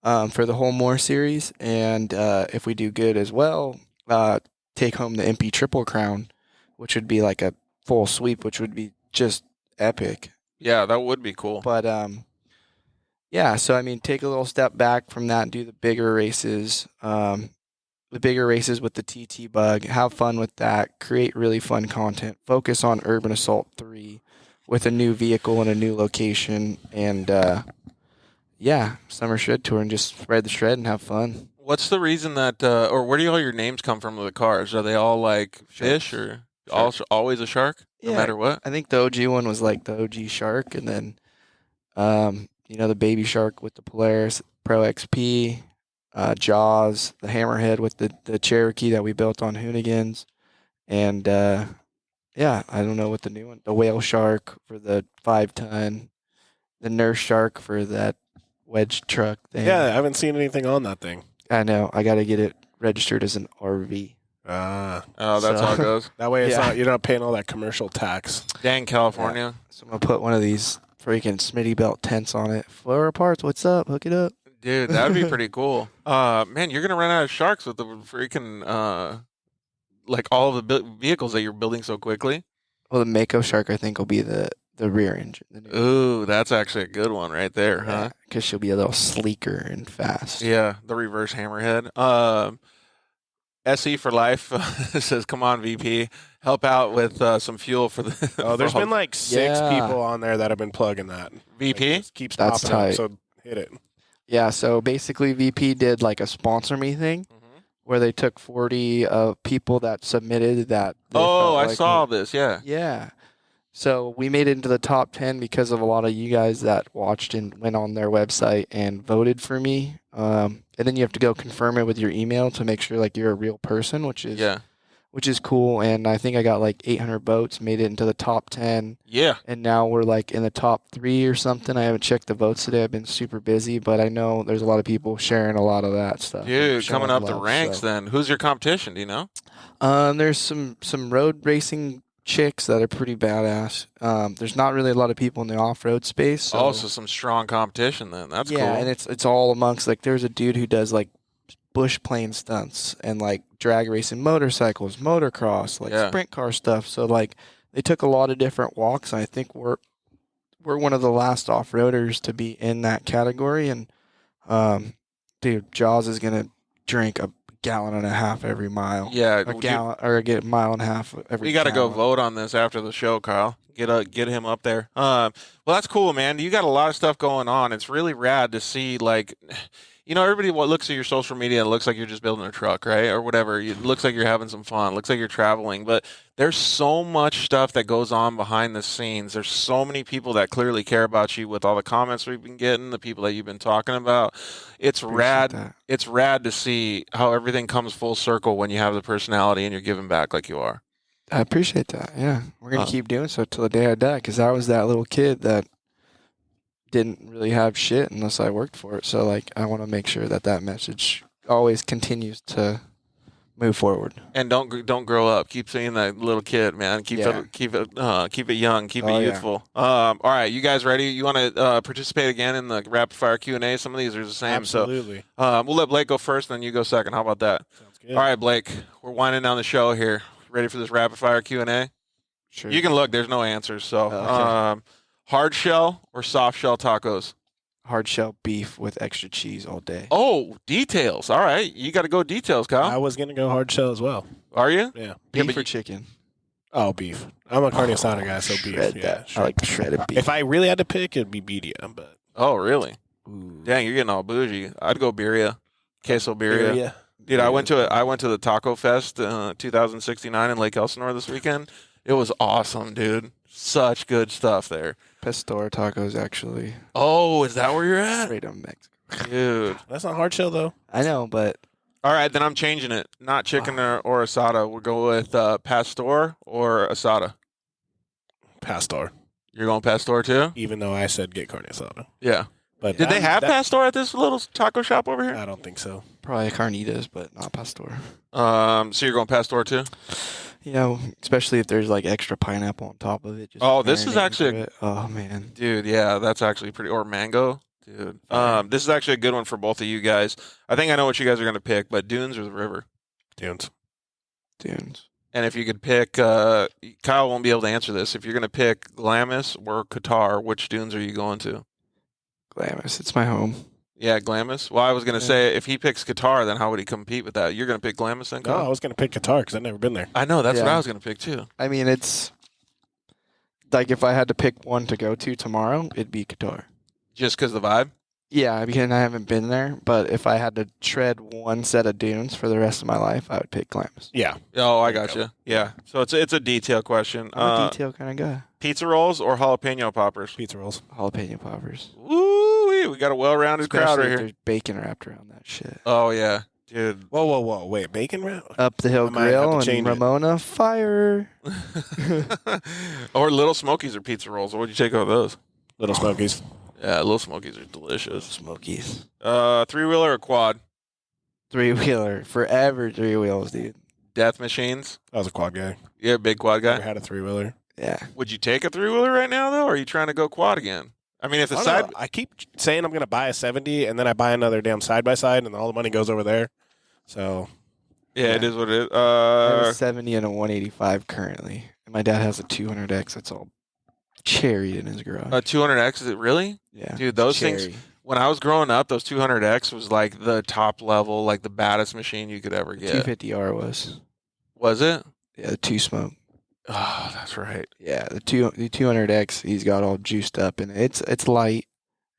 for the whole Moore series. And if we do good as well, take home the MP Triple Crown, which would be like a full sweep, which would be just epic. Yeah, that would be cool. But yeah, so I mean, take a little step back from that and do the bigger races. The bigger races with the TT bug. Have fun with that. Create really fun content. Focus on Urban Assault 3 with a new vehicle and a new location. And yeah, summer shred tour and just spread the shred and have fun. What's the reason that, or where do all your names come from with the cars? Are they all like fish or always a shark, no matter what? I think the OG one was like the OG shark, and then the baby shark with the Polaris Pro XP, Jaws, the Hammerhead with the Cherokee that we built on Hoonigans, and yeah, I don't know what the new one, the whale shark for the 5-ton, the nurse shark for that wedge truck thing. Yeah, I haven't seen anything on that thing. I know. I got to get it registered as an RV. Oh, that's how it goes. That way you're not paying all that commercial tax. Dang, California. Yeah. So I'm going to put one of these freaking Smitty belt tents on it. Flora parts, what's up? Hook it up. Dude, that would be pretty cool. Man, you're going to run out of sharks with the freaking, like all of the vehicles that you're building so quickly. Well, the Mako shark, I think, will be the rear engine. Ooh, that's actually a good one right there, huh? Because she'll be a little sleeker and fast. Yeah, the reverse hammerhead. SE for life says, "Come on, VP, help out with some fuel for the." Oh, there's been like 6 people on there that have been plugging that. VP like, keeps That's popping tight. up, so hit it. Yeah, so basically VP did like a sponsor me thing where they took 40 people that submitted that. Oh, I saw this. Yeah. Yeah. So we made it into the top 10 because of a lot of you guys that watched and went on their website and voted for me. And then you have to go confirm it with your email to make sure like you're a real person, which is cool. And I think I got like 800 votes, made it into the top 10. Yeah. And now we're like in the top 3 or something. I haven't checked the votes today. I've been super busy, but I know there's a lot of people sharing a lot of that stuff. Dude, showing coming up the love, ranks so. then. Who's your competition? Do you know? There's some road racing chicks that are pretty badass. There's not really a lot of people in the off-road space. So Also some strong competition then. That's cool. yeah, and it's all amongst like there's a dude who does like bush plane stunts and like drag racing motorcycles, motocross, like sprint car stuff. So like they took a lot of different walks. And I think we're one of the last off-roaders to be in that category. And dude, Jaws is gonna drink a gallon and a half every mile. Yeah, a gallon or get a mile and a half every. We got to go gallon. vote on this after the show, Kyle. Get him up there. Well, that's cool, man. You got a lot of stuff going on. It's really rad to see, like, you know, everybody looks at your social media and it looks like you're just building a truck, right, or whatever. It looks like you're having some fun. It looks like you're traveling, but there's so much stuff that goes on behind the scenes. There's so many people that clearly care about you with all the comments we've been getting, the people that you've been talking about. It's rad. That. It's rad to see how everything comes full circle when you have the personality and you're giving back like you are. I appreciate that. Yeah, we're gonna keep doing so till the day I die. Because I was that little kid that didn't really have shit unless I worked for it. So like, I want to make sure that message always continues to move forward. And don't grow up. Keep seeing that little kid, man. Keep it young. Keep it youthful. Yeah. All right, you guys ready? You want to participate again in the rapid fire Q&A? Some of these are the same. Absolutely. So we'll let Blake go first, then you go second. How about that? Sounds good. All right, Blake. We're winding down the show here. Ready for this rapid fire Q&A? Sure. You can look. There's no answers. So, okay. Hard shell or soft shell tacos? Hard shell beef with extra cheese all day. Oh, details. All right. You got to go details, Kyle. I was going to go hard shell as well. Are you? Yeah. Beef or chicken? Oh, beef. I'm a carne asada guy, so beef. Shred Yeah, that. I like shredded beef. If I really had to pick, it'd be birria. But Oh, really? Ooh. Dang, you're getting all bougie. I'd go birria. Queso birria. birria. Dude, I went to the Taco Fest 2069 in Lake Elsinore this weekend. It was awesome, dude. Such good stuff there. Pastor tacos, actually. Oh, is that where you're at? Straight up Mexico. Dude. That's not hard shell, though. I know, but All right, then I'm changing it. Not chicken or asada. We'll go with pastor or asada. Pastor. You're going pastor too? Even though I said get carne asada. Yeah. But Did they have pastor at this little taco shop over here? I don't think so. probably carnitas, but not pastor. So you're going pastor too? You know, especially if there's like extra pineapple on top of it. Just Oh, this is marinating actually to it. Oh man, dude, yeah, that's actually pretty. Or mango, dude. This is actually a good one for both of you guys. I think I know what you guys are going to pick, but dunes or the river? Dunes. dunes. And if you could pick, Kyle won't be able to answer this. If you're going to pick Glamis or Qatar, which dunes are you going to? Glamis, it's my home. Yeah, Glamis. Well, I was going to say if he picks Qatar, then how would he compete with that? You're going to pick Glamis then? No, Kyle? I was going to pick Qatar because I've never been there. I know that's what Yeah. I was going to pick too. I mean, it's like if I had to pick one to go to tomorrow, it'd be Qatar. Just because the vibe. Yeah, because I haven't been there, but if I had to tread one set of dunes for the rest of my life, I would pick Glamis. Yeah. Oh, I got you. Yeah. So it's a detail question. I'm a detail kind of guy. Pizza rolls or jalapeno poppers? Pizza rolls. Jalapeno poppers. Woo! We got a well-rounded crowd Especially right if here. there's bacon wrapped around that shit. Oh yeah, dude. Whoa. Wait, bacon wrap? Up the Hill I might have to Grill and change it. Ramona Fire. Or Little Smokies or pizza rolls. What would you take over those? Little Smokies. Yeah, Little Smokies are delicious. Smokies. Three-wheeler or quad? Three-wheeler. Forever three wheels, dude. Death machines. I was a quad guy. You're a big quad Never guy. had a three-wheeler. Yeah. Would you take a three-wheeler right now though, or are you trying to go quad again? I mean, if the I don't side. know. I keep saying I'm going to buy a 70, and then I buy another damn side-by-side, and all the money goes over there. So, Yeah, it is what it is. I have a 70 and a 185 currently. And my dad has a 200X that's all cherried in his garage. A 200X, is it really? Yeah. Dude, those things. Cherry. When I was growing up, those 200X was like the top level, like the baddest machine you could ever get. 250R was. Was it? Yeah, the two smoke. Oh, that's right. Yeah, the 200X, he's got all juiced up, and it's light,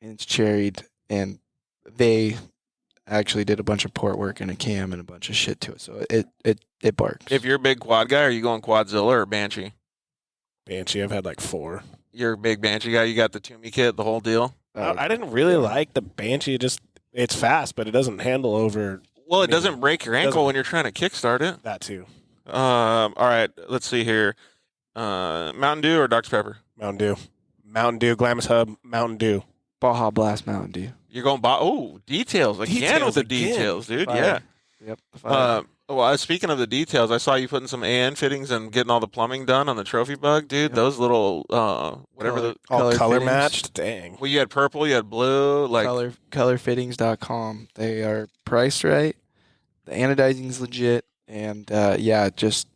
and it's cherried, and they actually did a bunch of port work and a cam and a bunch of shit to it, so it barks. If you're a big quad guy, are you going Quadzilla or Banshee? Banshee. I've had like 4. You're a big Banshee guy. You got the Toomey kit, the whole deal. I didn't really like the Banshee. It's fast, but it doesn't handle over. Well, it doesn't break your ankle when you're trying to kickstart it. That too. All right, let's see here. Mountain Dew or Dr. Pepper? Mountain Dew. Mountain Dew. Glamis Hub. Mountain Dew. Baja Blast Mountain Dew. You're going details again with the details, dude. Fire. Yeah. Yep. Well, speaking of the details, I saw you putting some AN fittings and getting all the plumbing done on the Trophy Bug, dude. Yep. Those little whatever the All color fittings. matched. Dang. well, you had purple, you had blue, like colorfittings.com. They are priced right. The anodizing's legit, and just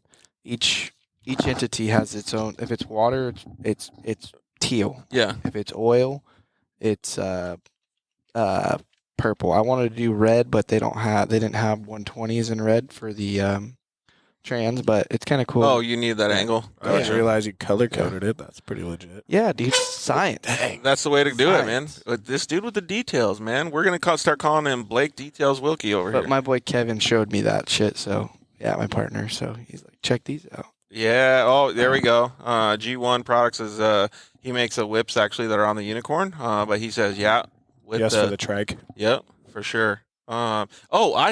each entity has its own. If it's water, it's teal. yeah. If it's oil, it's purple. I wanted to do red, but they didn't have 120s in red for the trans, but it's kind of cool. Oh, you need that angle. I didn't realize you color coded it. That's pretty legit. Yeah, dude, science. Dang. That's the way to do it, man. Science. This dude with the details, man. We're gonna start calling him Blake Details Wilkie over But here. my boy Kevin showed me that shit, so yeah, my partner. So he's like, check these out. Yeah. Oh, there we go. G1 Products is he makes the whips actually that are on the Unicorn. But he says, with Yes, for the trike. Yep, for sure.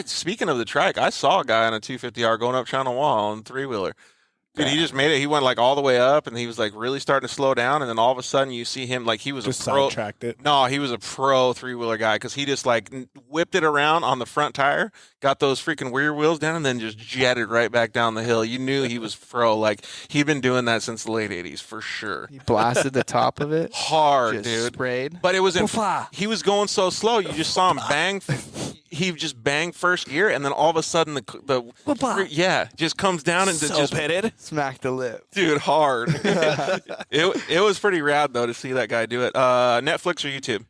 Speaking of the trike, I saw a guy on a 250R going up Channel Wall on 3-wheeler. Dude, he just made it. He went like all the way up, and he was like really starting to slow down. And then all of a sudden, you see him like he was Just a pro. sidetracked it. No, he was a pro 3-wheeler guy because he just like whipped it around on the front tire, got those freaking rear wheels down, and then just jetted right back down the hill. You knew he was pro. Like he'd been doing that since the late '80s for sure. He blasted the top of it, Hard, just dude. sprayed. But it was Poofa. he was going so slow. You just saw him bang. He just banged first gear, and then all of a sudden Poofa. just comes down and just pitted. Smack the lip. dude hard. it was pretty rad though to see that guy do it. Netflix or YouTube?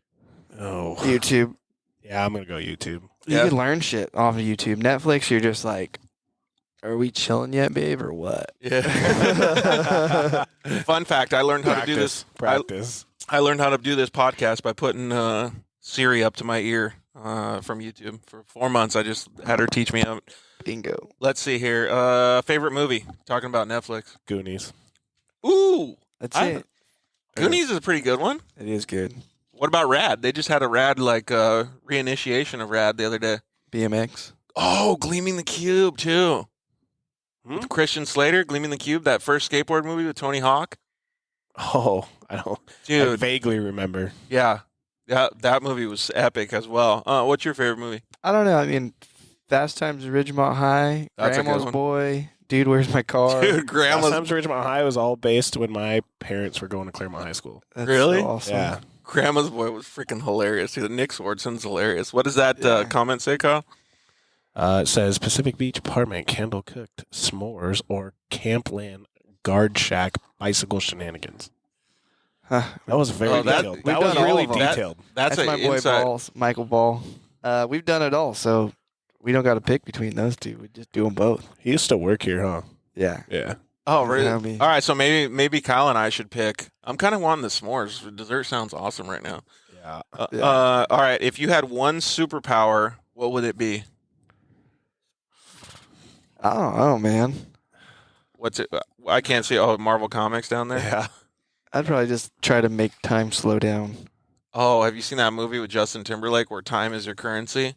Oh. YouTube. Yeah, I'm going to go YouTube. You Yeah. can learn shit off of YouTube. Netflix, you're just like, are we chilling yet, babe, or what? Yeah. Fun fact: I learned how to do this. Practice. I learned how to do this podcast by putting Siri up to my ear from YouTube for 4 months. I just had her teach me how. Bingo. Let's see here. Favorite movie? Talking about Netflix. Goonies. Ooh, That's I- it. Goonies is a pretty good one. It is good. What about Rad? They just had a Rad reinitiation of Rad the other day. BMX. Oh, Gleaming the Cube too. With Christian Slater, Gleaming the Cube, that first skateboard movie with Tony Hawk. Oh, I Dude, vaguely remember. yeah, that movie was epic as well. What's your favorite movie? I don't know. I mean, Fast Times at Ridgemont High, That's a good Grandma's one. Boy, Dude, Where's My Car? Dude, Last Grandma's time's Ridgemont High was all based when my parents were going to Claremont High School. That's Really? so awesome. Yeah. Grandma's Boy was freaking hilarious. Dude, Nick Swardson's hilarious. What does that Yeah. comment say, Kyle? It says Pacific Beach apartment, candle cooked, s'mores, or campland guard shack bicycle shenanigans. Huh. That was very Oh, that- detailed. we've That was done all really of them. detailed. That's my an boy inside. Balls, Michael Ball. We've done it all, so we don't got to pick between those two. We just do them both. He used to work here, huh? Yeah. Yeah. Oh, really? Yeah, me. All right, so maybe Kyle and I should pick. I'm kind of wanting the s'mores. Dessert sounds awesome right now. Yeah. Yeah. All right, if you had one superpower, what would it be? I don't know, man. What's it? I can't see. Oh, Marvel Comics down there. Yeah. I'd probably just try to make time slow down. Oh, have you seen that movie with Justin Timberlake where time is your currency?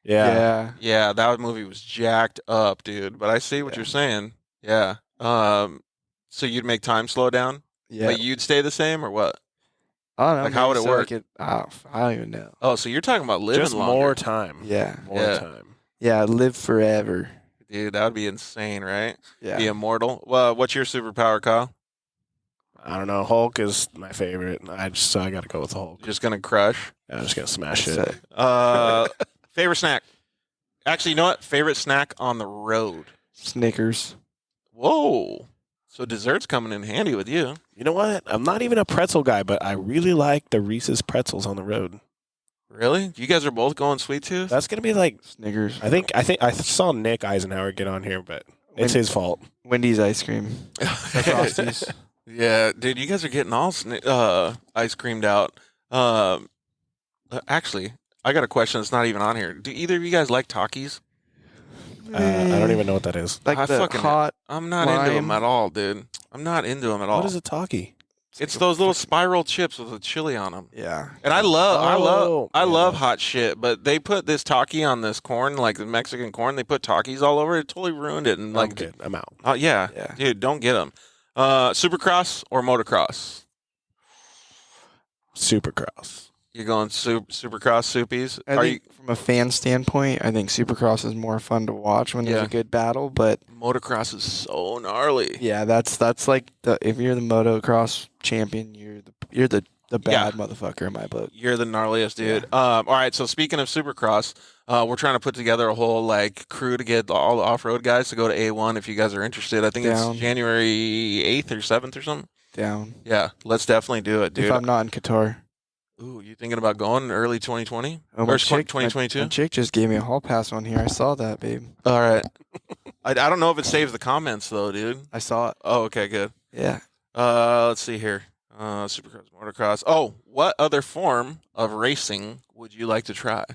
Yeah. Yeah, that movie was jacked up, dude. But I see what Yeah. you're saying. Yeah. So you'd make time slow down, Yeah. but you'd stay the same, or what? I don't know. like, how would maybe it so I work? could- I don't even know. Oh, so you're talking about living Just longer. more time. Yeah. More Yeah. time. Yeah, live forever. Dude, that would be insane, right? Yeah. Be immortal. Well, what's your superpower, Kyle? I don't know. Hulk is my favorite. I got to go with Hulk. Just gonna crush. I'm just gonna smash it. So, Favorite snack? Actually, you know what? Favorite snack on the road. Snickers. Whoa. So dessert's coming in handy with you. You know what? I'm not even a pretzel guy, but I really like the Reese's pretzels on the road. Really? You guys are both going sweet tooth? That's gonna be like. Snickers. I think I saw Nick Eisenhower get on here, but it's his fault. Wendy's ice cream. The Frosties. Yeah, dude, you guys are getting all ice creamed out. Actually, I got a question that's not even on here. Do either of you guys like Takis? I don't even know what that is. Like I the fucking- hot. I'm not into them lime. at all, dude. I'm not into them at all. What is a Taki? It's those little spiral chips with the chili on them. Yeah. And I love yeah. hot shit, but they put this Taki on this corn, like the Mexican corn. They put Takis all over it. It totally ruined it. And I'm like, good. I'm out. Yeah, Yeah. dude, don't get them. Supercross or motocross? Supercross. You're going Supercross soupies? I think from a fan standpoint, I think Supercross is more fun to watch when there's Yeah. a good battle. But Motocross is so gnarly. yeah, that's like if you're the motocross champion, you're the bad motherfucker in my book. You're the gnarliest, dude. All right, so speaking of Supercross, we're trying to put together a whole like crew to get all the off-road guys to go to A1 if you guys are interested. I think Down. it's January 8th or 7th or something. Down. Yeah, let's definitely do it, dude. If I'm not in Qatar. Ooh, you thinking about going early 2020? Oh, or my chick, 2022? my chick just gave me a hall pass on here. I saw that, babe. All right. I don't know if it saves the comments though, dude. I saw it. Oh, okay, good. Yeah. Let's see here. Supercross, motocross. Oh, what other form of racing would you like to try?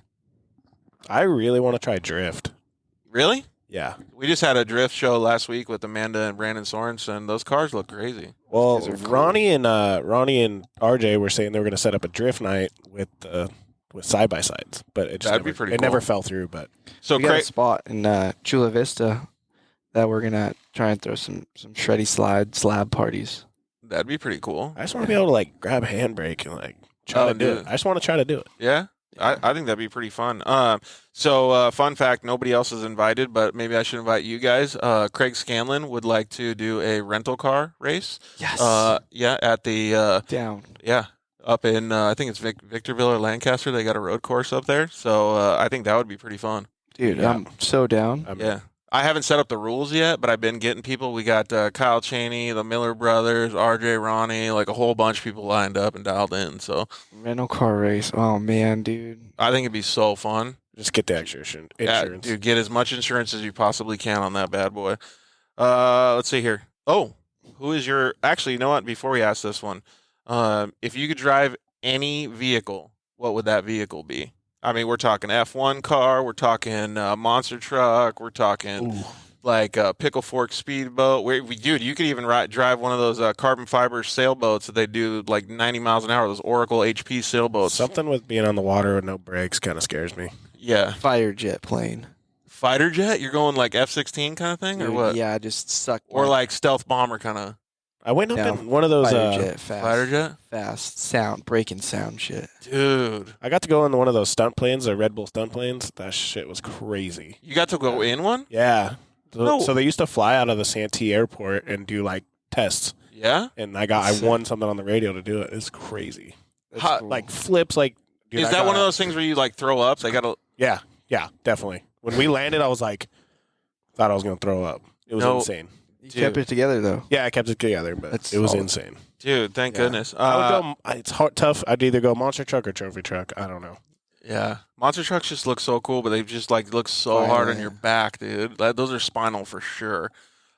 I really want to try drift. Really? Yeah. We just had a drift show last week with Amanda and Brandon Sorensen. Those cars look crazy. Well, These are cool. Ronnie and RJ were saying they were going to set up a drift night with side by sides, but it just That'd be never, pretty it cool. never fell through. But So, We got a Craig, spot in Chula Vista that we're gonna try and throw some shreddy slab parties. that'd be pretty cool. I just want to be able to like grab a handbrake and like try to do dude. it. I just want to try to do it. Yeah? I think that'd be pretty fun. So, fun fact, nobody else is invited, but maybe I should invite you guys. Craig Scanlon would like to do a rental car race. Yes. Yeah, at the Down. up in I think it's Victorville or Lancaster. They got a road course up there, so I think that would be pretty fun. Dude, Yeah. I'm so down. Yeah, I haven't set up the rules yet, but I've been getting people. We got Kyle Cheney, the Miller brothers, RJ Ronnie, like a whole bunch of people lined up and dialed in. So Rental car race. Oh man, dude. I think it'd be so fun. Just get the extra insurance. Yeah, dude, get as much insurance as you possibly can on that bad boy. Let's see here. Oh, who is your? Actually, you know what? Before we ask this one, if you could drive any vehicle, what would that vehicle be? I mean, we're talking F1 car, we're talking monster truck, we're talking like a pickle fork speedboat. Dude, you could even drive one of those carbon fiber sailboats that they do like 90 miles an hour. Those Oracle HP sailboats. Something with being on the water with no brakes kind of scares me. Yeah, Fire jet plane. fighter jet. You're going like F-16 kind of thing, or Dude, what? Yeah, just suck. Or like stealth bomber kind of I went up Yeah. in one of those. fighter jet, fast. fighter jet. Fast sound, breaking sound shit. Dude, I got to go in one of those stunt planes, the Red Bull stunt planes. That shit was crazy. you got to go in one? Yeah. So, No. so they used to fly out of the Santee airport and do like tests, Yeah. and I won something on the radio to do it. It's crazy. That's Hot, cool. Like flips, like. dude, Is I that got one of out- those things where you like throw up? They got to. Yeah, definitely. When we landed, I was like, thought I was gonna throw up. It was No. insane. you kept dude. it together though. Yeah, I kept it together, but That's it was solid. insane. Dude, thank Yeah. goodness. I would go. It's hard, tough. I'd either go monster truck or trophy truck. I don't know. Yeah, monster trucks just look so cool, but they just like look so Oh, hard yeah. on your back, dude. Those are spinal for sure.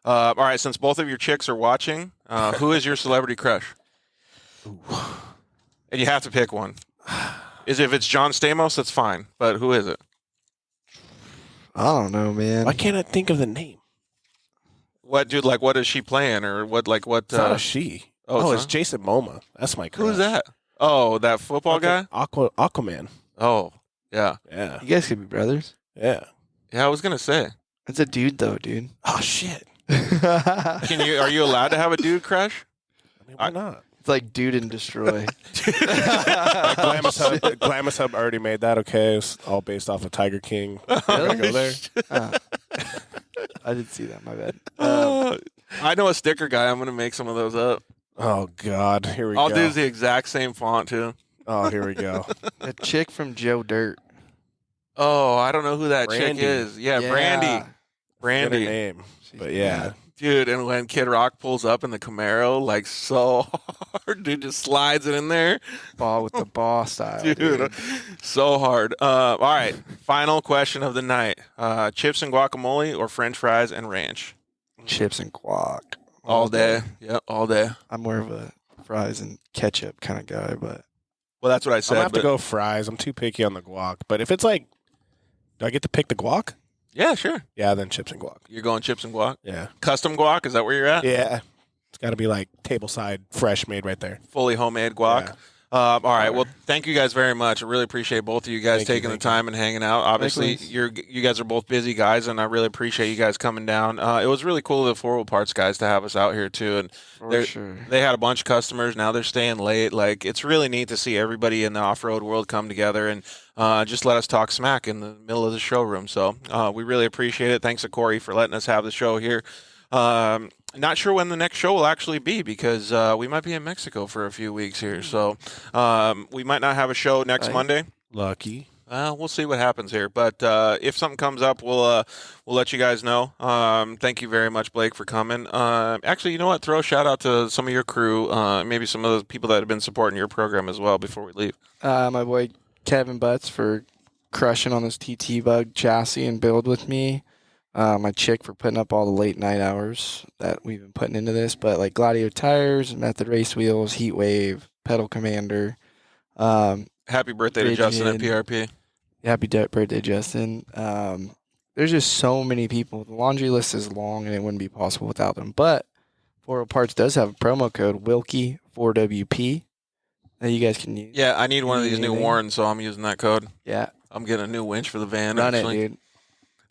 All right, since both of your chicks are watching, who is your celebrity crush? And you have to pick one. If it's John Stamos, that's fine. But who is it? I don't know, man. Why can't I think of the name? What dude? Like, what is she playing, or what? Like, what? It's not a she. oh, it's not? Jason Momoa. That's my crush. Who's that? Oh, that football guy. Aquaman. Oh, yeah, Yeah, You guys could be brothers. yeah. yeah. I was gonna say, That's a dude though, dude. Oh shit. can you? Are you allowed to have a dude crush? I mean, why not? It's like dude and destroy. Glamis Hub already made that. Okay, it's all based off of Tiger King. Really? Go there. I didn't see that. My bad. I know a sticker guy. I'm gonna make some of those up. Oh God, here we I'll go. do the exact same font too. Oh, here we go. A chick from Joe Dirt. Oh, I don't know who that Brandy. chick is. Yeah, Brandy. Get her Brandy. name, but yeah. Dude, and when Kid Rock pulls up in the Camaro, like so hard, dude just slides it in there. Ball with the ball style. Dude, so hard. All right, final question of the night. Chips and guacamole or french fries and ranch? Chips and guac. All day. Yep, all day. I'm more of a fries and ketchup kind of guy, but Well, that's what I I'm said. gonna have to but- go fries. I'm too picky on the guac. But if it's like, do I get to pick the guac? Yeah, sure. Yeah, then chips and guac. You're going chips and guac? Yeah. Custom guac? Is that where you're at? Yeah. It's got to be like tableside fresh made right there. Fully homemade guac? Yeah. All right. Well, thank you guys very much. I really appreciate both of you guys taking the time and hanging out. Obviously, you guys are both busy guys, and I really appreciate you guys coming down. It was really cool of the 4 Wheel Parts guys to have us out here too. And they had a bunch of customers. Now they're staying late. Like, it's really neat to see everybody in the off-road world come together and just let us talk smack in the middle of the showroom. So we really appreciate it. Thanks to Corey for letting us have the show here. Not sure when the next show will actually be because we might be in Mexico for a few weeks here. So we might not have a show next Monday. Lucky. We'll see what happens here. But if something comes up, we'll let you guys know. Thank you very much, Blake, for coming. Actually, you know what? Throw a shout out to some of your crew, maybe some of the people that have been supporting your program as well before we leave. My boy Kevin Butts for crushing on this TT Bug chassis and build with me. My chick for putting up all the late night hours that we've been putting into this, but like Gladio tires, Method race wheels, Heat Wave, Pedal Commander. Happy birthday to Justin at PRP. Happy birthday, Justin. There's just so many people. The laundry list is long, and it wouldn't be possible without them. But 4 Wheel Parts does have a promo code WIlkey 4WP that you guys can use. Yeah, I need one of these new Warrens, so I'm using that code. Yeah, I'm getting a new winch for the van. Run actually. it, dude.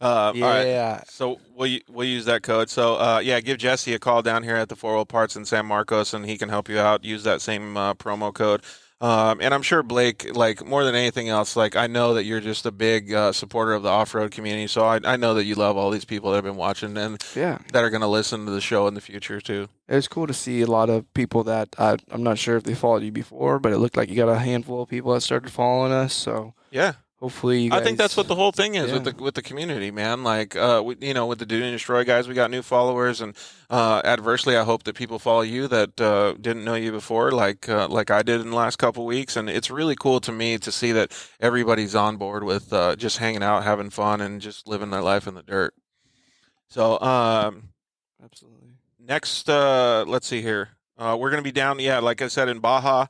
All right. So we'll use that code. So give Jesse a call down here at the 4 Wheel Parts in San Marcos, and he can help you out. Use that same promo code. And I'm sure Blake, like more than anything else, like I know that you're just a big supporter of the off-road community. So I know that you love all these people that have been watching and that are going to listen to the show in the future too. It was cool to see a lot of people that I'm not sure if they followed you before, but it looked like you got a handful of people that started following us. So yeah. Hopefully, you guys, I think that's what the whole thing is with the community, man. Like, with the Dune and Destroy guys, we got new followers, and adversely, I hope that people follow you that didn't know you before, like I did in the last couple weeks. And it's really cool to me to see that everybody's on board with just hanging out, having fun, and just living their life in the dirt. So, absolutely. Next, let's see here. We're gonna be down, like I said, in Baja.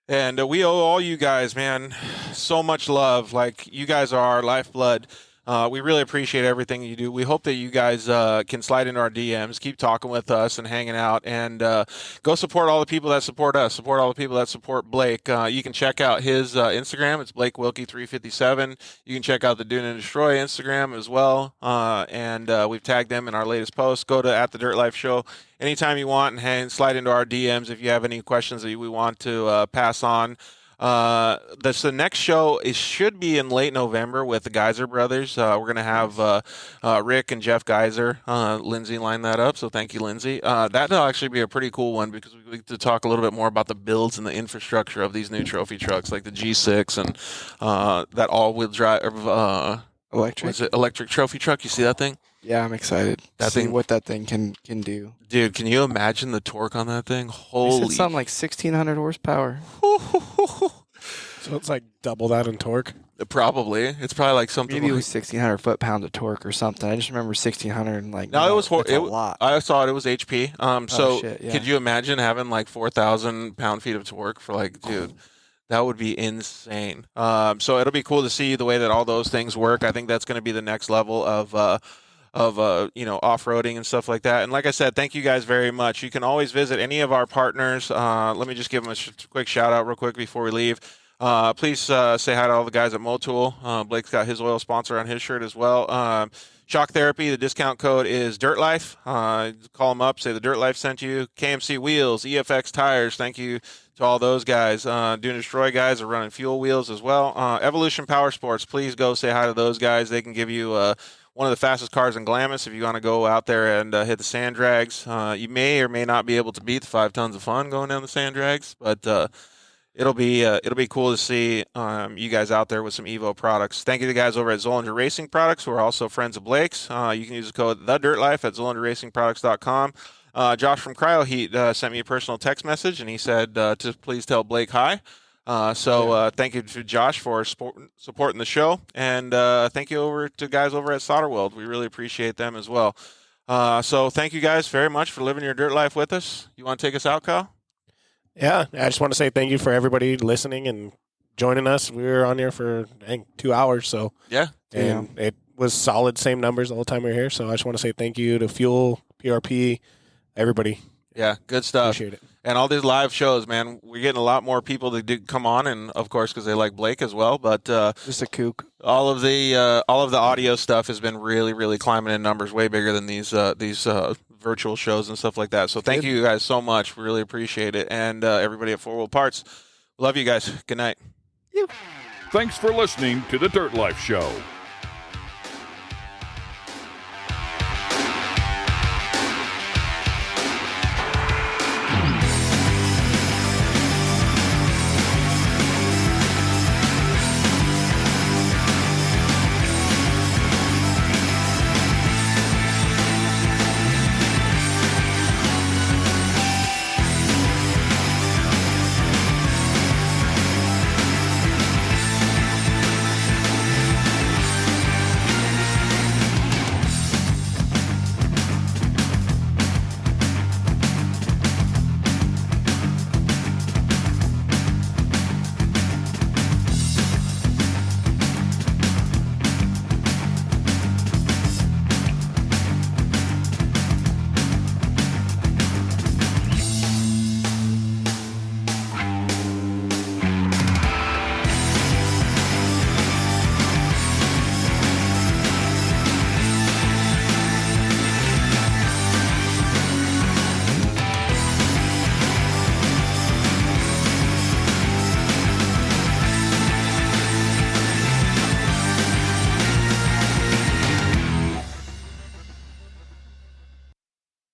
And we owe all you guys, man, so much love. Like, you guys are our lifeblood. We really appreciate everything you do. We hope that you guys can slide into our DMs, keep talking with us and hanging out, and go support all the people that support us, support all the people that support Blake. You can check out his Instagram. It's Blake WIlkey 357. You can check out the Dune and Destroy Instagram as well, and we've tagged them in our latest post. Go to @the_Dirt_Life_Show anytime you want and slide into our DMs if you have any questions that we want to pass on. The next show should be in late November with the Geyser brothers. We're going to have Rick and Jeff Geyser. Lindsay lined that up, so thank you, Lindsay. That'll actually be a pretty cool one because we get to talk a little bit more about the builds and the infrastructure of these new trophy trucks, like the G6 and that all-wheel drive electric trophy truck. You see that thing? Yeah, I'm excited to see what that thing can do. Dude, can you imagine the torque on that thing? Holy! It's something like 1,600 horsepower. So it's like double that in torque? Probably. It's probably like something Maybe it was 1,600 foot-pounds of torque or something. I just remember 1,600 and like... No, it was a lot. I saw it was HP. Shit, yeah. Could you imagine having like 4,000 pound-feet of torque for like, dude... That would be insane. So it'll be cool to see the way that all those things work. I think that's going to be the next level of off-roading and stuff like that. And like I said, thank you guys very much. You can always visit any of our partners. Let me just give them a quick shout out real quick before we leave. Please say hi to all the guys at Motul. Blake's got his oil sponsor on his shirt as well. Shock Therapy, the discount code is DirtLife. Call them up, say the Dirt Life sent you. KMC Wheels, EFX Tires, thank you to all those guys. Dune and Destroy guys are running fuel wheels as well. Evolution Power Sports, please go say hi to those guys. They can give you one of the fastest cars in Glamis if you want to go out there and hit the sand drags. You may or may not be able to beat the 5 tons of fun going down the sand drags, but it'll be cool to see you guys out there with some Evo products. Thank you to the guys over at Zollinger Racing Products, who are also friends of Blake's. You can use the code TheDirtLife at ZollingerRacingProducts.com. Josh from CryoHeat sent me a personal text message, and he said to please tell Blake hi. Thank you to Josh for supporting the show, and thank you over to guys over at Solder World. We really appreciate them as well. So thank you guys very much for living your dirt life with us. You want to take us out, Kyle? Yeah, I just want to say thank you for everybody listening and joining us. We were on here for 2 hours, so yeah, and was solid, same numbers the whole time we were here. So I just want to say thank you to Fuel, PRP, everybody. Yeah, good stuff. Appreciate it. And all these live shows, man, we're getting a lot more people that did come on, and of course because they like Blake as well. But Just a kook. all of the audio stuff has been really, really climbing in numbers, way bigger than these virtual shows and stuff like that. So thank you guys so much. Really appreciate it. And everybody at Four Wheel Parts, love you guys. Good night. Thanks for listening to the Dirt Life Show.